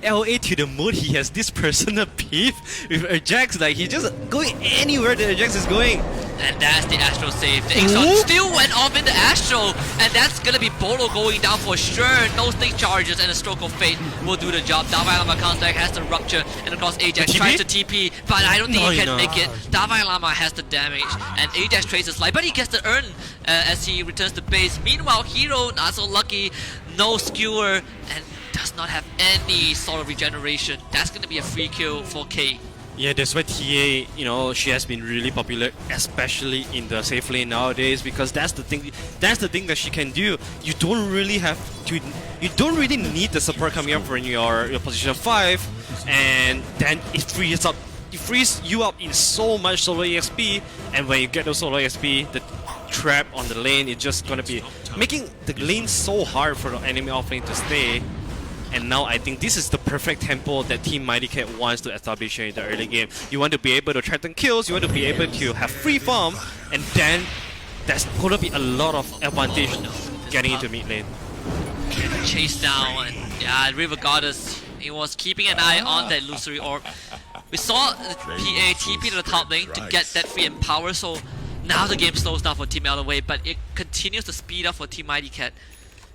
LA to the moon. He has this personal beef with Ajax. Like he's just going anywhere that Ajax is going. And that's the Astro save. The Ixon still went off in the Astro, and that's gonna be Bolo going down for sure. No stick charges and a Stroke of Fate will do the job. DAVAI LAMA comes back, has the rupture, and of course Ajax tries to TP, but I don't think he can make it. DAVAI LAMA has the damage, and Ajax traces life, but he gets the earn as he returns to base. Meanwhile, Hero not so lucky, no skewer, and does not have any sort of regeneration. That's gonna be a free kill for K. Yeah, that's why TA, she has been really popular, especially in the safe lane nowadays, because that's the thing that she can do. You don't really need the support coming up from your position 5, and then it frees you up in so much solo EXP, and when you get those solo EXP, the trap on the lane is just gonna be making the lane so hard for the enemy offlane to stay. And now I think this is the perfect tempo that Team Mighty Cat wants to establish in the early game. You want to be able to threaten kills, you want to be able to have free farm, and then there's gonna be a lot of advantage getting into mid lane. Chase down, and yeah, River Goddess, he was keeping an eye on that illusory orb. We saw the PA TP to the top lane to get that free empower, so now the game slows down for Team LOA, but it continues to speed up for Team Mighty Cat.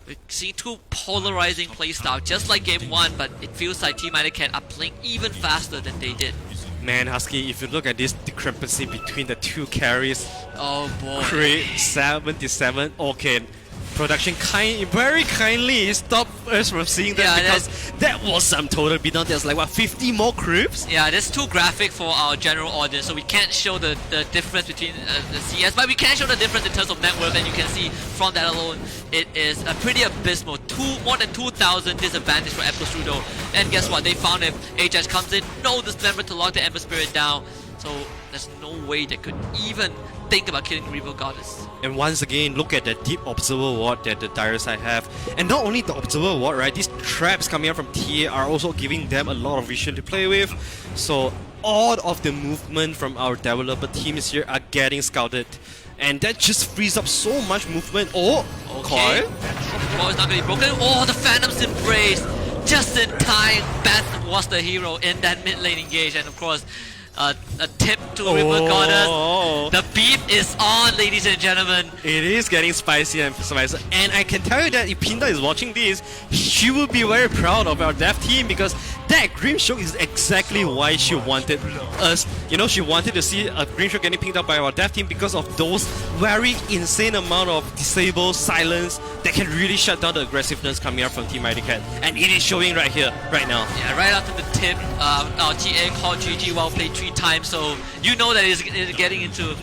We see two polarizing playstyle, just like game 1, but it feels like Team Mighty Cat are playing even faster than they did. Man, Husky, if you look at this discrepancy between the two carries, oh boy, Crit 77, okay. Production very kindly stopped us from seeing that, because that was some total beatdown. There's like, what, 50 more creeps? Yeah, that's too graphic for our general audience, so we can't show the difference between the CS, but we can show the difference in terms of net worth, and you can see from that alone, it is a pretty abysmal. More than 2,000 disadvantage for Epistrudo. And guess what? They found him. Ajax comes in, no dismember to lock the Ember Spirit down, so there's no way they could even think about killing Rival Goddess. And once again, look at the deep observer ward that the dire side have. And not only the observer ward, right? These traps coming out from TA are also giving them a lot of vision to play with. So all of the movement from our developer teams here are getting scouted. And that just frees up so much movement. Oh, okay. Oh, it's not going to be broken. Oh, the Phantom's Embrace. Just in time, Beth was the hero in that mid lane engage. And of course, a tip to River Goddess. The beef is on, ladies and gentlemen. It is getting spicier and spicier. And I can tell you that if Pinda is watching this, she will be very proud of our dev team, because that Grim Stroke is exactly why she wanted us. She wanted to see a Grim Stroke getting pinged up by our dev team because of those very insane amount of disable silence that can really shut down the aggressiveness coming out from Team Mighty Cat. And it is showing right here, right now. Yeah, right after the tip, our TA called GG well played 3 times, so you know that it's getting into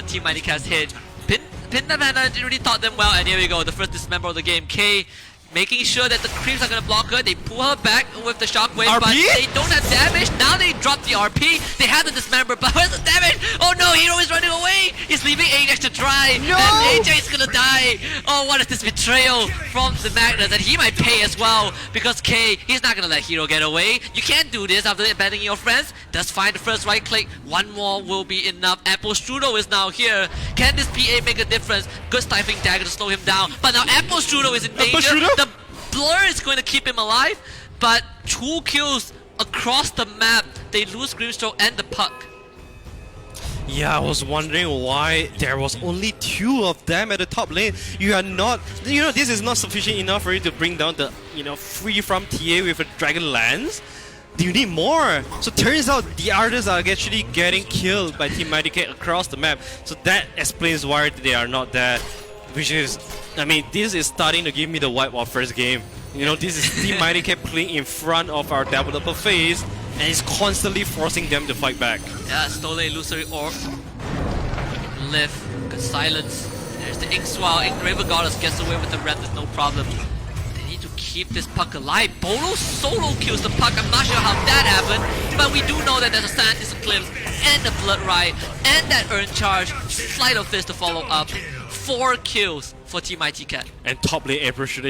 Team Mighty Cat's head. Pinda didn't really taught them well, and here we go, the first dismember of the game. K making sure that the creeps are gonna block her. They pull her back with the shockwave, but they don't have damage. Now they drop the RP. They have the dismember, but where's the damage? Oh no, Hero is running away. He's leaving Ajax to dry, and AJ is gonna die. Oh, what is this betrayal from the Magnus? And he might pay as well, because K, he's not gonna let Hero get away. You can't do this after abandoning your friends. Does find the first right click. One more will be enough. Apple Strudel is now here. Can this PA make a difference? Good stifling dagger to slow him down, but now Apple Strudel is in danger. The blur is going to keep him alive, but 2 kills across the map. They lose Grimstroke and the puck. Yeah, I was wondering why there was only 2 of them at the top lane. You are not, this is not sufficient enough for you to bring down the, free from TA with a Dragon Lance. You need more. So turns out the others are actually getting killed by Team Mighty Cat across the map. So that explains why they are not there. Which is, this is starting to give me the vibe of first game. This is Team Mighty Cat playing in front of our developer phase, and it's constantly forcing them to fight back. Yeah, Stolen Illusory Orb. Live, good silence. There's the Ink Swell. Ink River Goddess gets away with the red, there's no problem. They need to keep this puck alive. Bolo solo kills the puck. I'm not sure how that happened, but we do know that there's a Sandis Eclipse and the Blood Ride and that Earn Charge. Sleight of Fist to follow up. 4 kills for Team Mighty Cat. And top lane April she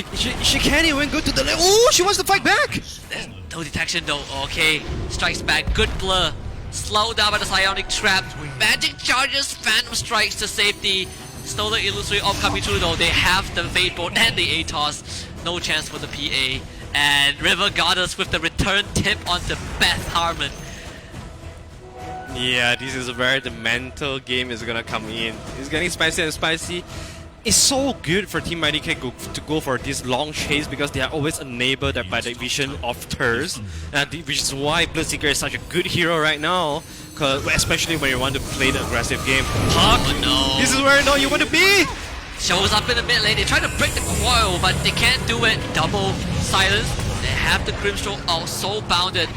can't even go to the lane. Oh, she wants to fight back! There's no detection though. Okay, strikes back. Good blur. Slowed down by the Psionic Trap. Magic charges, Phantom Strikes to safety. Stolen Illusory Orb coming through though. They have the Fade Bolt and the ATOS. No chance for the PA. And River Goddess with the return tip onto Beth Harmon. Yeah, this is where the mental game is gonna come in. It's getting spicy and spicy. It's so good for Team Mighty Cat to go for this long chase because they are always enabled by the vision of Thurs, which is why Bloodseeker is such a good hero right now. Especially when you want to play the aggressive game. Puck! Oh no! This is where you want to be! Shows up in the mid lane. They try to break the coil, but they can't do it. Double silence. They have the Grimstroke out so bounded.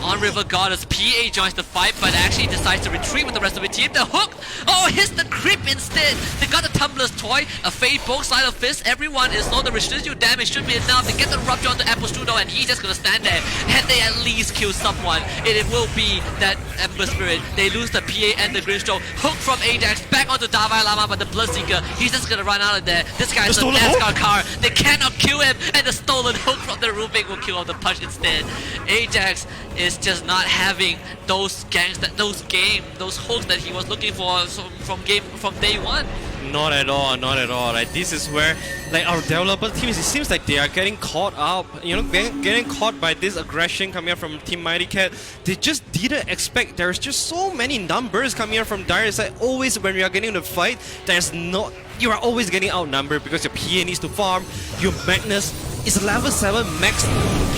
On River Goddess, PA joins the fight, but actually decides to retreat with the rest of the team. The hook! Oh, hits the creep instead! They got the Tumbler's Toy, a Fade Bolt, Sleight of Fist. Everyone is low. The residual damage should be enough. They get the Rupture onto Apple Strudel, and he's just gonna stand there. And they at least kill someone. It will be that Ember Spirit. They lose the PA and the Grimstroke. Hook from Ajax, back onto Davai Lama, but the Bloodseeker, he's just gonna run out of there. This guy's a NASCAR car. They cannot kill him, and the stolen hook from the Rubik will kill off the punch instead. Ajax is just not having those those hooks that he was looking for from day one. Not at all, not at all. Like, this is where our developer teams, it seems like they are getting caught up, getting caught by this aggression coming up from Team Mighty Cat. They just didn't expect. There's just so many numbers coming up from dire side. Always when we are getting in a fight, you are always getting outnumbered because your PA needs to farm. Your Magnus is level 7 max.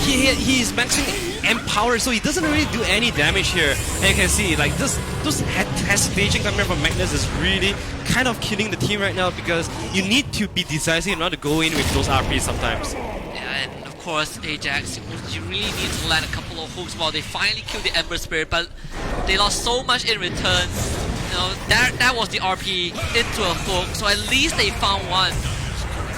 He is maxing Empower, so he doesn't really do any damage here. And you can see, those hesitation coming from Magnus is really kind of killing the team right now because you need to be decisive in order to go in with those RPs sometimes. Yeah, and of course, Ajax, you really need to land a couple of hooks while they finally kill the Ember Spirit, but they lost so much in return. That was the RP into a hook, so at least they found one.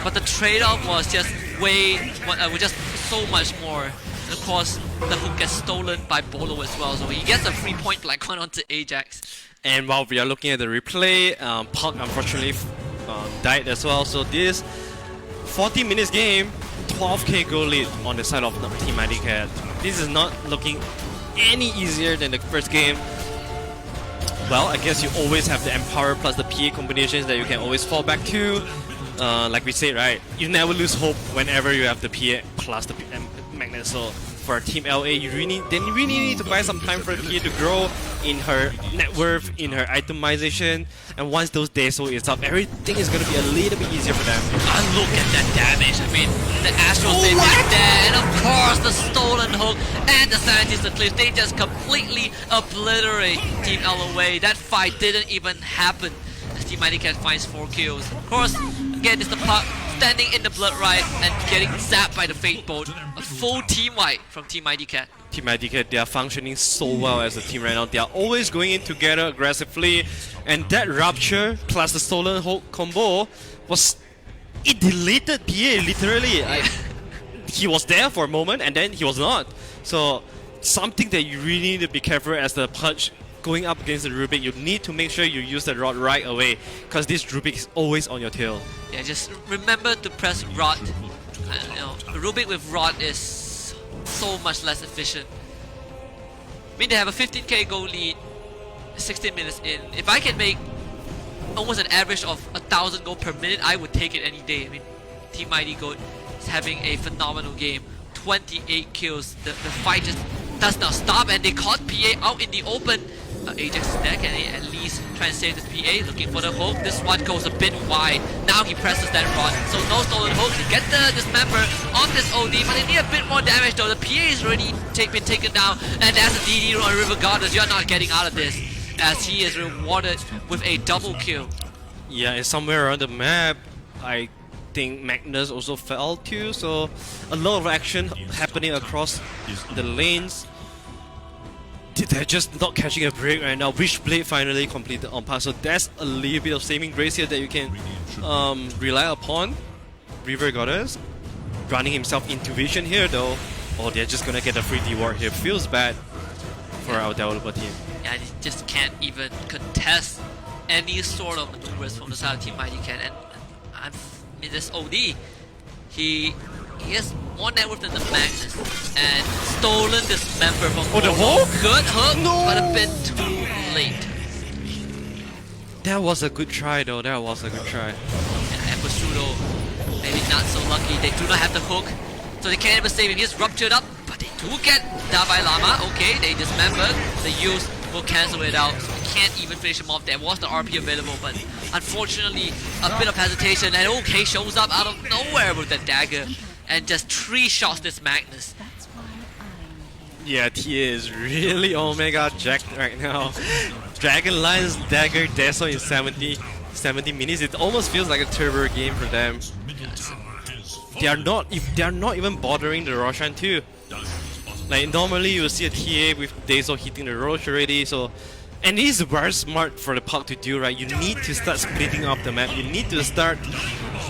But the trade-off was just just so much more. And of course, the hook gets stolen by Bolo as well, so he gets a free point blank one onto Ajax. And while we are looking at the replay, Puck unfortunately died as well. So this 40 minutes game, 12k goal lead on the side of Team Mighty Cat. This is not looking any easier than the first game. Well, I guess you always have the Empower plus the PA combinations that you can always fall back to. Like we say, right, you never lose hope whenever you have the PA plus the Magnet. So for Team LA, they really need to buy some time for the PA to grow in her net worth, in her itemization, and once those days is up, everything is going to be a little bit easier for them. And look at that damage. I mean, the Astral Save is there, and of course the stolen hook and the Scientist Eclipse, they just completely obliterate Team LOA. That fight didn't even happen as Team Mighty Cat finds 4 kills. Of course, again, it's the Puck standing in the Blood Ride and getting zapped by the Fate Bolt. A full team wipe from Team Mighty Cat. Team Mighty Cat, they are functioning so well as a team right now. They are always going in together aggressively, and that Rupture plus the Stolen Hook combo it deleted PA literally. He was there for a moment and then he was not. So something that you really need to be careful as the punch going up against the Rubik. You need to make sure you use the rod right away because this Rubik is always on your tail. Yeah, just remember to press rod. Rubik with rod is so much less efficient. I mean, they have a 15k goal lead, 16 minutes in. If I can make almost an average of 1,000 gold per minute, I would take it any day. I mean, Team Mighty Goat is having a phenomenal game. 28 kills. The fight just does not stop, and they caught PA out in the open. Ajax's deck, and he at least try and save this PA, looking for the hook. This one goes a bit wide. Now he presses that rod, so no stolen hooks. He gets the dismember on this OD, but they need a bit more damage though. The PA is already been taken down, and that's a DD on River Goddess. You're not getting out of this, as he is rewarded with a double kill. Yeah, and somewhere around the map, I think Magnus also fell too, so a lot of action happening across the lanes. They're just not catching a break right now. Wishblade finally completed on pass, so that's a little bit of saving grace here that you can rely upon. River Goddess running himself into vision here though. Oh, they're just gonna get a free D-ward here. Feels bad for our developer team. Yeah, they just can't even contest any sort of maneuvers from the side of Team Mighty Cat. And I mean, this OD, he has more net worth than the Magnus, and stolen this member from the hook? Good hook, No! but a bit too late. That was a good try though, that was a good try. And Episudo, maybe not so lucky. They do not have the hook, so they can't even save him. He's ruptured up, but they do get DAVAI LAMA. Okay, they dismembered. The use will cancel it out, so we can't even finish him off. There was the RP available, but unfortunately, a bit of hesitation, and OK shows up out of nowhere with the dagger and just 3 shots this Magnus. Yeah, TA is really Omega jacked right now. Dragon Lion's dagger Deso in 70 minutes. It almost feels like a turbo game for them. They are not even bothering the Roshan too. Like normally you will see a TA with Deso hitting the Roche already, so and it is very smart for the puck to do, right? You need to start splitting up the map. You need to start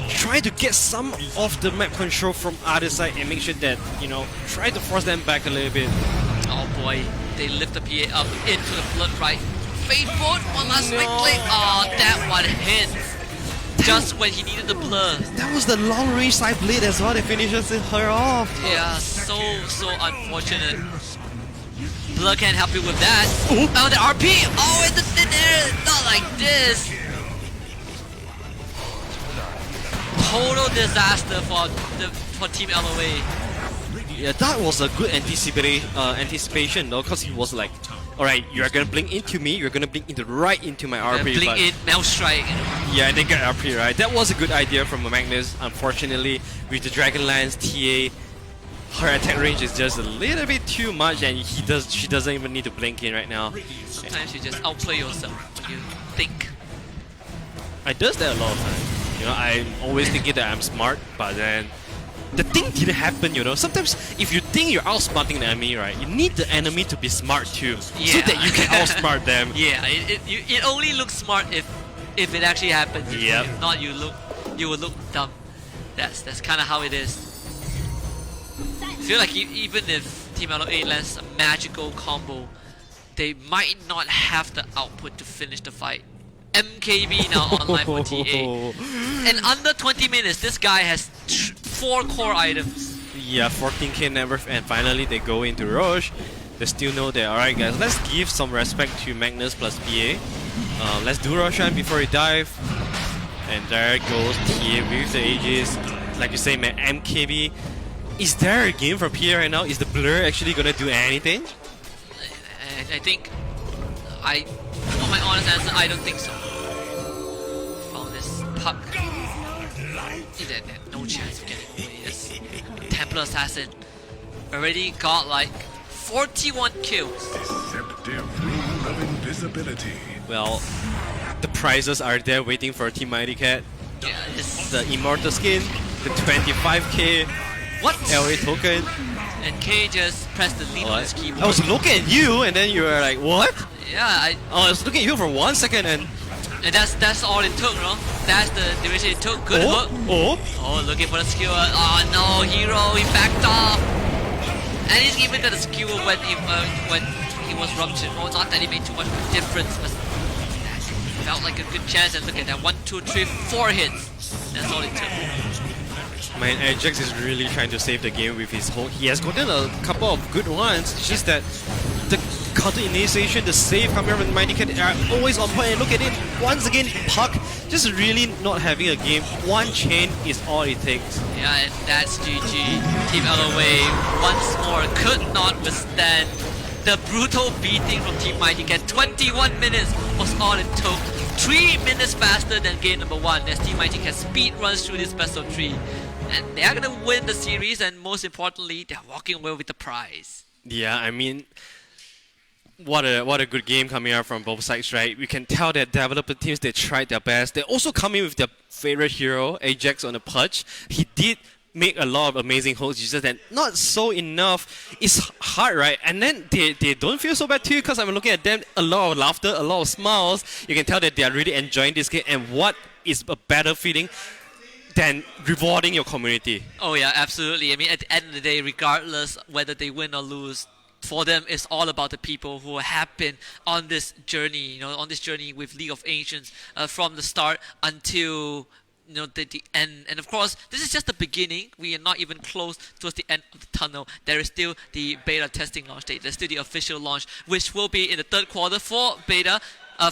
trying to get some of the map control from other side and make sure that, you know, try to force them back a little bit. Oh boy, they lift the PA up into the blood right. Fade forward, one last quick click. Oh, that one hit just when he needed the blood. That was the long range side blade as well that finishes her off. Yeah, so unfortunate. Blood can't help you with that. Ooh. Oh, the RP! Oh, in the thin air! Not like this! Total disaster for Team LOA. Yeah, that was a good anticipation though, because he was like, alright, you're gonna blink into me, you're gonna blink right into my RP. Blink in, now strike. Yeah, and they get RP, right? That was a good idea from Magnus. Unfortunately, with the Dragon Lion's TA, her attack range is just a little bit too much, and she doesn't even need to blink in right now. Sometimes you just outplay yourself when you think. I does that a lot of times. You know, I'm always thinking that I'm smart, but then the thing didn't happen, you know. Sometimes if you think you're outsmarting the enemy, right, you need the enemy to be smart too, so that you can outsmart them. Yeah, it only looks smart if it actually happens. Yep. If not, you will look dumb. That's kind of how it is. I feel like even if Team LOA lands a magical combo, they might not have the output to finish the fight. MKB now online for TA. And under 20 minutes, this guy has 4 core items. Yeah, 14k net worth, and finally they go into Roche. They still know that, alright guys, let's give some respect to Magnus plus PA. Let's do Roshan before he dive. And there goes TA with the Aegis. Like you say, man, MKB. Is there a game for PA right now? Is the blur actually gonna do anything? I think, for my honest answer, I don't think so. Found this puck. No chance of getting away. This Templar Assassin already got like 41 kills. Deceptive rule of invisibility. Well, the prizes are there waiting for Team Mighty Cat. Yeah, this The Immortal skin, the 25k what? LA token. And K just pressed the lead on his keyboard. I was looking at you, and then you were like, what? Yeah, I was looking at you for 1 second, and that's all it took, no? That's the duration it took. Good hook. Oh, looking for the skewer. Oh no, hero, he backed off. And he's even got a skewer when he was ruptured. Oh, not that he made too much of a difference, but felt like a good chance. And look at that, 1, 2, 3, 4 hits. That's all it took. Man, Ajax is really trying to save the game with his hook. He has gotten a couple of good ones. It's just that the counter initiation, the save coming from Mighty Cat are always on point. And look at it, once again, Puck just really not having a game. One chain is all it takes. Yeah, and that's GG. Team LOA once more could not withstand The brutal beating from Team Mighty Cat. 21 minutes was all it took. 3 minutes faster than game number 1 as Team Mighty Cat speed runs through this best of 3. And they are gonna win the series, and most importantly, they're walking away with the prize. Yeah, I mean, what a good game coming out from both sides, right? We can tell that developer teams, they tried their best. They also come in with their favorite hero, Ajax on the Pudge. He did make a lot of amazing holds, it's just that not so enough. It's hard, right? And then they don't feel so bad too, because I'm looking at them, a lot of laughter, a lot of smiles. You can tell that they are really enjoying this game, and what is a better feeling than rewarding your community? Oh yeah, absolutely. I mean, at the end of the day, regardless whether they win or lose, for them it's all about the people who have been on this journey, on this journey with League of Ancients from the start until the end. And of course, this is just the beginning. We are not even close towards the end of the tunnel. There is still the beta testing launch date. There's still the official launch, which will be in the 3rd quarter for beta.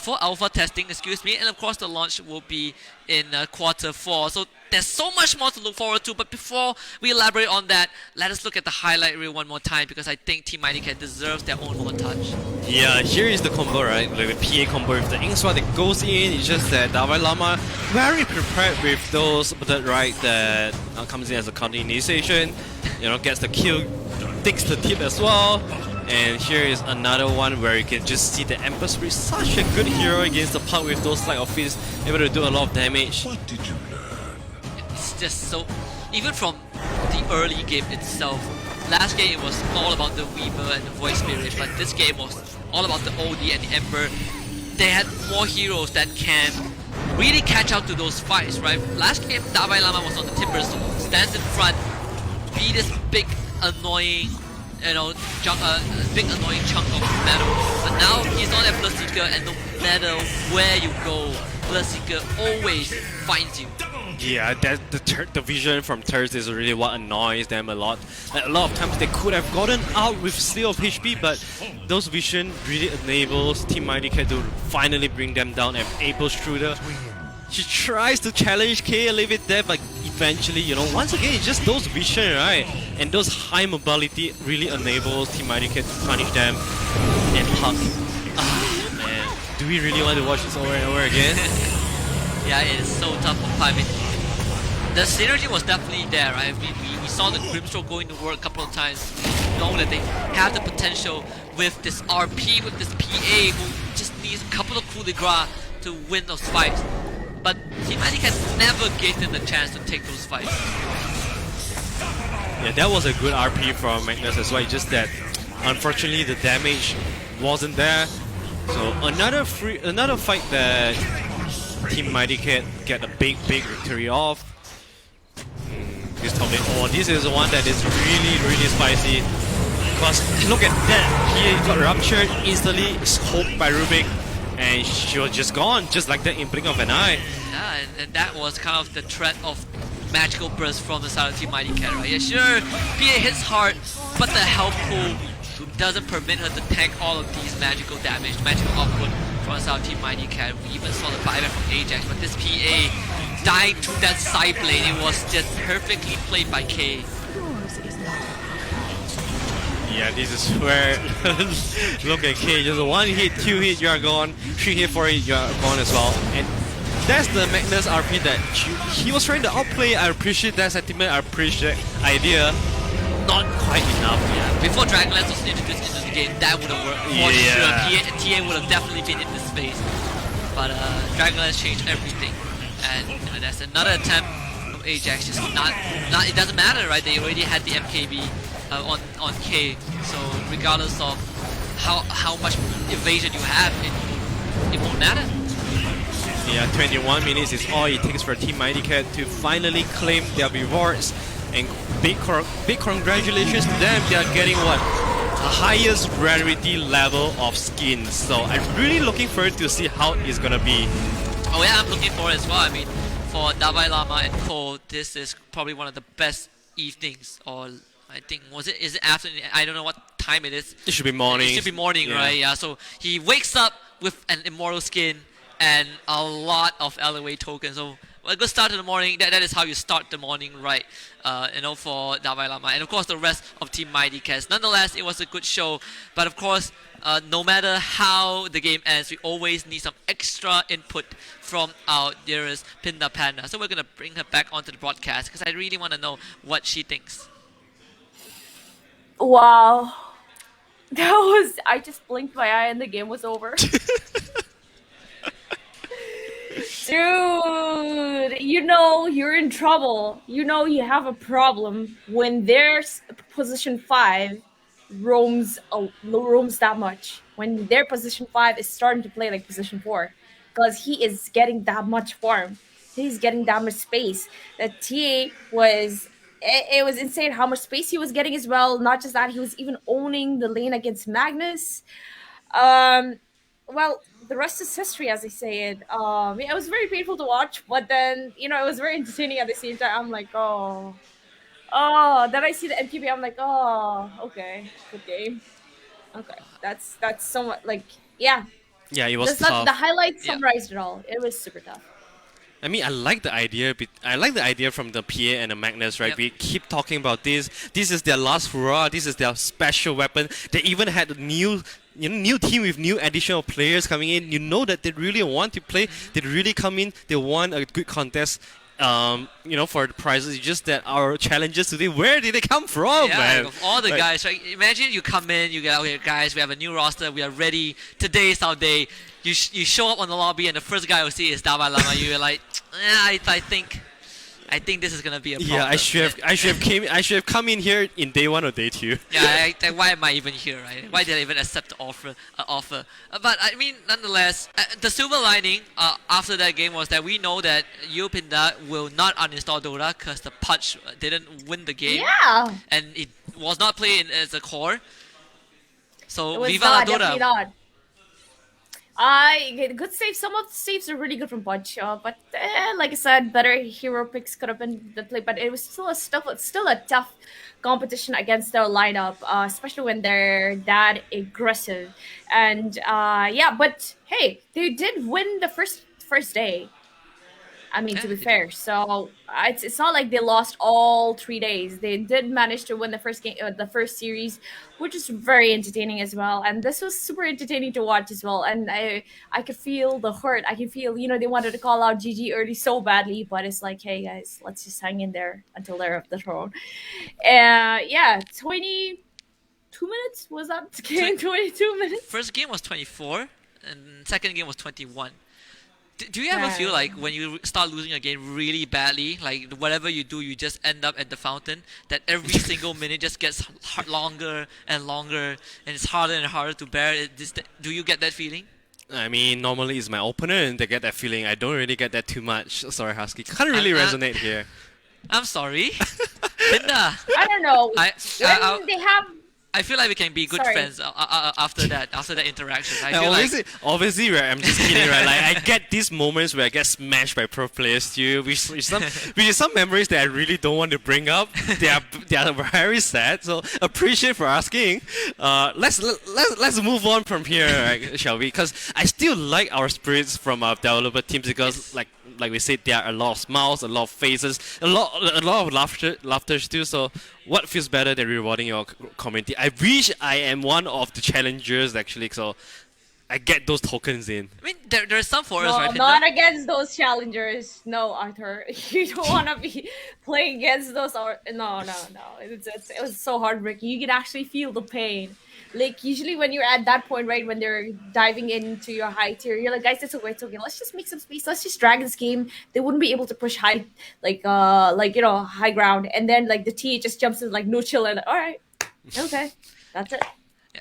For alpha testing, and of course the launch will be in quarter 4. So there's so much more to look forward to. But before we elaborate on that, let us look at the highlight reel one more time, because I think Team Mighty Cat deserves their own montage. Yeah, here is the combo, right? Like the PA combo with the ink sword that goes in. It's just that DAVAI LAMA very prepared with those bullet right that comes in as a counter initiation. Gets the kill, takes the tip as well. And here is another one where you can just see the Empress with such a good hero against the Puck with those sleight of fists, able to do a lot of damage. What did you learn? It's just so... Even from the early game itself, last game it was all about the Weaver and the Voice Spirit, but this game was all about the OD and the Emperor. They had more heroes that can really catch out to those fights, right? Last game, DAVAI LAMA was on the Timber, so stands in front, be this big, annoying big annoying chunk of metal. But now he's on that Bloodseeker, and no matter where you go, Bloodseeker always finds you. Yeah, the vision from Thurs is really what annoys them a lot. Like, a lot of times they could have gotten out with steal of HP, but those vision really enables Team Mighty Cat to finally bring them down and able Struder. She tries to challenge K a little bit there, but eventually, once again, it's just those vision, right? And those high mobility really enables Team Mighty Cat to punish them and Puck. Ah, man. Do we really want to watch this over and over again? Yeah, it is so tough for Pi. The synergy was definitely there, right? We saw the Grimstroke going to work a couple of times. We know that they have the potential with this RP, with this PA, who just needs a couple of coup de grace to win those fights. But Team Mighty Cat never gave them the chance to take those fights. Yeah, that was a good RP from Magnus as well, just that unfortunately the damage wasn't there. So another fight that Team Mighty Cat get a big victory off. This topic, this is the one that is really spicy. Because look at that, he got ruptured instantly, scoped by Rubik, and she was just gone, just like that in blink of an eye. Yeah, and that was kind of the threat of magical burst from the side of Team Mighty Cat, right? Yeah, sure, PA hits hard, but the health pool doesn't permit her to tank all of these magical damage, magical output from the side of Team Mighty Cat. We even saw the buyback from Ajax, but this PA dying to that side blade, it was just perfectly played by K. Yeah, this is where look at K, just 1 hit, 2 hit, you are gone, 3 hit, 4 hit, you are gone as well. And that's the Magnus RP that he was trying to outplay. I appreciate that sentiment, I appreciate idea. Not quite enough. Yeah, before Dragonlance was introduced into the game, that would have worked for sure. TA would have definitely been in this space. But Dragonlance changed everything. And that's another attempt from Ajax. Just not it doesn't matter, right? They already had the MKB on K. So regardless of how much evasion you have, it won't matter. Yeah, 21 minutes is all it takes for Team Mighty Cat to finally claim their rewards. And big congratulations to them. They are getting what? The highest rarity level of skins. So I'm really looking forward to see how it's gonna be. Oh yeah, I'm looking forward as well. I mean, for DAVAI LAMA and Cole, this is probably one of the best evenings. Or I think is it afternoon? I don't know what time it is. It should be morning. It should be morning, right? Yeah. So he wakes up with an immortal skin and a lot of LOA tokens. So a good start to the morning. That is how you start the morning, right? For DAVAI Lama, and of course the rest of Team Mighty Cats. Nonetheless, it was a good show. But of course, no matter how the game ends, we always need some extra input from our dearest Pinda Panda. So we're gonna bring her back onto the broadcast because I really want to know what she thinks. Wow. I just blinked my eye and the game was over. Dude, you know you're in trouble. You know you have a problem when their position 5 roams that much. When their position 5 is starting to play like position 4. Because he is getting that much farm. He's getting that much space. The TA was... It was insane how much space he was getting as well. Not just that, he was even owning the lane against Magnus. Well, the rest is history, as I say it. It was very painful to watch, but then, it was very entertaining at the same time. I'm like, oh. Then I see the MQB, I'm like, oh, okay, good game. Okay, that's somewhat, like, yeah. Yeah, it was That's tough. not the highlights summarized it all. It was super tough. I mean, I like the idea. I like the idea from the PA and the Magnus, right? Yep. We keep talking about this. This is their last hurrah. This is their special weapon. They even had a new team with new additional players coming in. You know that they really want to play. They really come in. They won a good contest. For the prizes. It's just that our challenges today, where did they come from, man? Like of all the guys, right? Imagine you come in, you get, okay, guys, we have a new roster, we are ready. Today is our day. You show up on the lobby, and the first guy you see is DAVAI Lama. You're like, I think this is gonna be a problem. Yeah, I should have come in here in day 1 or day 2. Yeah, why am I even here, right? Why did I even accept the offer? But I mean, nonetheless, the silver lining after that game was that we know that Pinda will not uninstall DotA because the Pudge didn't win the game. Yeah. And it was not played as a core. So It was Viva la definitely DotA. not. Good save. Some of the saves are really good from Pudge, but like I said, better hero picks could have been the play. But it was still a tough competition against their lineup, especially when they're that aggressive. And but hey, they did win the first day. I mean, to be fair, so it's not like they lost all 3 days. They did manage to win the first game, the first series, which is very entertaining as well. And this was super entertaining to watch as well. And I could feel the hurt. I could feel, they wanted to call out GG early so badly, but it's like, hey guys, let's just hang in there until they're up the throne. 22 minutes was that game? 22 minutes. First game was 24, and second game was 21. Do you ever feel like when you start losing a game really badly, like whatever you do, you just end up at the fountain, that every single minute just gets longer and longer, and it's harder and harder to bear? Do you get that feeling? I mean, normally it's my opponent that get that feeling. I don't really get that too much. Sorry, Husky. Can't really resonate here. I'm sorry. Linda. I don't know. I feel like we can be good friends after that interaction. I feel obviously, right, I'm just kidding, right? Like, I get these moments where I get smashed by pro players too, which is some memories that I really don't want to bring up. They are very sad. So appreciate for asking. Let's move on from here, right, shall we? Because I still like our spirits from our developer teams because like we said, there are a lot of smiles, a lot of faces, a lot of laughter too. So what feels better than rewarding your community? I wish I am one of the challengers actually, so I get those tokens in. I mean, there are some for us, right? Not against those challengers. No, Arthur, you don't want to be playing against those. No. It was so heartbreaking. You can actually feel the pain. Like, usually when you're at that point, right, when they're diving into your high tier, you're like, guys, it's okay. Let's just make some space. Let's just drag this game. They wouldn't be able to push high, high ground. And then, like, the T just jumps in, like, no chill. And, all right, okay, that's it.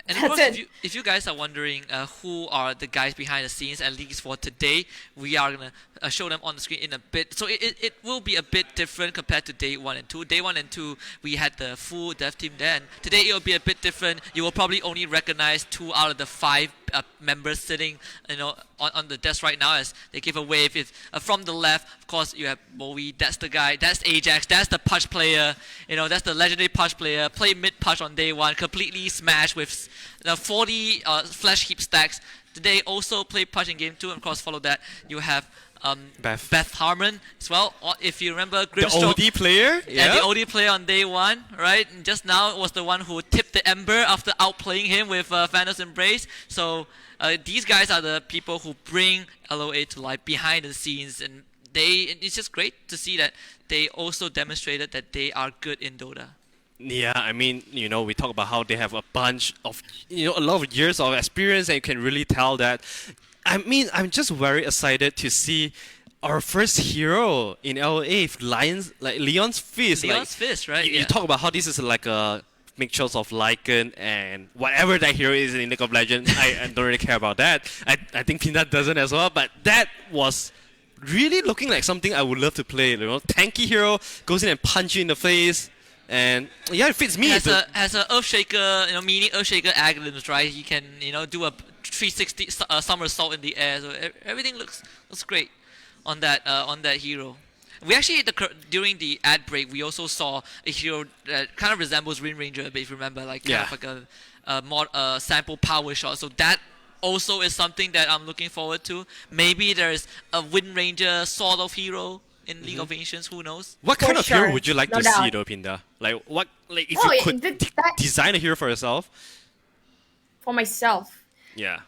And of course, if you guys are wondering who are the guys behind the scenes, at least for today, we are going to show them on the screen in a bit. So it will be a bit different compared to day 1 and 2. Day 1 and 2, we had the full dev team there. And today it will be a bit different. You will probably only recognize 2 out of the 5 members sitting on the desk right now as they give a wave. From the left, of course, you have Bowie. That's the guy. That's Ajax. That's the Pudge player. That's the legendary Pudge player. Play mid Pudge on day 1. Completely smashed with 40 flash heap stacks. Today also played Punch in Game 2, and of course follow that you have Beth. Harmon as well. If you remember, The Grimstroke, OD player? and the OD player on day 1, right? And just now was the one who tipped the Ember after outplaying him with Thanos Embrace. So these guys are the people who bring LOA to life behind the scenes, and it's just great to see that they also demonstrated that they are good in Dota. Yeah, I mean, we talk about how they have a bunch of, a lot of years of experience, and you can really tell that. I mean, I'm just very excited to see our first hero in LA, Leon's Fist. Leon's Fist, right? You talk about how this is like a mixture of Lycan and whatever that hero is in League of Legends. I don't really care about that. I think Pinda doesn't as well, but that was really looking like something I would love to play. Tanky hero goes in and punch you in the face. And yeah, it fits me. Has a Earthshaker, mini Earthshaker Aghanim's, right? He can, do a 360 somersault in the air. So everything looks great on that hero. We actually during the ad break we also saw a hero that kind of resembles Wind Ranger a bit, if you remember, like a sample power shot. So that also is something that I'm looking forward to. Maybe there's a Wind Ranger sort of hero in League of Ancients, who knows? What kind of sure. hero would you like No to doubt. see though, Pinda? If you could design a hero for yourself? For myself. Yeah.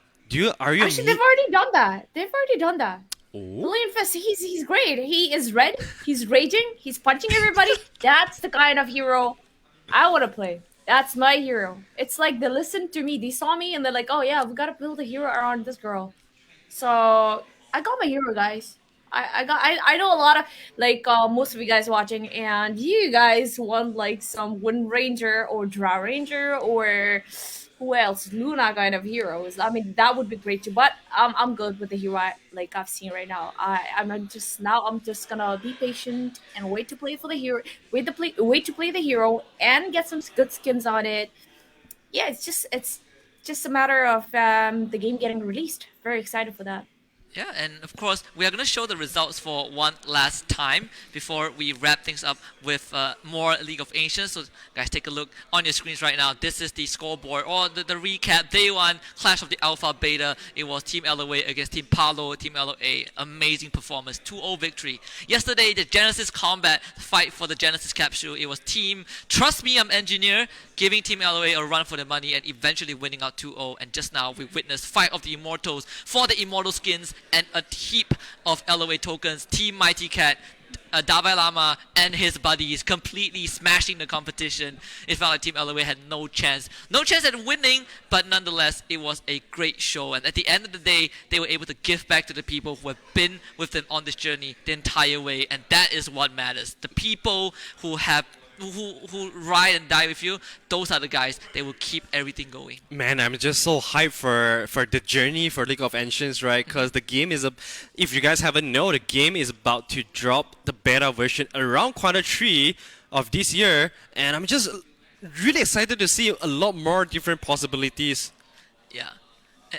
Are you Actually, they've already done that. Oh. Leon Fist, he's great. He is red. He's raging. He's punching everybody. That's the kind of hero I want to play. That's my hero. It's like they listened to me. They saw me and they're like, oh yeah, we gotta build a hero around this girl. So I got my hero, guys. I know a lot of most of you guys watching, and you guys want like some Wind Ranger or Drow Ranger or who else, Luna kind of heroes. I mean, that would be great too. But I'm good with the hero I've seen right now. I'm just gonna be patient and wait to play for the hero. Wait to play the hero and get some good skins on it. Yeah, it's just a matter of the game getting released. Very excited for that. Yeah, and of course, we are going to show the results for one last time before we wrap things up with more League of Ancients. So, guys, take a look on your screens right now. This is the scoreboard, or the recap. Day 1, Clash of the Alpha Beta. It was Team LOA against Team Palo, Team LOA. Amazing performance, 2-0 victory. Yesterday, the Genesis Combat fight for the Genesis capsule. It was Team Trust Me, I'm Engineer, giving Team LOA a run for the money and eventually winning out 2-0. And just now, we witnessed Fight of the Immortals for the Immortal skins and a heap of LOA tokens. Team Mighty Cat, DAVAI Lama and his buddies completely smashing the competition. It felt like Team LOA had no chance at winning, but nonetheless, it was a great show. And at the end of the day, they were able to give back to the people who have been with them on this journey the entire way, and that is what matters. The people who ride and die with you, those are the guys. They will keep everything going. Man, I'm just so hyped for the journey for League of Ancients, right? Because the game is if you guys haven't known, the game is about to drop the beta version around Q3 of this year, and I'm just really excited to see a lot more different possibilities. Yeah.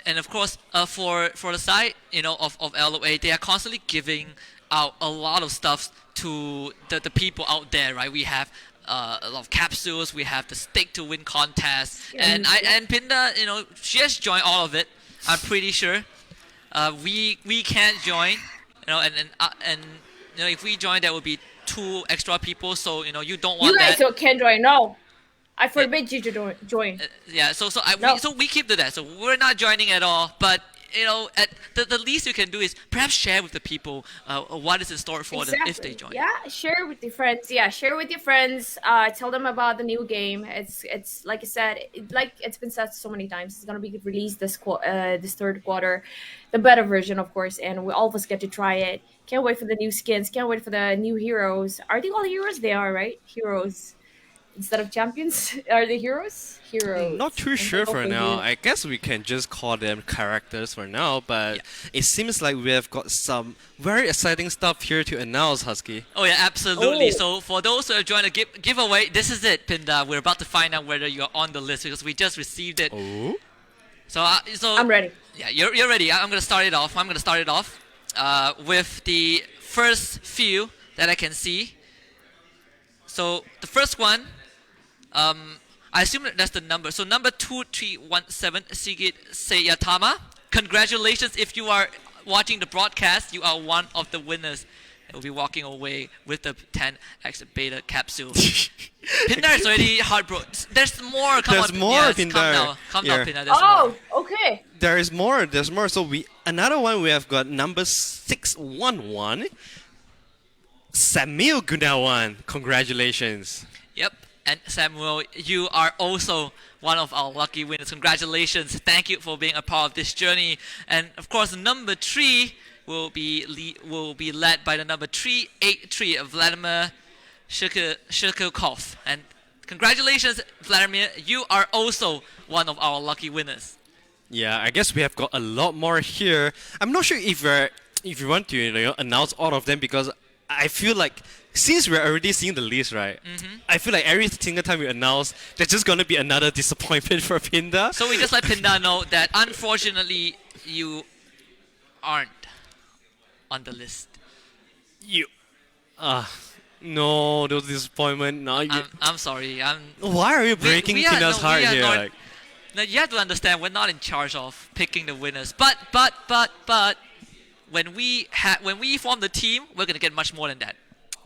And of course, for the side, of LOA, they are constantly giving out a lot of stuff to the people out there, right? We have a lot of capsules, we have the stake to win contest, and Pinda, she has joined all of it. I'm pretty sure. We can't join, and if we join, there will be 2 extra people. So you don't want that. You guys can't join. No, I forbid you to join. Yeah. So we keep to that. So we're not joining at all. But at the least you can do is perhaps share with the people what is in store for them if they join. Yeah, share with your friends. Tell them about the new game. It's like I said, it's been said so many times. It's gonna be released this third quarter, the beta version, of course, and all of us get to try it. Can't wait for the new skins. Can't wait for the new heroes. Are they all heroes? They are, right? Heroes. Instead of champions, are they heroes? Heroes. Not too sure for now. I guess we can just call them characters for now, but it seems like we have got some very exciting stuff here to announce, Husky. Oh yeah, absolutely. So for those who have joined the giveaway, this is it, Pinda. We're about to find out whether you're on the list because we just received it. Oh. So I'm ready. Yeah, you're ready. I'm gonna start it off. With the first few that I can see. So the first one, I assume that's the number. So number 2317, Sigit Seyatama. Congratulations if you are watching the broadcast. You are one of the winners. Will be walking away with the 10x beta capsule. Pindar is already heartbroken. There's more. Come There's on, more, yes, Pindar. Come now, Here. Pindar. There's more. Okay. There is more. There's more. So another one we have got number 611. Samuel Gunawan. Congratulations. Yep. And Samuel, you are also one of our lucky winners. Congratulations. Thank you for being a part of this journey. And of course, number 3 will be led by the number 383 of Vladimir Shirkov. And congratulations, Vladimir. You are also one of our lucky winners. Yeah, I guess we have got a lot more here. I'm not sure if you want to announce all of them, because I feel like since we're already seeing the list, right? I feel like every single time we announce, there's just gonna be another disappointment for Pinda. So we just let Pinda know that unfortunately you aren't on the list. No, those disappointment. No, I'm sorry. why are you breaking Pinda's heart here? Like, now you have to understand, we're not in charge of picking the winners. But when we form the team, we're gonna get much more than that.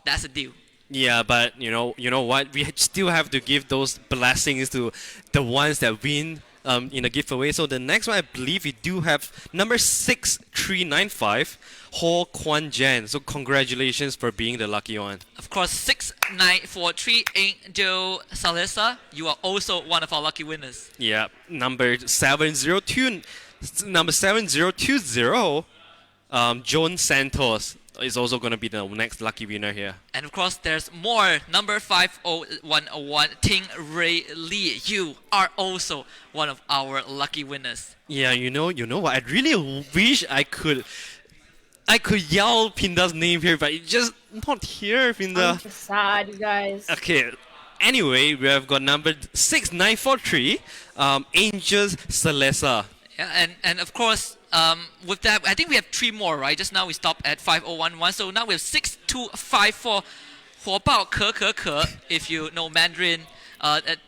That's the deal. yeah, but you know what? We still have to give those blessings to the ones that win in a giveaway. So the next one, I believe we do have number 6395, Ho Kwan Jan. So congratulations for being the lucky one. Of course, 6943 Angel Salesa, you are also one of our lucky winners. Yeah, number 702, Joan Santos is also going to be the next lucky winner here. And of course, there's more. Number 50101 Ting Ray Lee, you are also one of our lucky winners. Yeah, you know what? I really wish I could yell Pinda's name here, but it's just not here, Pinda. I'm just sad, you guys. Okay. Anyway, we have got number 6943, Angels Celesa. Yeah, and of course, with that, I think we have 3 more, right? Just now we stopped at 5011, so now we have 6254 火爆可可可. If you know Mandarin, it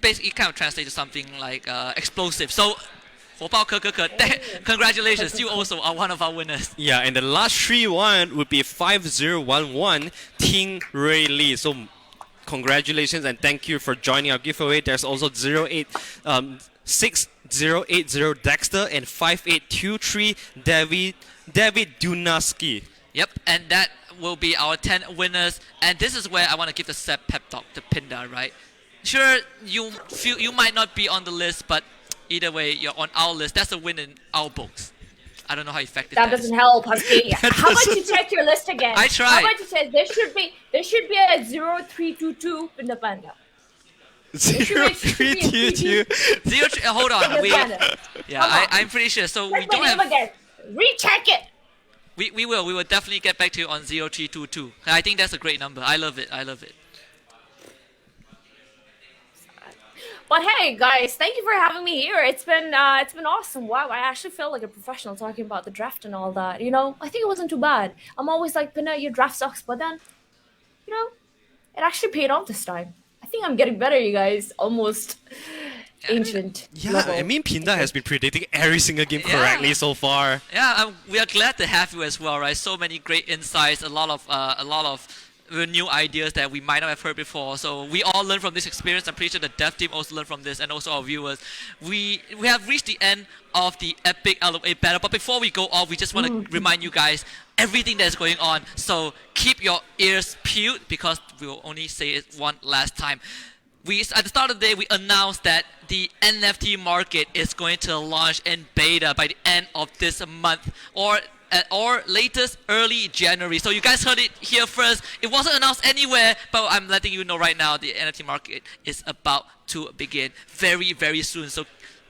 basically kind of translates to something like explosive. So 火爆可可可, congratulations, you also are one of our winners. Yeah, and the last 3 would be 5011 Ting Ray Lee. So congratulations and thank you for joining our giveaway. There's also 6080 Dexter and 5823 David Dunaski. Yep, and that will be our 10 winners. And this is where I want to give the set pep talk to Pinda, right? Sure, you feel you might not be on the list, but either way, you're on our list. That's a win in our books. I don't know how effective That that doesn't is. help, Husky. How about you check your list again? I tried. How about you check? There should be a 0322 in the panda. 0322. Hold on, In the panda. I'm pretty sure. So we Check my don't name have. again. Recheck it. We will definitely get back to you on 0322. I think that's a great number. I love it. But hey, guys, thank you for having me here. It's been awesome. Wow, I actually feel like a professional talking about the draft and all that. You know, I think it wasn't too bad. I'm always like, Pinna, your draft sucks, but then, you know, it actually paid off this time. I think I'm getting better, you guys. Almost ancient. Yeah, level. I mean Pinda has been predicting every single game correctly so far. Yeah, we are glad to have you as well, right? So many great insights, a lot of new ideas that we might not have heard before. So we all learn from this experience. I'm pretty sure the dev team also learned from this, and also our viewers. We have reached the end of the epic LOA battle. But before we go off, we just want to remind you guys everything that's going on. So keep your ears peeled because we will only say it one last time. At the start of the day, we announced that the NFT market is going to launch in beta by the end of this month, or latest early January. So you guys heard it here first. It wasn't announced anywhere, but I'm letting you know right now the NFT market is about to begin very, very soon. So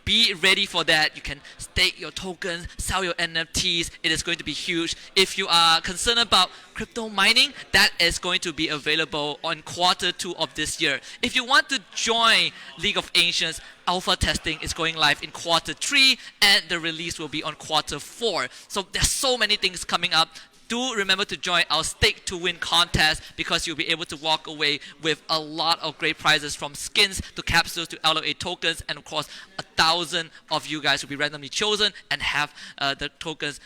be ready for that. You can stake your tokens, sell your NFTs. It is going to be huge. If you are concerned about crypto mining, that is going to be available on Q2 of this year. If you want to join League of Ancients, alpha testing is going live in Q3, and the release will be on Q4. So there's so many things coming up. do remember to join our Stake to Win contest, because you'll be able to walk away with a lot of great prizes, from skins to capsules to LOA tokens, and of course 1,000 of you guys will be randomly chosen and have the tokens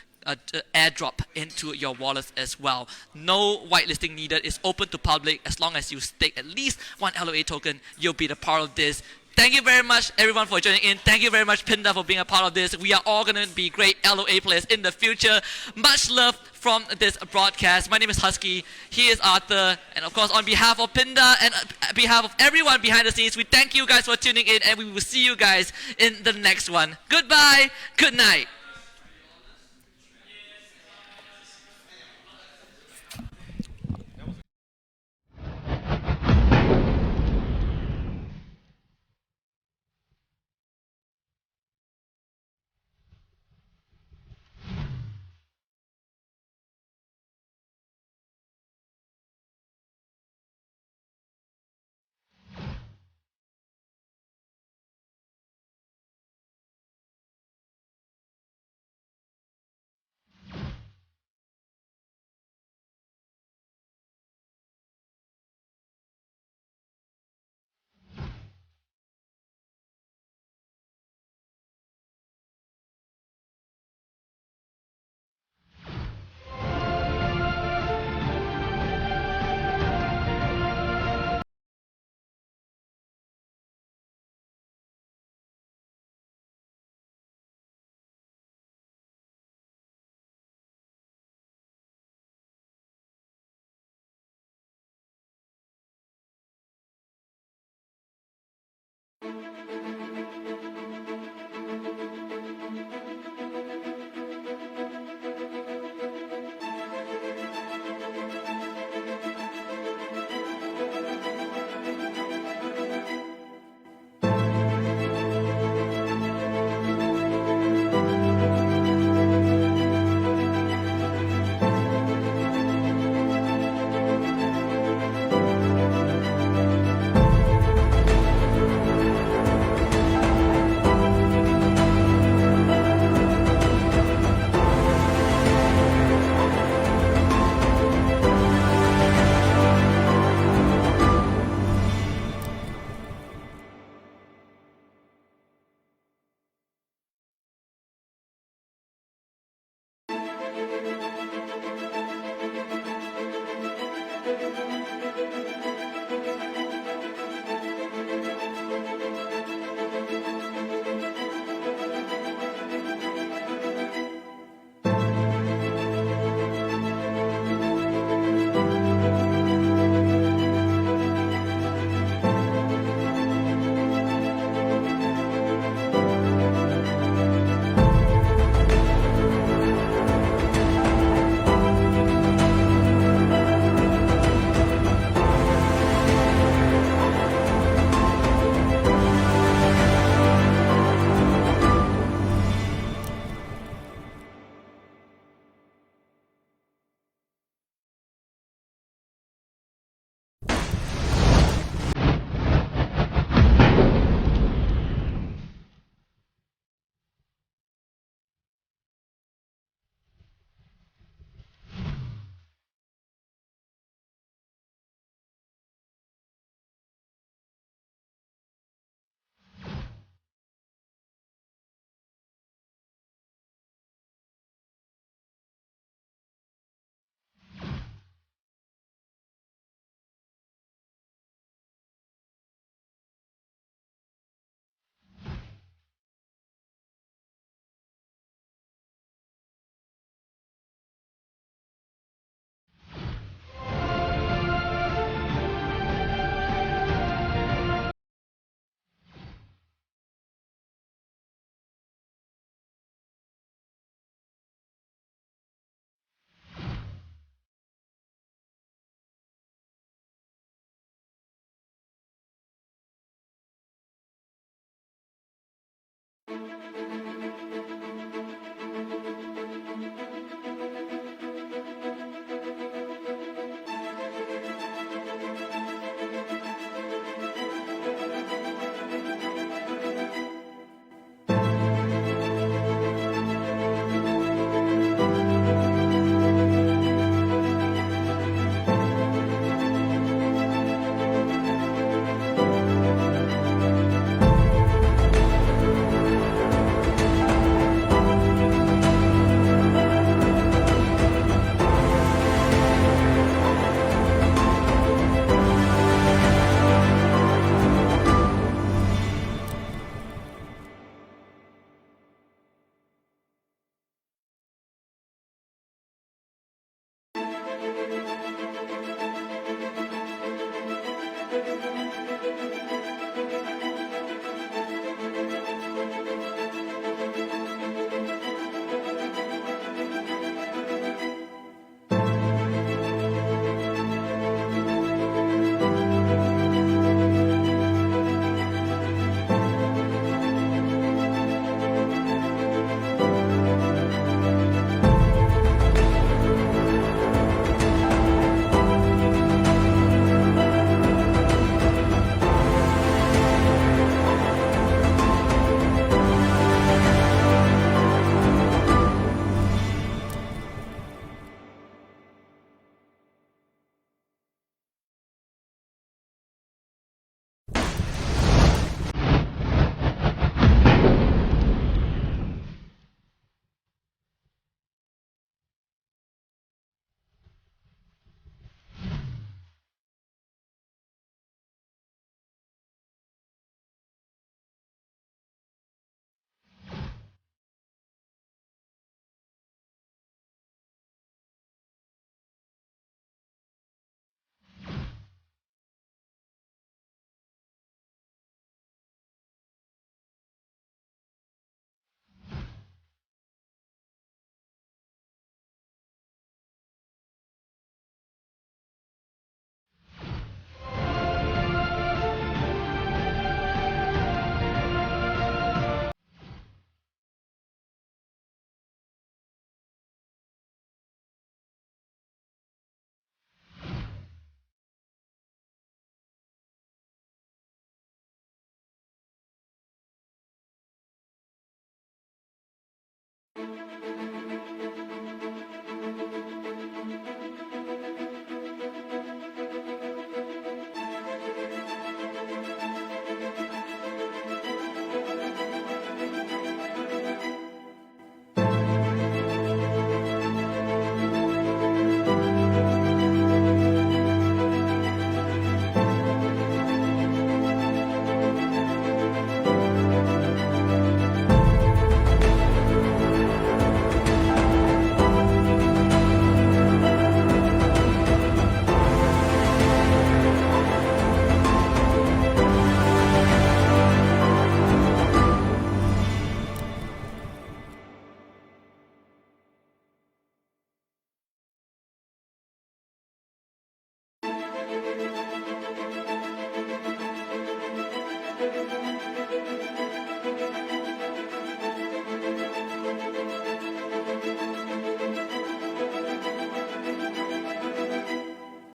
airdrop into your wallets as well. No whitelisting needed. It's open to public. As long as you stake at least one LOA token, you'll be the part of this. Thank you very much, everyone, for joining in. Thank you very much, Pinda, for being a part of this. We are all going to be great LOA players in the future. Much love from this broadcast. My name is Husky. He is Arthur. And of course, on behalf of Pinda and on behalf of everyone behind the scenes, we thank you guys for tuning in, and we will see you guys in the next one. Goodbye. Good night.